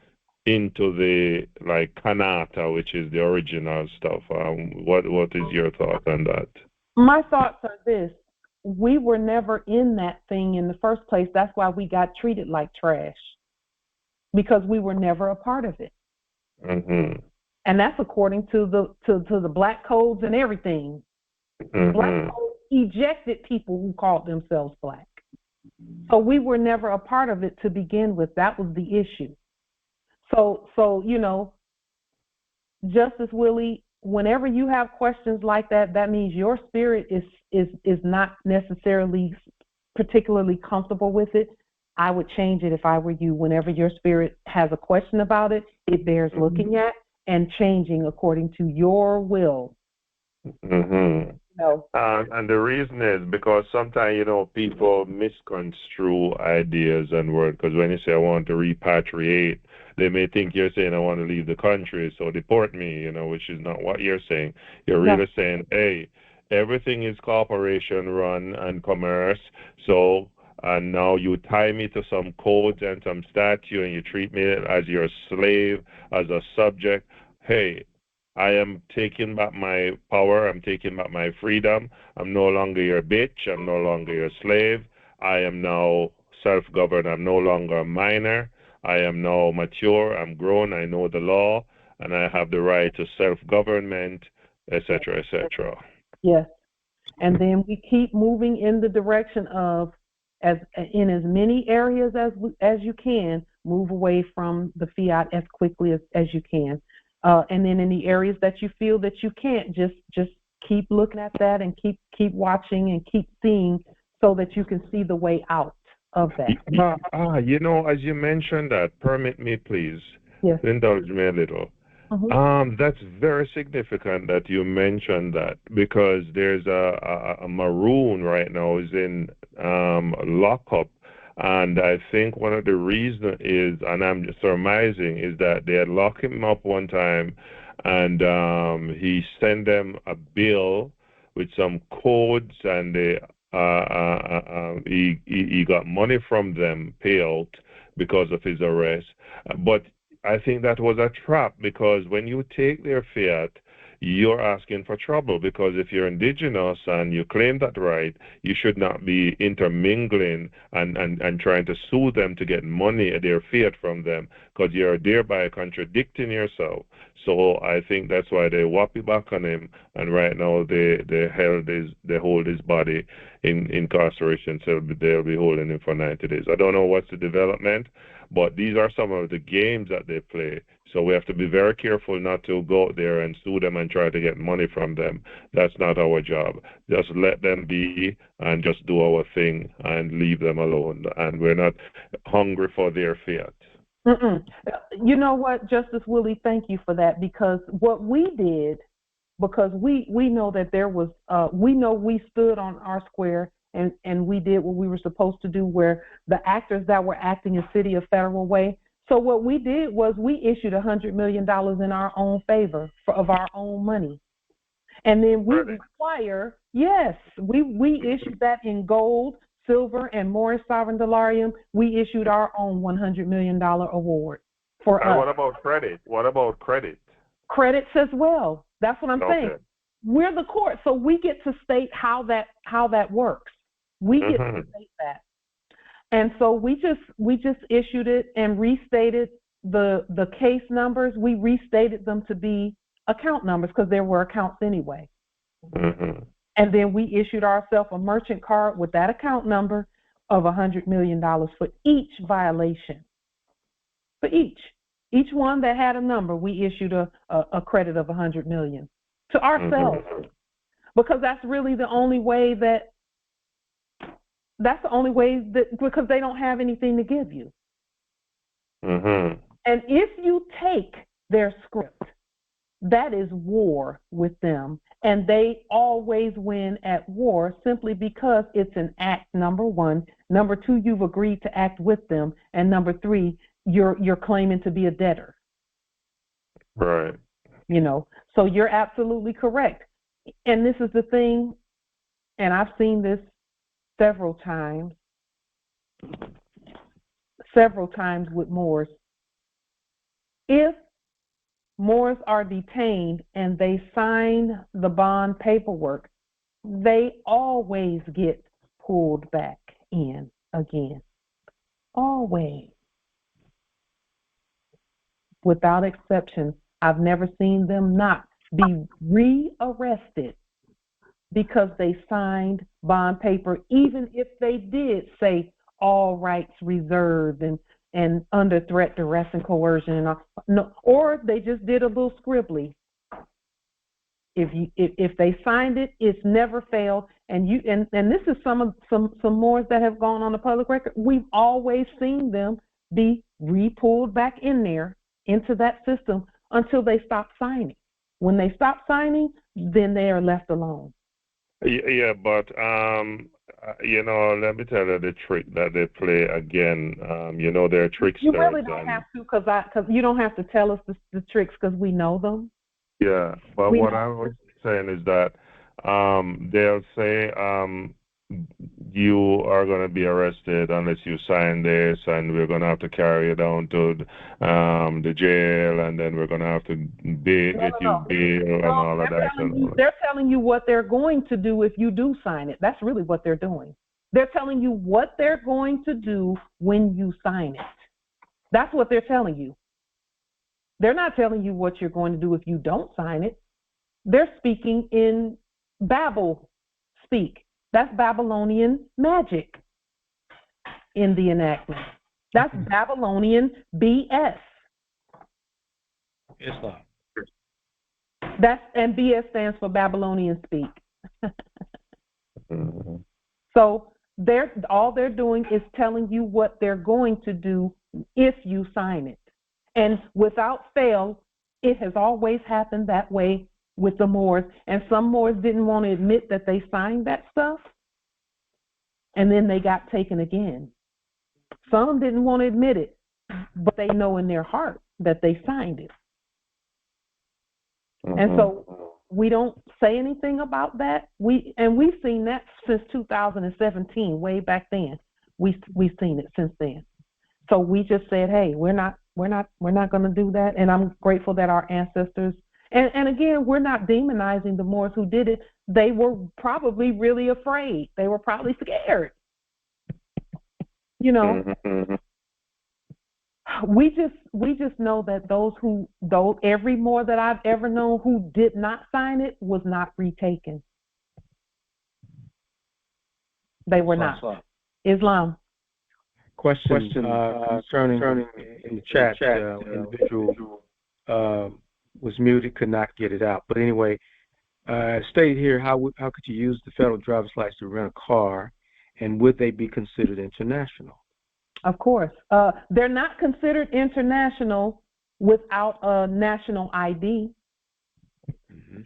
into the, like, Kanata, which is the original stuff. What is your thought on that? My thoughts are this: we were never in that thing in the first place. That's why we got treated like trash, because we were never a part of it. And that's according to the black codes and everything. Black codes ejected people who called themselves black. So we were never a part of it to begin with. That was the issue. So you know, Justice Willie, whenever you have questions like that, that means your spirit is not necessarily particularly comfortable with it. I would change it if I were you. Whenever your spirit has a question about it, it bears looking at and changing according to your will. Mm-hmm. No. And the reason is because sometimes, you know, people misconstrue ideas and words. Because when you say, I want to repatriate, they may think you're saying, I want to leave the country, so deport me, you know, which is not what you're saying. You're really saying, hey, everything is corporation run and commerce, so and now you tie me to some codes and some statute and you treat me as your slave, as a subject. Hey, I am taking back my power. I'm taking back my freedom. I'm no longer your bitch. I'm no longer your slave. I am now self-governed. I'm no longer a minor. I am now mature. I'm grown. I know the law, and I have the right to self-government, etc., etc. Yes. And then we keep moving in the direction of, as many areas as you can, move away from the fiat as quickly as you can. And then in the areas that you feel that you can't, just keep looking at that and keep watching and keep seeing so that you can see the way out of that. You know, as you mentioned that, permit me, please. Yes. Indulge me a little. That's very significant that you mentioned that, because there's a Maroon right now is in lockup, and I think one of the reasons is, and I'm surmising, is that they had locked him up one time, and he sent them a bill with some codes, and he got money from them payout because of his arrest, but I think that was a trap, because when you take their fiat, you're asking for trouble, because if you're indigenous and you claim that right, you should not be intermingling and trying to sue them to get money, their fiat from them, because you're thereby contradicting yourself. So I think that's why they whop it back on him, and right now they hold his body in incarceration, so they'll be holding him for 90 days. I don't know what's the development, but these are some of the games that they play. So we have to be very careful not to go out there and sue them and try to get money from them. That's not our job. Just let them be and just do our thing and leave them alone. And we're not hungry for their fiat. You know what, Justice Willie, thank you for that, because what we did, because we know that there was, we know we stood on our square and we did what we were supposed to do, where the actors that were acting in City of Federal Way. So what we did was we issued $100 million in our own favor of our own money. And then we require, yes, we issued that in gold, silver, and Morris Sovereign Dollarium. We issued our own $100 million award for us. What about credit? What about credit? Credits as well. That's what I'm saying. We're the court, so we get to state how that works. We get to state that. And so we just issued it and restated the case numbers. We restated them to be account numbers because there were accounts anyway. And then we issued ourselves a merchant card with that account number of $100 million for each violation. For each one that had a number, we issued a credit of $100 million to ourselves, because that's really the only way that. That's the only way that, because they don't have anything to give you. And if you take their script, that is war with them. And they always win at war simply because it's an act, number one. Number two, you've agreed to act with them. And number three, you're claiming to be a debtor. Right. You know, so you're absolutely correct. And this is the thing, and I've seen this several times with Moors. If Moors are detained and they sign the bond paperwork, they always get pulled back in again. Always. Without exception. I've never seen them not be rearrested because they signed bond paper, even if they did say, all rights reserved and under threat, duress, and coercion, and all. No, or they just did a little scribbly. If they signed it, it's never failed. And this is some Moors that have gone on the public record. We've always seen them be re-pulled back in there into that system until they stop signing. When they stop signing, then they are left alone. Yeah, but let me tell you the trick that they play again. They're tricksters. You really don't have to, because you don't have to tell us the tricks, because we know them. Yeah, but what I was saying is that they'll say you are going to be arrested unless you sign this, and we're going to have to carry you down to the jail, and then we're going to have to get you bail and all of that. They're telling you what they're going to do if you do sign it. That's really what they're doing. They're telling you what they're going to do when you sign it. That's what they're telling you. They're not telling you what you're going to do if you don't sign it. They're speaking in Babel speak. That's Babylonian magic in the enactment. That's Babylonian BS. Islam. And BS stands for Babylonian speak. So all they're doing is telling you what they're going to do if you sign it. And without fail, it has always happened that way with the Moors. And some Moors didn't want to admit that they signed that stuff, and then they got taken again. Some didn't want to admit it, but they know in their heart that they signed it. And so we don't say anything about that. We've seen that since 2017, way back then. We've seen it since then. So we just said, hey, we're not going to do that. And I'm grateful that our ancestors, and again, we're not demonizing the Moors who did it. They were probably really afraid. They were probably scared. We just know that every Moor that I've ever known who did not sign it was not retaken. They were not. Islam. Question concerning in the chat, individual was muted, could not get it out. But anyway, stated here, how could you use the federal driver's license to rent a car, and would they be considered international? Of course. They're not considered international without a national ID.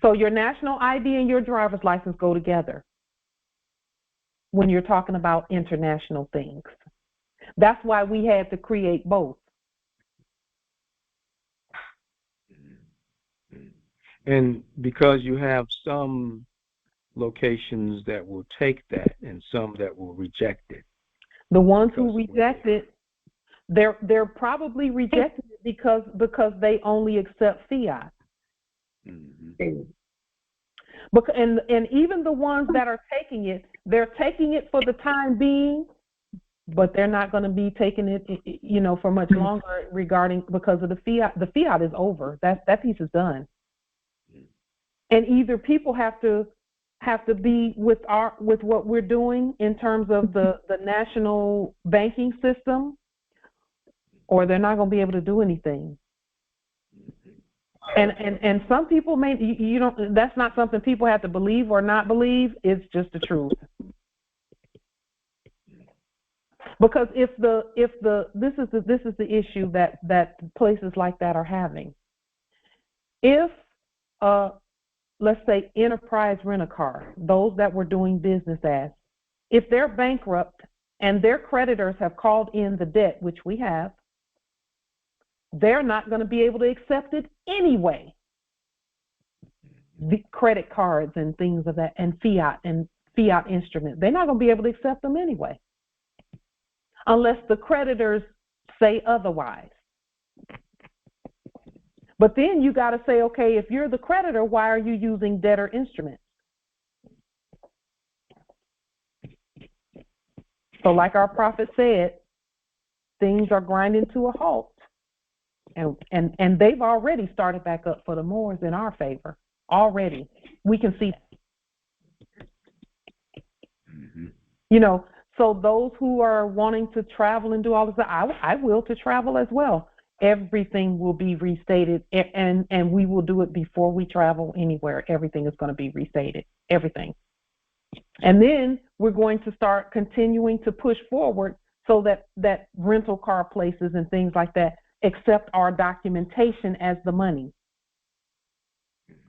So your national ID and your driver's license go together when you're talking about international things. That's why we had to create both. And because you have some locations that will take that and some that will reject it. The ones who reject it, they're probably rejecting it because they only accept fiat. And even the ones that are taking it, they're taking it for the time being, but they're not going to be taking it, for much longer because of the fiat. The fiat is over. That piece is done. And either people have to be with what we're doing in terms of the national banking system, or they're not going to be able to do anything. And some people that's not something people have to believe or not believe. It's just the truth. Because this is the issue that places like that are having. If let's say Enterprise Rent-A-Car, those that we're doing business as, if they're bankrupt and their creditors have called in the debt, which we have, they're not going to be able to accept it anyway. The credit cards and things of that, and fiat instruments, they're not going to be able to accept them anyway, unless the creditors say otherwise. But then you got to say, okay, if you're the creditor, why are you using debtor instruments? So like our prophet said, things are grinding to a halt. And they've already started back up for the Moors in our favor. Already. We can see. So those who are wanting to travel and do all this, I will to travel as well. Everything will be restated, and we will do it before we travel anywhere. Everything is going to be restated, everything. And then we're going to start continuing to push forward so that rental car places and things like that accept our documentation as the money.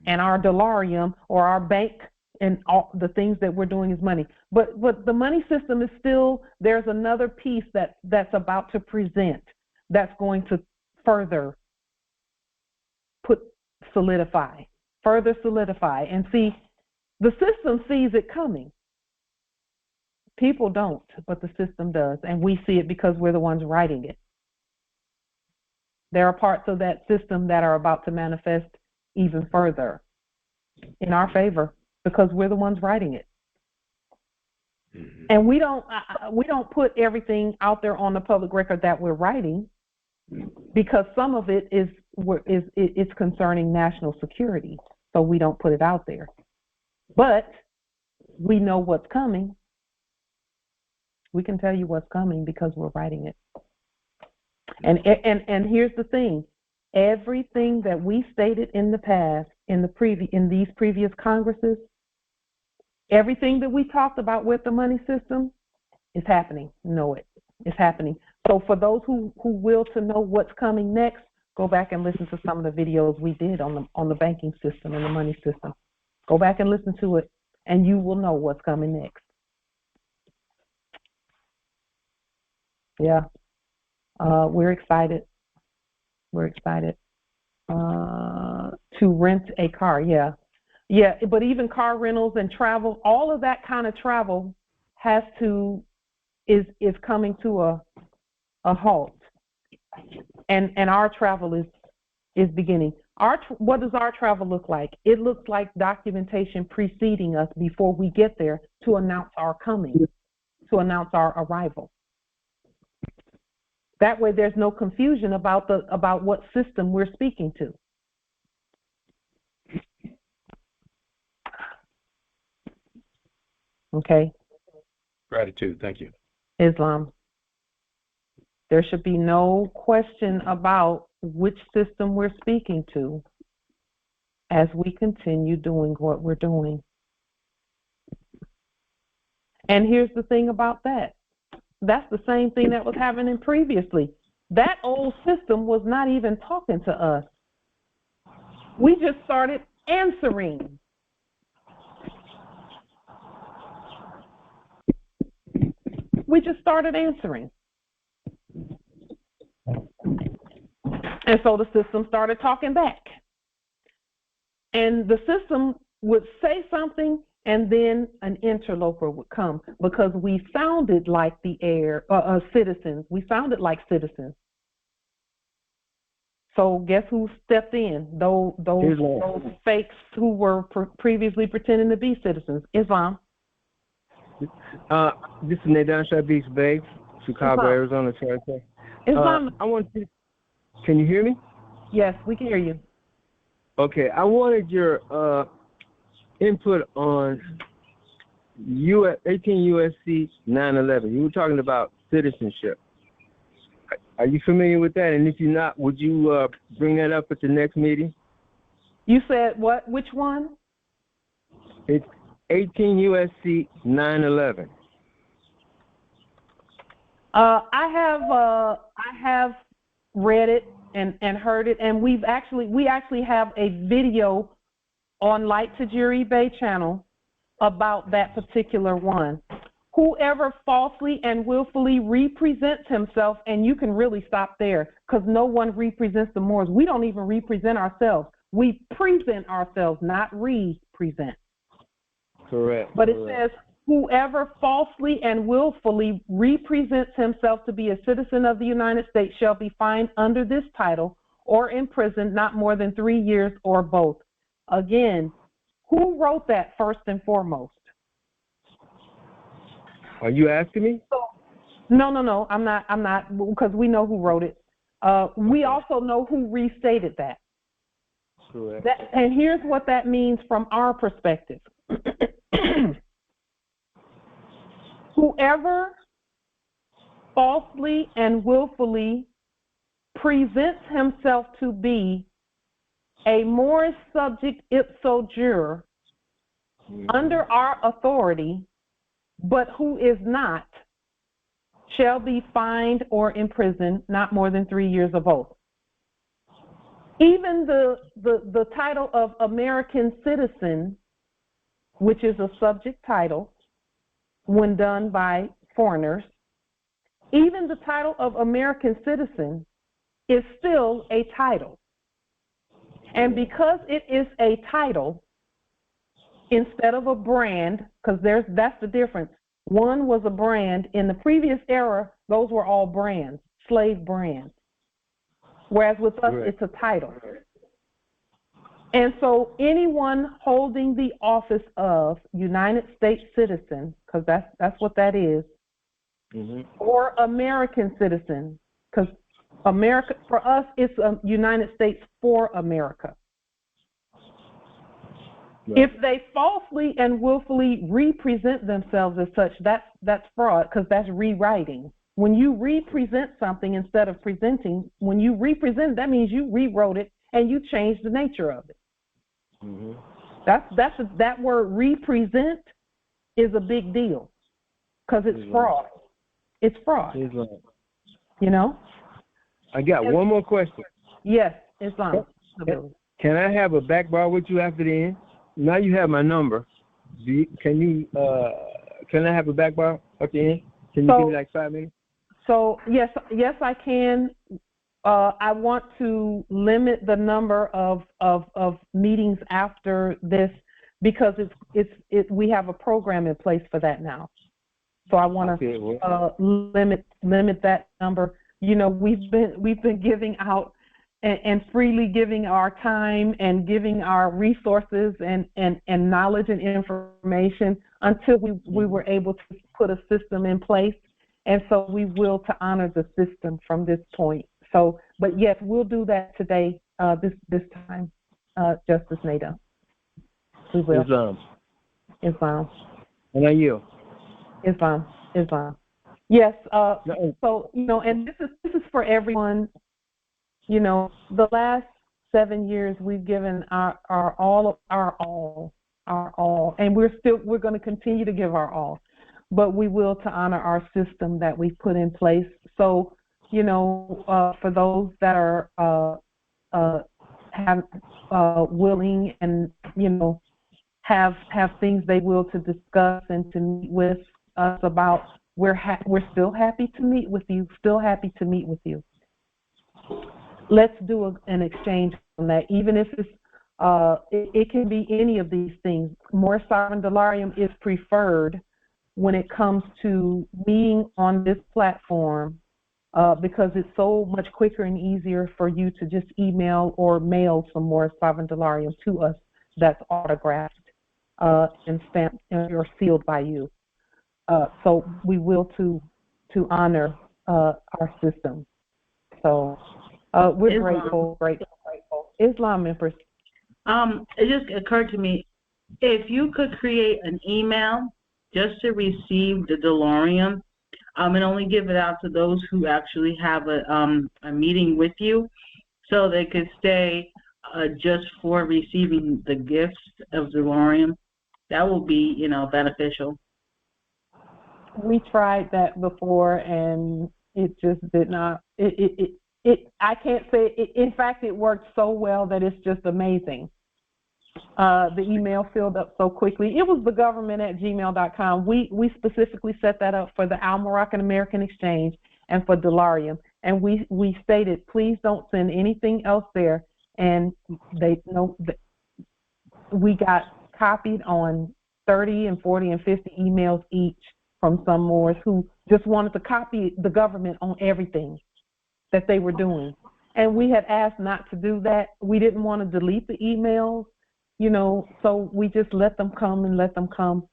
And our dolarium or our bank and all the things that we're doing is money. But the money system is still, there's another piece that's about to present that's going to further further solidify. And see, the system sees it coming. People don't, but the system does. And we see it because we're the ones writing it. There are parts of that system that are about to manifest even further in our favor because we're the ones writing it. Mm-hmm. And we don't put everything out there on the public record that we're writing because some of it it's concerning national security, so we don't put it out there. But we know what's coming. We can tell you what's coming because we're writing it. And here's the thing: everything that we stated in the past, in these previous Congresses, everything that we talked about with the money system is happening. Know it. It's happening. So for those who will to know what's coming next, go back and listen to some of the videos we did on the banking system and the money system. Go back and listen to it, and you will know what's coming next. Yeah. We're excited. We're excited to rent a car. Yeah. Yeah, but even car rentals and travel, all of that kind of travel is coming to a halt. And our travel is beginning. What does our travel look like? It looks like documentation preceding us before we get there to announce our coming, to announce our arrival. That way there's no confusion about what system we're speaking to. Okay. Gratitude. Thank you. Islam. There should be no question about which system we're speaking to as we continue doing what we're doing. And here's the thing about that. That's the same thing that was happening previously. That old system was not even talking to us. We just started answering. We just started answering. And so the system started talking back. And the system would say something, and then an interloper would come because we sounded like citizens. We sounded like citizens. So guess who stepped in? Those fakes who were previously pretending to be citizens. Islam. This is Nadan Beach Bay, Chicago, Islam. Arizona territory. Islam. Can you hear me? Yes, we can hear you. Okay, I wanted your input on 18 USC 911. You were talking about citizenship. Are you familiar with that? And if you're not, would you bring that up at the next meeting? You said what? Which one? It's 18 USC 911. I have read it and heard it, and we actually have a video on Light Tajiri Bay channel about that particular one. Whoever falsely and willfully represents himself, and you can really stop there because no one represents the Moors. We don't even represent ourselves. We present ourselves, not represent. Correct. But it says, whoever falsely and willfully represents himself to be a citizen of the United States shall be fined under this title or imprisoned not more than 3 years or both. Again, who wrote that first and foremost? Are you asking me? No, I'm not, because we know who wrote it. We also know who restated that. Correct. And here's what that means from our perspective. Whoever falsely and willfully presents himself to be a Morris subject ipso jure under our authority, but who is not, shall be fined or imprisoned not more than 3 years of oath. Even the title of American citizen, which is a subject title when done by foreigners, even the title of American citizen is still a title. And because it is a title instead of a brand, because that's the difference. One was a brand. In the previous era, those were all brands, slave brands. Whereas with us, it's a title. And so anyone holding the office of United States citizen, because that's what that is, or American citizen, because America, for us, it's United States for America. Right. If they falsely and willfully represent themselves as such, that's fraud, because that's rewriting. When you represent something instead of presenting, when you represent, that means you rewrote it and you changed the nature of it. That word represent is a big deal, because it's fraud. It's fraud. You know? I got one more question. Yes, Islam. Can I have a back bar with you after the end? Now you have my number. Can I have a back bar at the end? Can you give me like 5 minutes? So yes, I can. I want to limit the number of meetings after this, because we have a program in place for that now. So I want to limit that number. You know, we've been giving out and freely giving our time and giving our resources and knowledge and information until we were able to put a system in place. And so we will to honor the system from this point. So, but yes, we'll do that today, this time, Justice Nada. We will. Islam. And are you? Islam. Yes. So, you know, and this is for everyone. You know, the last 7 years we've given our all, and we're going to continue to give our all, but we will to honor our system that we've put in place. So, you know, for those that are willing and, you know, have things they will to discuss and to meet with us about, we're still happy to meet with you. Let's do an exchange on that, even if it's it can be any of these things. More sovereign delirium is preferred when it comes to meeting on this platform, because it's so much quicker and easier for you to just email or mail some more sovereign delirium to us that's autographed and stamped or sealed by you. So we will to honor our system. So we're grateful. Islam, Empress. It just occurred to me, if you could create an email just to receive the Delorium, and only give it out to those who actually have a meeting with you, so they could stay just for receiving the gifts of Delorium, that will be, you know, beneficial. We tried that before, and it just did not. I can't say. In fact, it worked so well that it's just amazing. The email filled up so quickly. It was thegovernment@gmail.com. We specifically set that up for the Al Moroccan American Exchange and for Delirium, and we stated, please don't send anything else there. And they know that we got copied on 30 and 40 and 50 emails each from some Moors who just wanted to copy the government on everything that they were doing. And we had asked not to do that. We didn't want to delete the emails, you know, so we just let them come.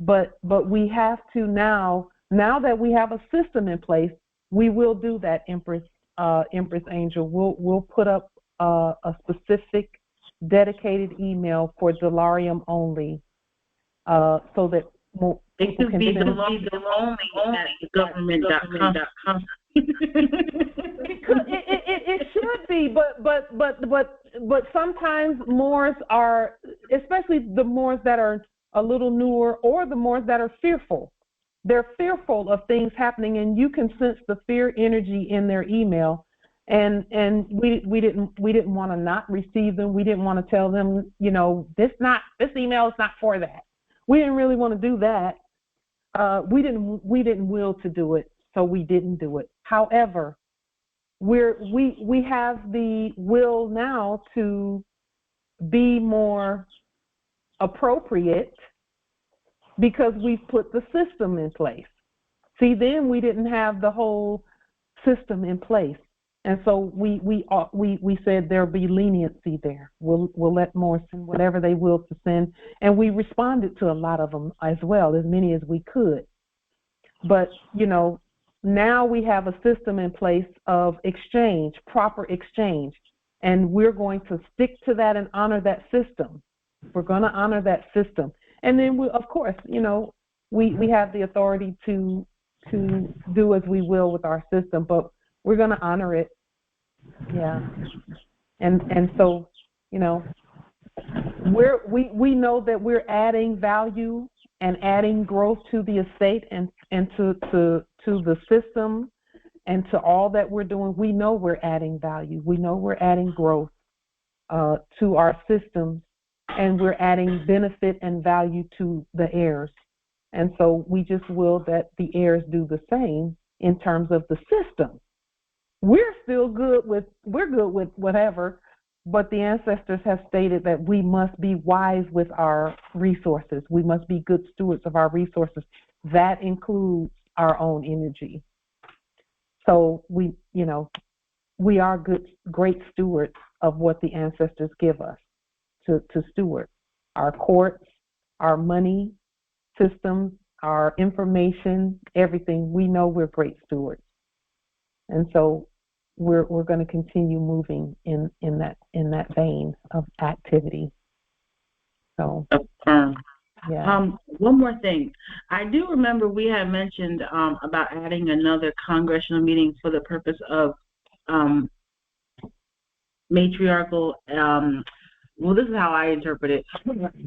But we have to now that we have a system in place, we will do that, Empress Angel. We'll put up a specific dedicated email for Delirium only, so that It could be the only at government.com. It should be, but sometimes Moors are, especially the Moors that are a little newer, or the Moors that are fearful. They're fearful of things happening, and you can sense the fear energy in their email. And we didn't want to not receive them. We didn't want to tell them, this email is not for that. We didn't really want to do that. We didn't will to do it, so we didn't do it. However, we have the will now to be more appropriate because we've put the system in place. See, then we didn't have the whole system in place, and so we said there'll be leniency there. We'll let more send whatever they will to send, and we responded to a lot of them as well, as many as we could. But now we have a system in place of exchange, proper exchange, and we're going to stick to that and honor that system. We're going to honor that system. And then, of course, we have the authority to do as we will with our system, but we're going to honor it. Yeah. And so, we know that we're adding value and adding growth to the estate and to the system and to all that we're doing. We know we're adding value. We know we're adding growth to our systems, and we're adding benefit and value to the heirs. And so we just will that the heirs do the same in terms of the system. We're good with whatever, but the ancestors have stated that we must be wise with our resources. We must be good stewards of our resources. That includes our own energy. So we are great stewards of what the ancestors give us to steward. Our courts, our money systems, our information, everything. We know we're great stewards. And so we're going to continue moving in that vein of activity. So yeah. One more thing. I do remember we had mentioned about adding another congressional meeting for the purpose of matriarchal, well, this is how I interpret it,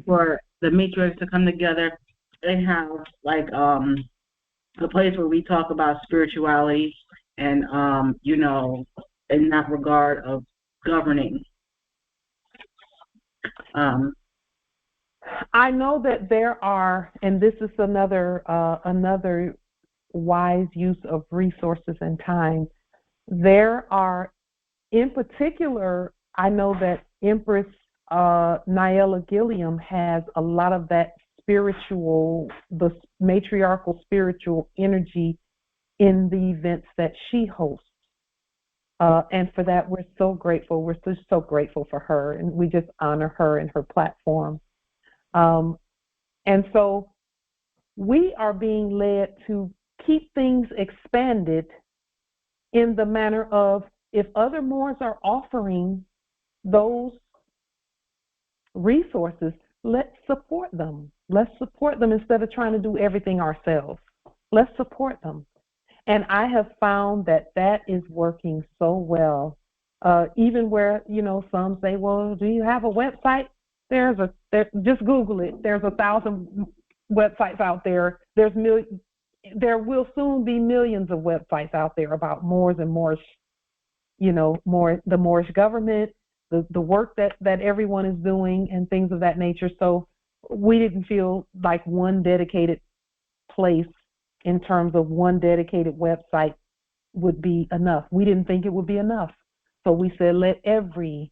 for the matriarchs to come together and have like a place where we talk about spirituality and in that regard of governing. I know that there are, and this is another wise use of resources and time. There are, in particular, I know that Empress Nyela Gilliam has a lot of that the matriarchal spiritual energy in the events that she hosts. And for that, we're so grateful. We're just so grateful for her, and we just honor her and her platform. And so we are being led to keep things expanded in the manner of, if other Moors are offering those resources, let's support them. Let's support them instead of trying to do everything ourselves. Let's support them. And I have found that is working so well. Even where, some say, well, do you have a website? Just Google it. There's 1,000 websites out there. There will soon be millions of websites out there about Moors and Moorish, the Moorish government, the work that everyone is doing and things of that nature. So we didn't feel like one dedicated place in terms of one dedicated website would be enough. We didn't think it would be enough. So we said, let everything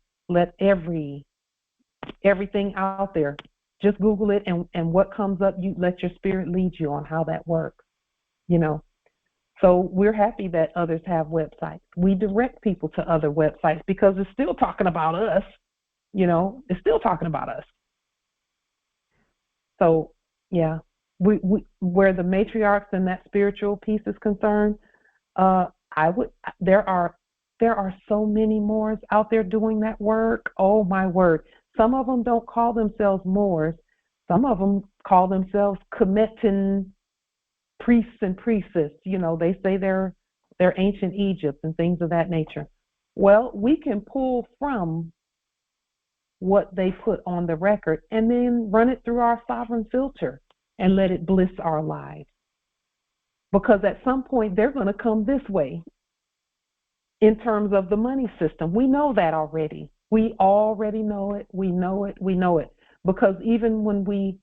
out there, just Google it, and what comes up, you let your spirit lead you on how that works, So we're happy that others have websites. We direct people to other websites because it's still talking about us, it's still talking about us. So yeah, we where the matriarchs and that spiritual piece is concerned, there are so many Moors out there doing that work. Oh my word. Some of them don't call themselves Moors. Some of them call themselves Kemetan priests and priestesses. They say they're ancient Egypt and things of that nature. Well, we can pull from what they put on the record and then run it through our sovereign filter and let it bliss our lives. Because at some point they're going to come this way in terms of the money system. We know that already. We already know it. We know it. We know it. Because even when we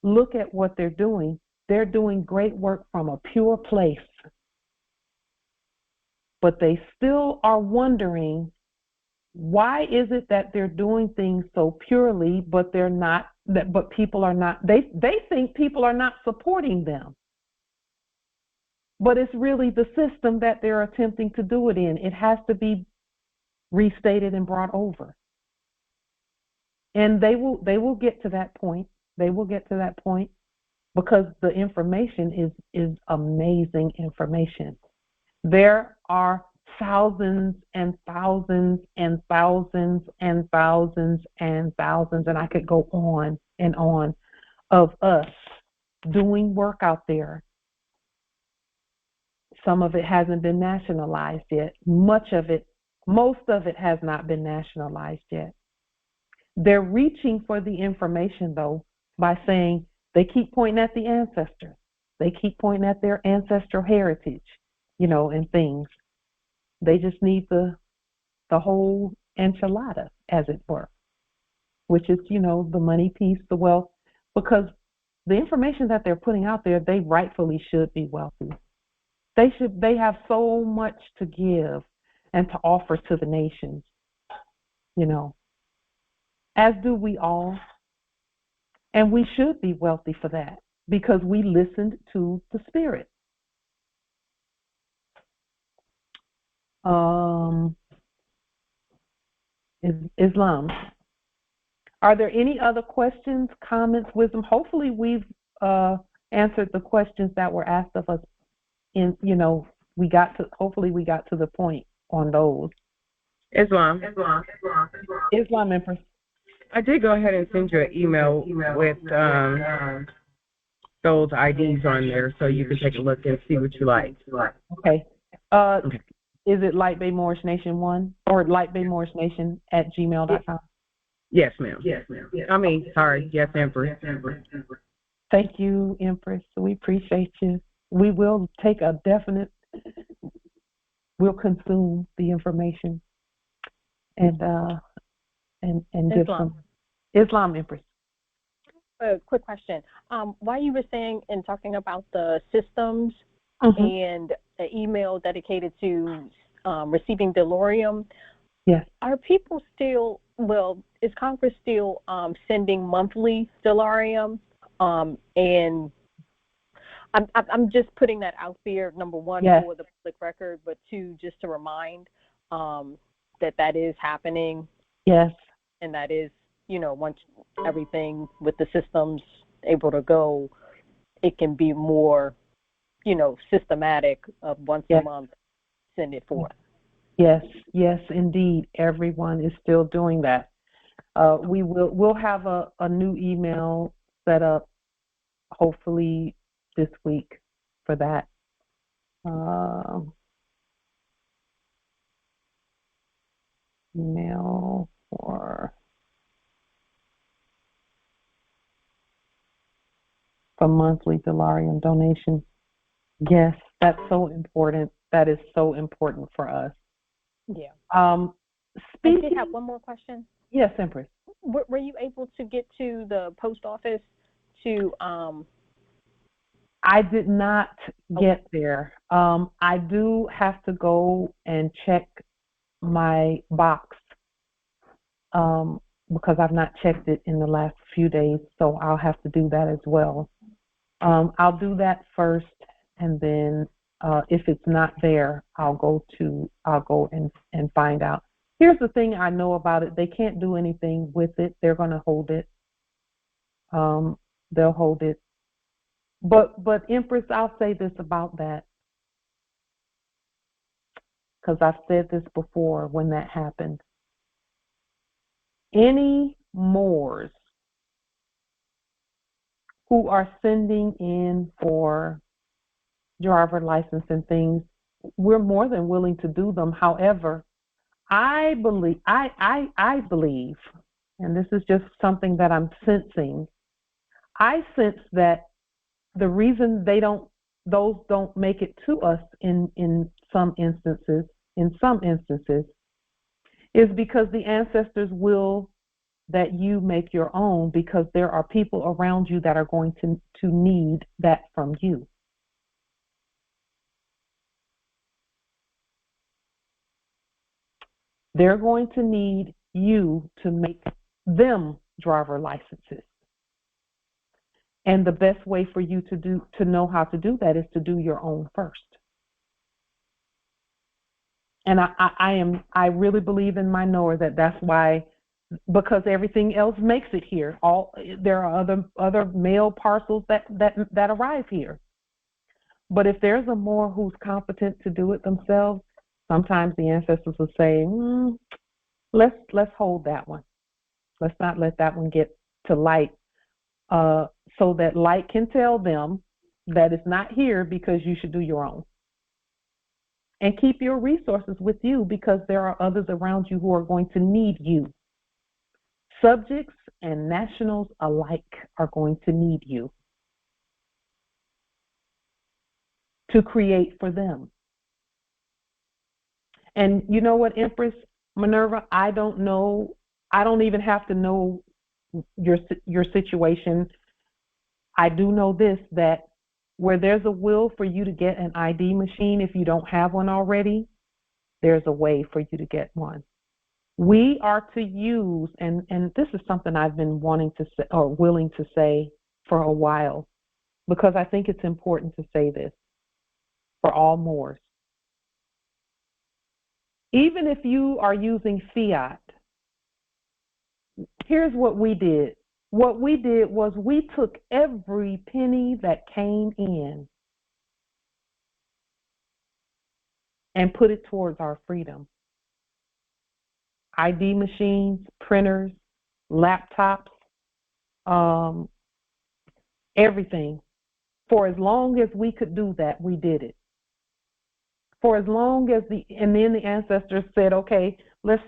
look at what they're doing great work from a pure place. But they still are wondering, why is it that they're doing things so purely, but they're not, but people are not, they think people are not supporting them. But it's really the system that they're attempting to do it in. It has to be restated and brought over. And they will get to that point. They will get to that point because the information is amazing information. There are thousands and thousands and thousands and thousands and thousands, and I could go on and on, of us doing work out there. Some of it hasn't been nationalized yet. Most of it has not been nationalized yet. They're reaching for the information, though, by saying they keep pointing at the ancestors. They keep pointing at their ancestral heritage, and things. They just need the whole enchilada, as it were, which is, the money piece, the wealth, because the information that they're putting out there, they rightfully should be wealthy. They have so much to give and to offer to the nations, as do we all. And we should be wealthy for that because we listened to the Spirit. Islam. Are there any other questions, comments, wisdom? Hopefully we've answered the questions that were asked of us. Hopefully we got to the point on those. Islam, Empress. I did go ahead and send you an email with those IDs on there, so you can take a look and see what you like. Okay. Is it Light Bay Moorish Nation 1 or lightbaymoorishnation@gmail.com? Yes, ma'am. Yes, Empress. Thank you, Empress. We appreciate you. We will take a definite. We'll consume the information and give some. Islam, Empress. A quick question. While you were saying and talking about the systems and an email dedicated to receiving delirium, yes, are people still? Well, is Congress still sending monthly delirium? And I'm just putting that out there. Number one, for the public record, but two, just to remind that is happening. Yes, and that is, once everything with the systems able to go, it can be more, systematic of once a month, send it forth. Yes, indeed. Everyone is still doing that. We'll have a new email set up, hopefully this week for that. Email for monthly delirium donation. Yes, that's so important. That is so important for us. Yeah. I did have one more question. Yes, Empress. Were you able to get to the post office to I did not get there. I do have to go and check my box because I've not checked it in the last few days, so I'll have to do that as well. I'll do that first, and then if it's not there, I'll go and find out. Here's the thing I know about it: they can't do anything with it. They're going to hold it. They'll hold it. But Empress, I'll say this about that, because I've said this before when that happened. Any Moors who are sending in for driver license and things, we're more than willing to do them. However, I believe, and this is just something that I'm sensing, I sense that the reason those don't make it to us in some instances, is because the ancestors will that you make your own, because there are people around you that are going to need that from you. They're going to need you to make them driver licenses. And the best way for you to know how to do that is to do your own first. And I really believe in my knower that's why, because everything else makes it here. There are other mail parcels that arrive here. But if there's a Moor who's competent to do it themselves, sometimes the ancestors will say, let's hold that one. Let's not let that one get to light, so that light can tell them that it's not here, because you should do your own. And keep your resources with you, because there are others around you who are going to need you. Subjects and nationals alike are going to need you to create for them. And you know what, Empress Minerva, I don't know, I don't even have to know your situation. I do know this, that where there's a will for you to get an ID machine, if you don't have one already, there's a way for you to get one. We are to use, and this is something I've been wanting to say, or willing to say for a while, because I think it's important to say this for all Moors. Even if you are using fiat, here's what we did. What we did was we took every penny that came in and put it towards our freedom. ID machines, printers, laptops, everything. For as long as we could do that, we did it. For as long as and then the ancestors said, okay, let's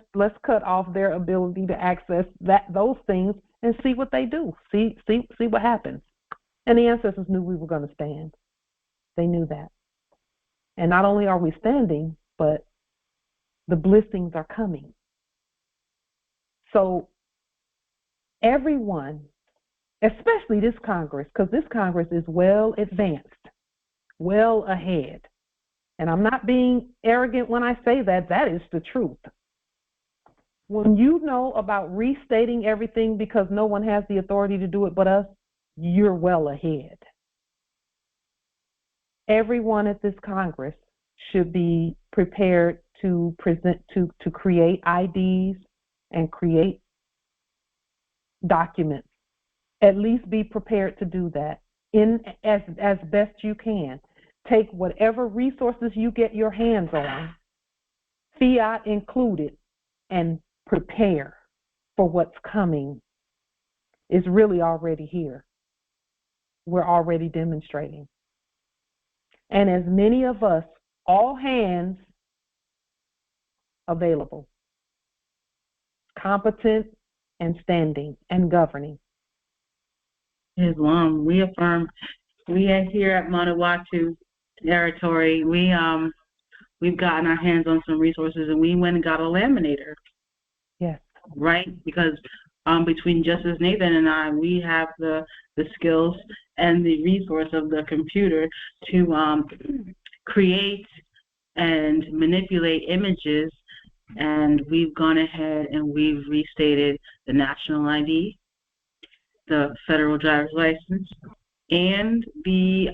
cut off their ability to access those things and see what they do. See what happens. And the ancestors knew we were going to stand. They knew that. And not only are we standing, but the blessings are coming. So everyone, especially this Congress, because this Congress is well advanced, well ahead. And I'm not being arrogant when I say that. That is the truth. When you know about restating everything because no one has the authority to do it but us, you're well ahead. Everyone at this Congress should be prepared to create IDs and create documents. At least be prepared to do that as best you can. Take whatever resources you get your hands on, fiat included, and prepare for what's coming. It's really already here. We're already demonstrating. And as many of us, all hands available, competent and standing and governing. Islam, we affirm, we are here at Manawatu territory, we've gotten our hands on some resources, and we went and got a laminator. Yes. Right? Because between Justice Nathan and I, we have the skills and the resource of the computer to create and manipulate images, and we've gone ahead and we've restated the national ID, the federal driver's license, and the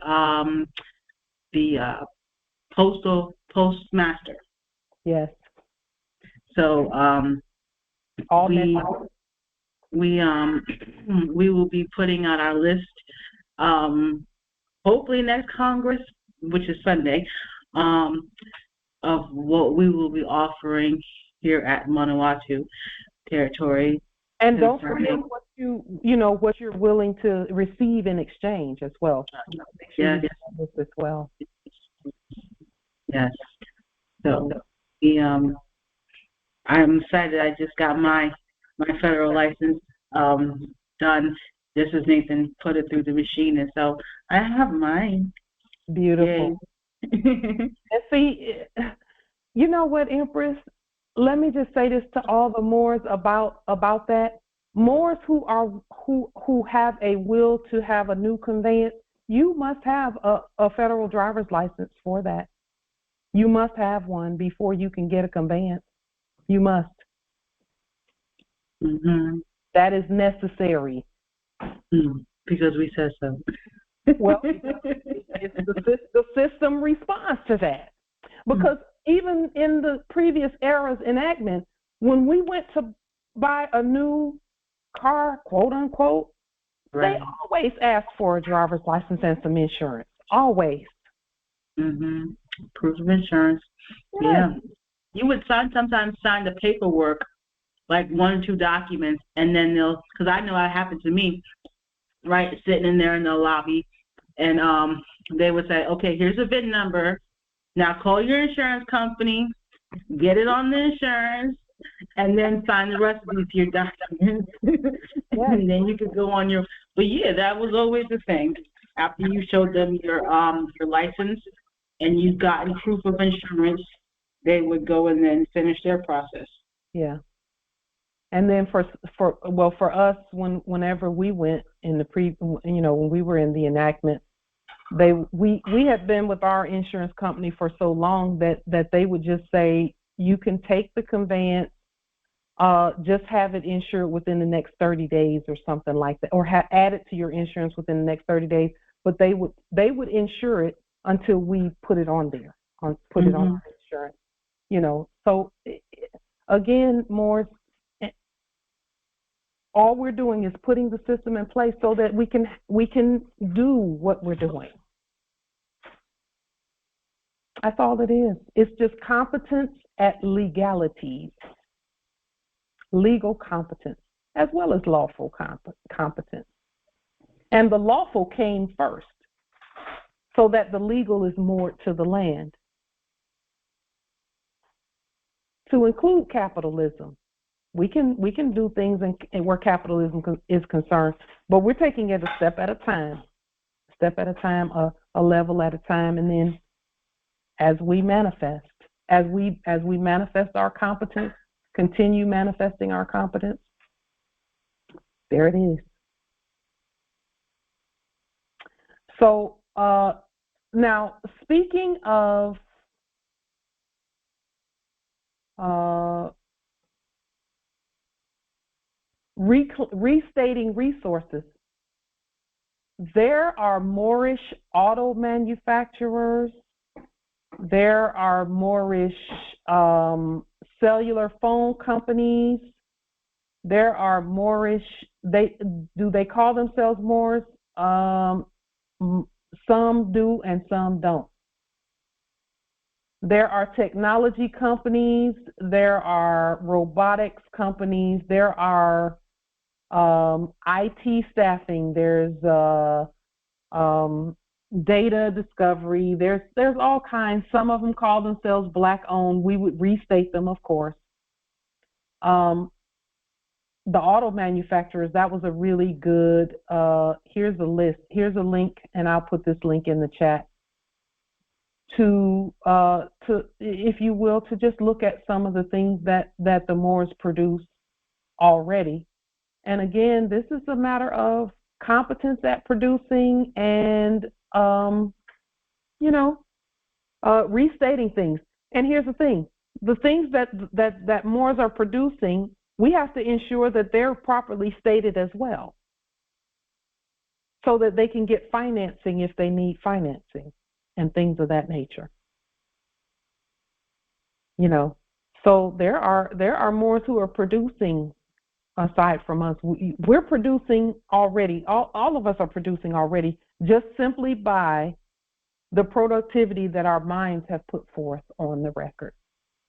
postmaster. Yes. So we will be putting out our list hopefully next Congress, which is Sunday, of what we will be offering here at Manawatu territory. And don't forget what what you're willing to receive in exchange as well. Make sure you do this as well. Yes. So I'm excited. I just got my federal license done just as Nathan put it through the machine, and so I have mine. Beautiful. And see, you know what, Empress? Let me just say this to all the Moors about that. Moors who have a will to have a new conveyance, you must have a federal driver's license for that. You must have one before you can get a conveyance. You must. Mm-hmm. That is necessary. Because we said so. Well, the system responds to that. Because even in the previous era's enactment, when we went to buy a new car, quote unquote, they always ask for a driver's license and some insurance. Always. Proof of insurance. Yeah. You would sometimes sign the paperwork, like 1 or 2 documents, and then because I know it happened to me, right, sitting in there in the lobby, and they would say, okay, here's a VIN number. Now call your insurance company, get it on the insurance, and then sign the rest of your documents. And then you could go on your. But yeah, that was always the thing. After you showed them your license and you've gotten proof of insurance, they would go and then finish their process. Yeah. And then for us, whenever we went in the when we were in the enactment, we had been with our insurance company for so long that they would just say, you can take the conveyance, just have it insured within the next 30 days or something like that, or add it to your insurance within the next 30 days. But they would insure it until we put it on there, put it on our insurance. So again, more, all we're doing is putting the system in place so that we can do what we're doing. That's all it is. It's just competence at legalities, legal competence, as well as lawful competence. And the lawful came first, so that the legal is moored to the land. To include capitalism, we can do things where capitalism is concerned, but we're taking it a step at a time, a level at a time, and then as we manifest our competence, continue manifesting our competence, there it is. So now, speaking of restating resources, there are Moorish auto manufacturers, there are Moorish cellular phone companies, there are Moorish, do they call themselves Moors? Some do and some don't. There are technology companies, there are robotics companies, there are IT staffing, there's data discovery, there's all kinds. Some of them call themselves Black owned. We would restate them, of course. The auto manufacturers, that was a really good, here's a list, here's a link, and I'll put this link in the chat to if you will, to just look at some of the things that the Moors produce already. And again, this is a matter of competence at producing and restating things. And here's the thing: the things that Moors are producing, we have to ensure that they're properly stated as well, so that they can get financing if they need financing and things of that nature. So there are Moors who are producing aside from us. We're producing already. All of us are producing already, just simply by the productivity that our minds have put forth on the record.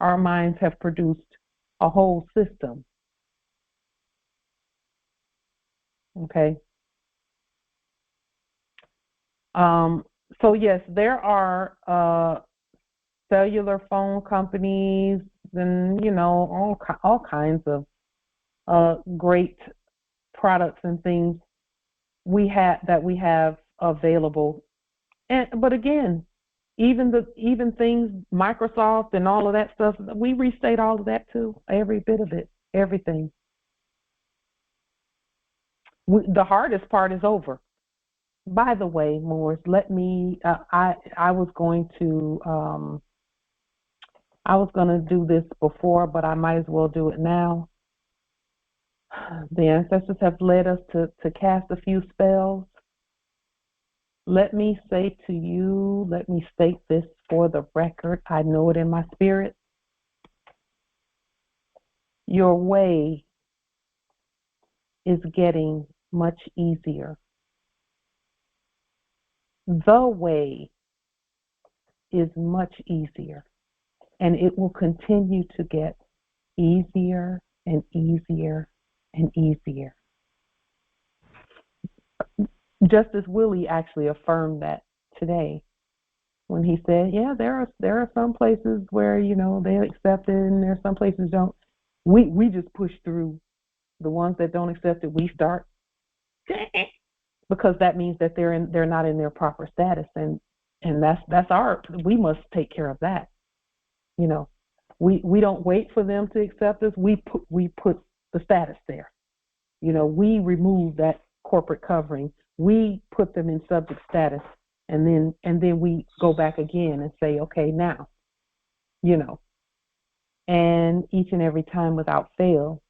Our minds have produced a whole system. Okay. So yes, there are cellular phone companies and all kinds of great products and things we have available. But again, even things Microsoft and all of that stuff, we restate all of that too, every bit of it, everything. The hardest part is over. By the way, Morris, let me. I was going to do this before, but I might as well do it now. The ancestors have led us to cast a few spells. Let me say to you, let me state this for the record. I know it in my spirit. Your way is getting much easier. The way is much easier, and it will continue to get easier and easier and easier. Justice Willie actually affirmed that today when he said, yeah, there are some places where, they accept it and there are some places don't. We just push through. The ones that don't accept it, we start because that means that they're not in their proper status, and that's we must take care of that. We don't wait for them to accept us. We put the status there. We remove that corporate covering. We put them in subject status, and then we go back again and say, okay, now, and each and every time without fail,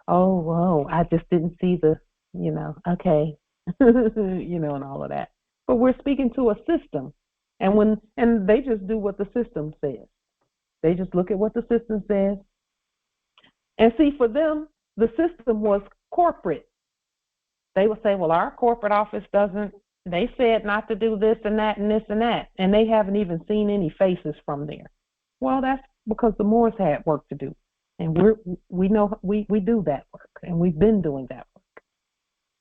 oh, whoa, I just didn't see the, okay, and all of that. But we're speaking to a system, and they just do what the system says. They just look at what the system says. And see, for them, the system was corporate. They would say, well, our corporate office doesn't, they said not to do this and that and this and that, and they haven't even seen any faces from there. Well, that's because the Moors had work to do, and we know we do that work, and we've been doing that work.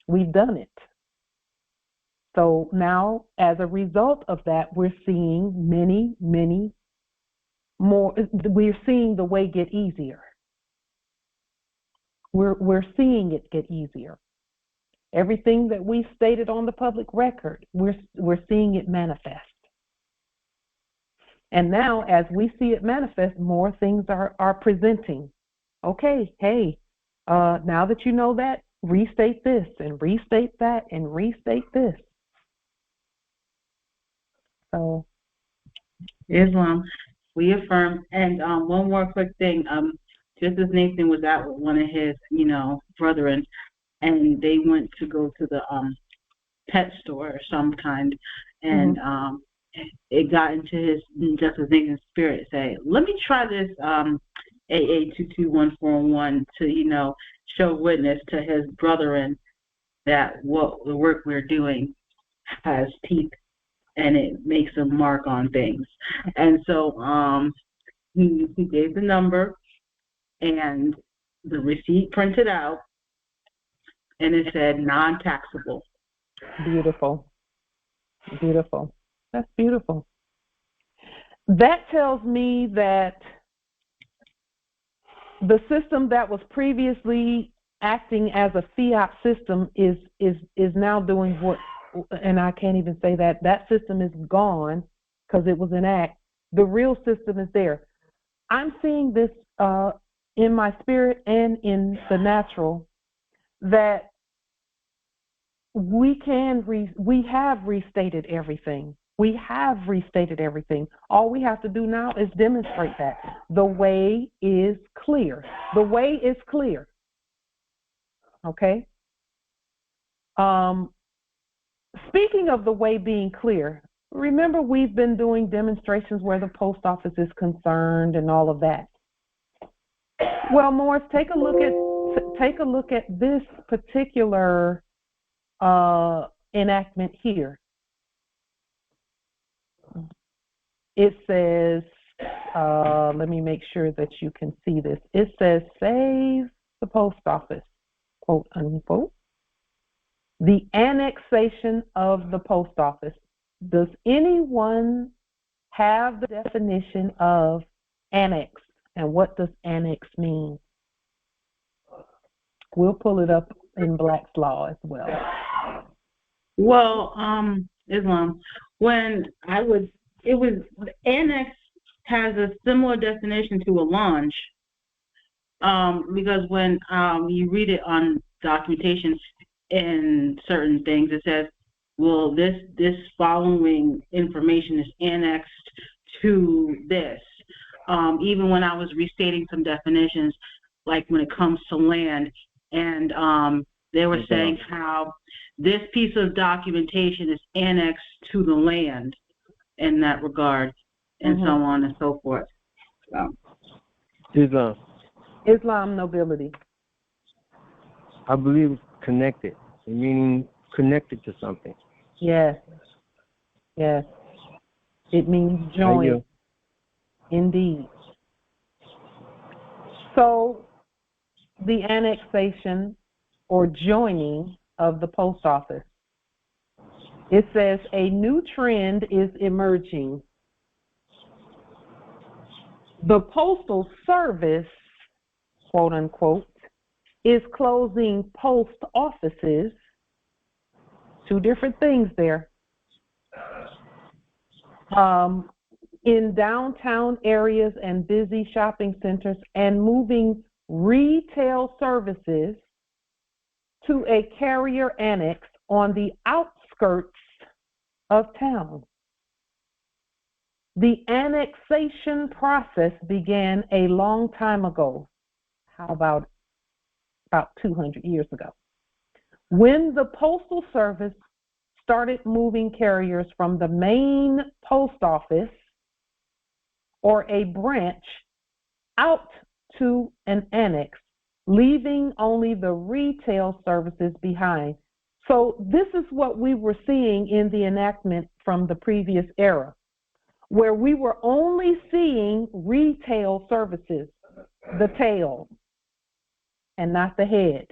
We've done it. So now, as a result of that, we're seeing many, many more. We're seeing the way get easier. We're seeing it get easier. Everything that we stated on the public record, we're seeing it manifest. And now, as we see it manifest, more things are presenting. Okay, hey, now that you know that, restate this and restate that and restate this. So, Islam, we affirm. And one more quick thing. Just as Nathan was out with one of his, brethren, and they went to go to the pet store or some kind, and it got into his Justice Nathan's spirit. Say, let me try this AA 221401 to show witness to his brethren that what the work we're doing has teeth and it makes a mark on things. And so he gave the number and the receipt printed out, and it said non-taxable. Beautiful. Beautiful. That's beautiful. That tells me that the system that was previously acting as a fiat system is now doing what, and I can't even say that system is gone because it was an act. The real system is there. I'm seeing this in my spirit and in the natural, that we have restated everything. We have restated everything. All we have to do now is demonstrate that. The way is clear. The way is clear. Okay? Speaking of the way being clear, remember we've been doing demonstrations where the post office is concerned and all of that. Well, Morris, take a look at this particular enactment here. It says, let me make sure that you can see this. It says, save the post office, quote unquote. The annexation of the post office. Does anyone have the definition of annex? And what does annex mean? We'll pull it up in Black's Law as well. Well, Islam, annex has a similar definition to a launch, because when you read it on documentation and certain things, it says, well, this following information is annexed to this. Even when I was restating some definitions, like when it comes to land, and they were saying how this piece of documentation is annexed to the land in that regard, and so on and so forth. So. Islam nobility. I believe it's connected, meaning connected to something. Yes. Yes. It means join. Indeed. So the annexation or joining of the post office. It says a new trend is emerging. The Postal Service, quote unquote, is closing post offices. Two different things there. In downtown areas and busy shopping centers, and moving retail services to a carrier annex on the outskirts of town. The annexation process began a long time ago. How about 200 years ago? When the Postal Service started moving carriers from the main post office or a branch out to an annex, leaving only the retail services behind. So this is what we were seeing in the enactment from the previous era, where we were only seeing retail services, the tail, and not the head.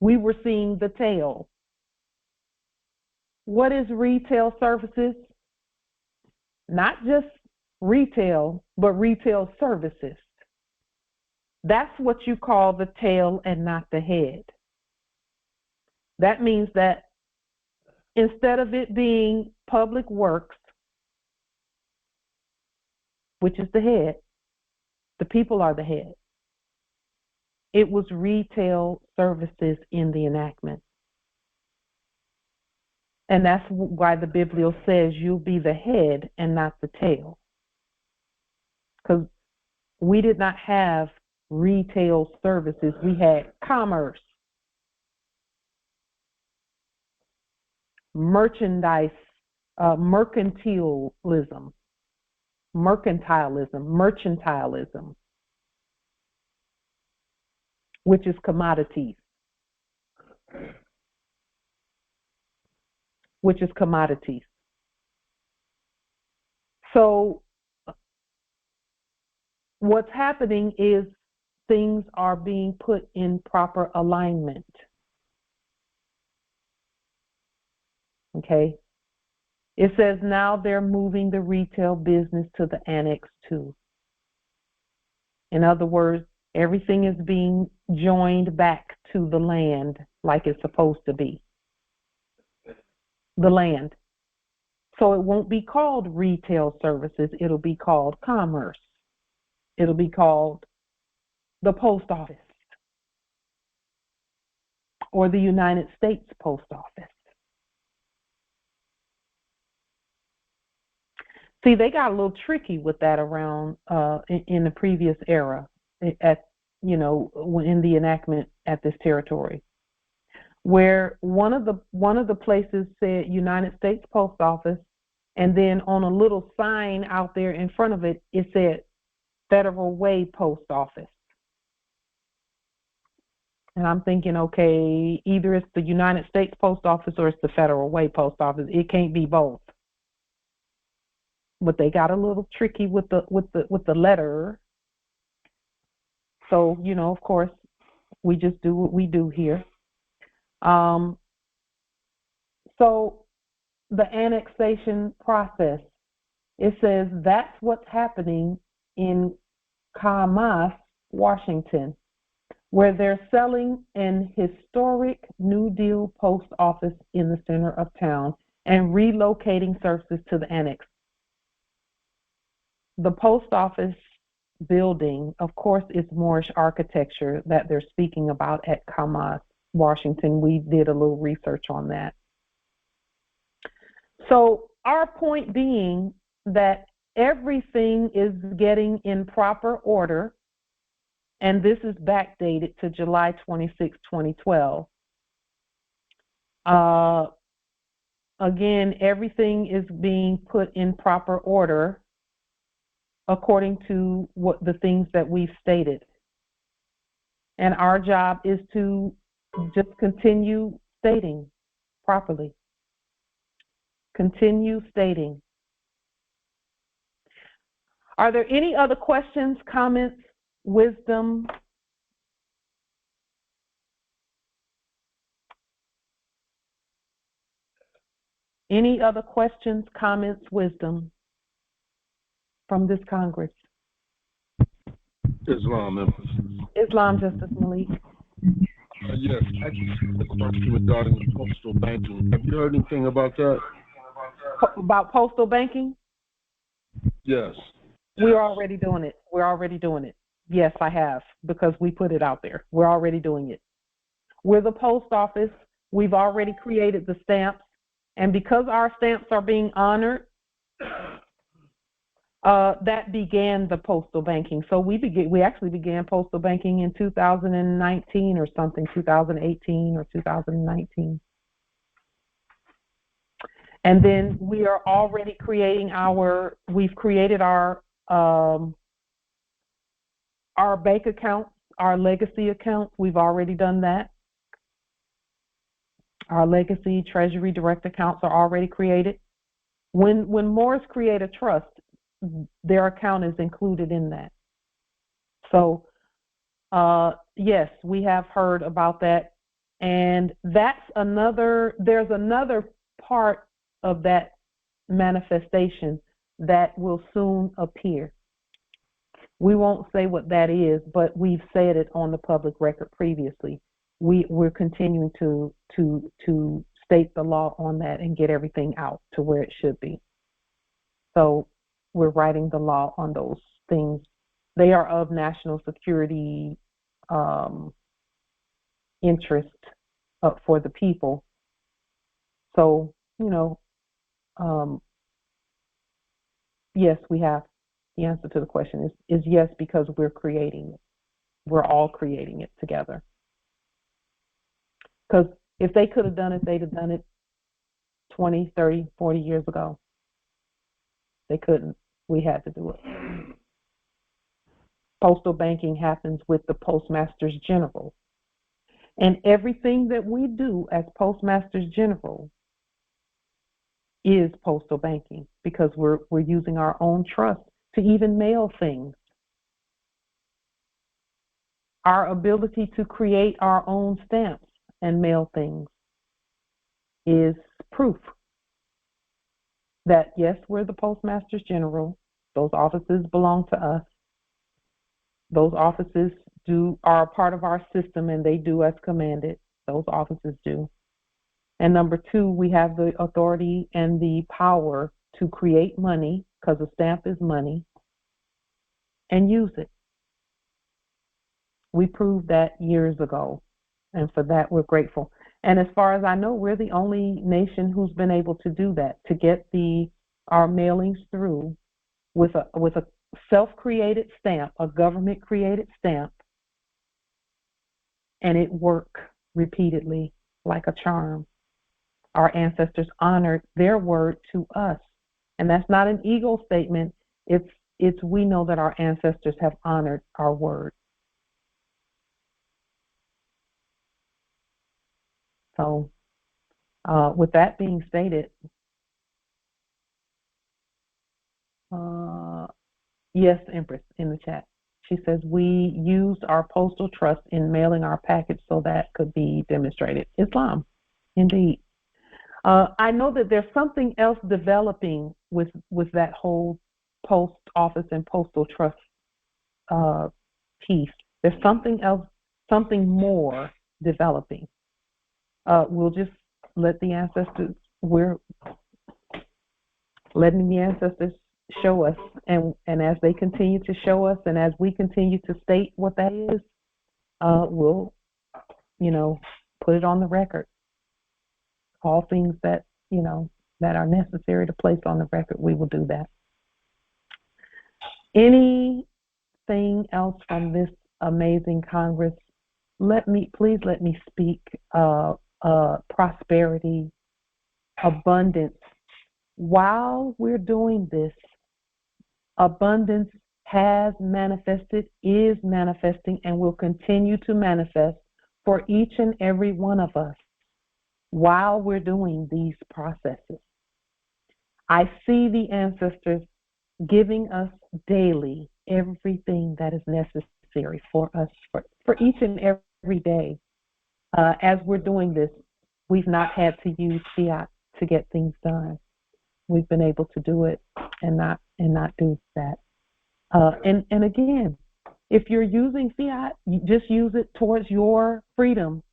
We were seeing the tail. What is retail services? Not just retail, but retail services. That's what you call the tail and not the head. That means that instead of it being public works, which is the head, the people are the head. It was retail services in the enactment. And that's why the Biblio says you'll be the head and not the tail. Because we did not have retail services. We had commerce, merchandise, mercantilism, which is commodities. So what's happening is things are being put in proper alignment. Okay? It says now they're moving the retail business to the Annex 2. In other words, everything is being joined back to the land like it's supposed to be. The land. So it won't be called retail services, it'll be called commerce. It'll be called the post office or the United States Post Office. See, they got a little tricky with that around in the previous era, in the enactment at this territory, where one of the places said United States Post Office, and then on a little sign out there in front of it, it said Federal Way Post Office. And I'm thinking, okay, either it's the United States Post Office or it's the Federal Way Post Office. It can't be both. But they got a little tricky with the letter. So, of course, we just do what we do here. So the annexation process, it says that's what's happening in Kamas, Washington, where they're selling an historic New Deal post office in the center of town and relocating services to the annex. The post office building, of course, is Moorish architecture that they're speaking about at Kamas, Washington. We did a little research on that. So our point being that everything is getting in proper order, and this is backdated to July 26, 2012. Again, everything is being put in proper order according to what the things that we've stated. And our job is to just continue stating properly. Continue stating. Are there any other questions, comments, wisdom? Any other questions, comments, wisdom from this Congress? Islam, Islam, Justice Malik. Yes, actually, the question regarding the postal banking. Have you heard anything about that? About postal banking? Yes. We're already doing it. We're already doing it. Yes, I have, because we put it out there. We're already doing it. We're the post office. We've already created the stamps. And because our stamps are being honored, that began the postal banking. So we actually began postal banking in 2019 or something, 2018 or 2019. And then we are already creating we've created our bank accounts, our legacy accounts. We've already done that. Our legacy treasury direct accounts are already created. When Moors create a trust, their account is included in that. So, yes, we have heard about that. And there's another part of that manifestation that will soon appear. We won't say what that is, but we've said it on the public record previously. We're continuing to state the law on that and get everything out to where it should be. So we're writing the law on those things. They are of national security interest for the people. So, yes, we have. The answer to the question is yes, because we're creating it. We're all creating it together. Because if they could have done it, they'd have done it 20, 30, 40 years ago. They couldn't. We had to do it. Postal banking happens with the Postmasters General. And everything that we do as Postmasters General is postal banking, because we're using our own trust to even mail things. Our ability to create our own stamps and mail things is proof that, yes, we're the Postmasters General. Those offices belong to us. Those offices are a part of our system, and they do as commanded. Those offices do. And number two, we have the authority and the power to create money, because a stamp is money, and use it. We proved that years ago, and for that we're grateful. And as far as I know, we're the only nation who's been able to do that, to get our mailings through with a self-created stamp, a government-created stamp, and it work repeatedly like a charm. Our ancestors honored their word to us, and that's not an ego statement. It's we know that our ancestors have honored our word. So, with that being stated, yes, Empress in the chat. She says, we used our postal trust in mailing our package so that could be demonstrated. Islam, indeed. I know that there's something else developing with that whole post office and postal trust piece. There's something else, something more developing. We'll just let the ancestors, we're letting the ancestors show us, and as they continue to show us, and as we continue to state what that is, we'll, put it on the record. All things that, that are necessary to place on the record, we will do that. Anything else from this amazing Congress? Please let me speak prosperity, abundance. While we're doing this, abundance has manifested, is manifesting, and will continue to manifest for each and every one of us while we're doing these processes. I see the ancestors giving us daily everything that is necessary for us for each and every day. As we're doing this, we've not had to use fiat to get things done. We've been able to do it and not do that. And again, if you're using fiat, you just use it towards your freedom.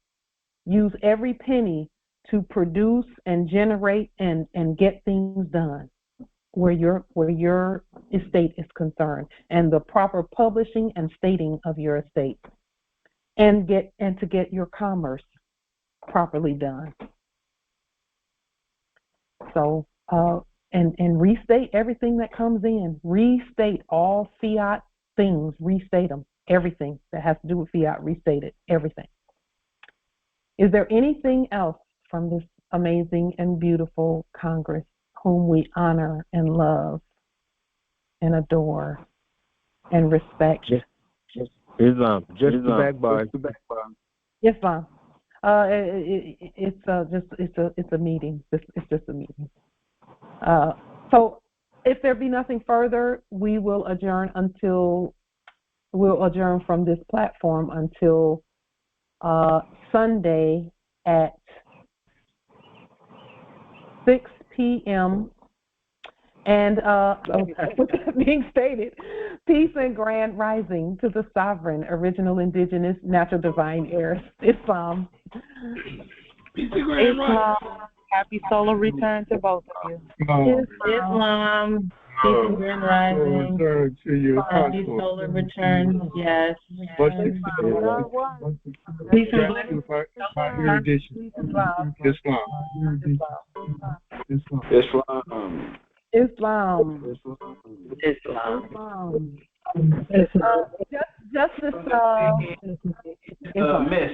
Use every penny to produce and generate and get things done where your estate is concerned, and the proper publishing and stating of your estate, and to get your commerce properly done. So and restate everything that comes in. Restate all fiat things. Restate them. Everything that has to do with fiat, restate it. Everything. Is there anything else from this amazing and beautiful Congress whom we honor and love and adore and respect? Islam. Just the back bar. Islam. It's a meeting. It's just a meeting. So if there be nothing further, we will adjourn from this platform until Sunday at 6 p.m. And with that being stated, peace and grand rising to the sovereign, original, indigenous, natural, divine heirs, Islam. Peace and grand rising. Happy solar return to both of you. Islam. Peace and grand rising. Return to your Happy solar return. Yes. Peace and blessings. Erudition. Islam. Justice. Miss,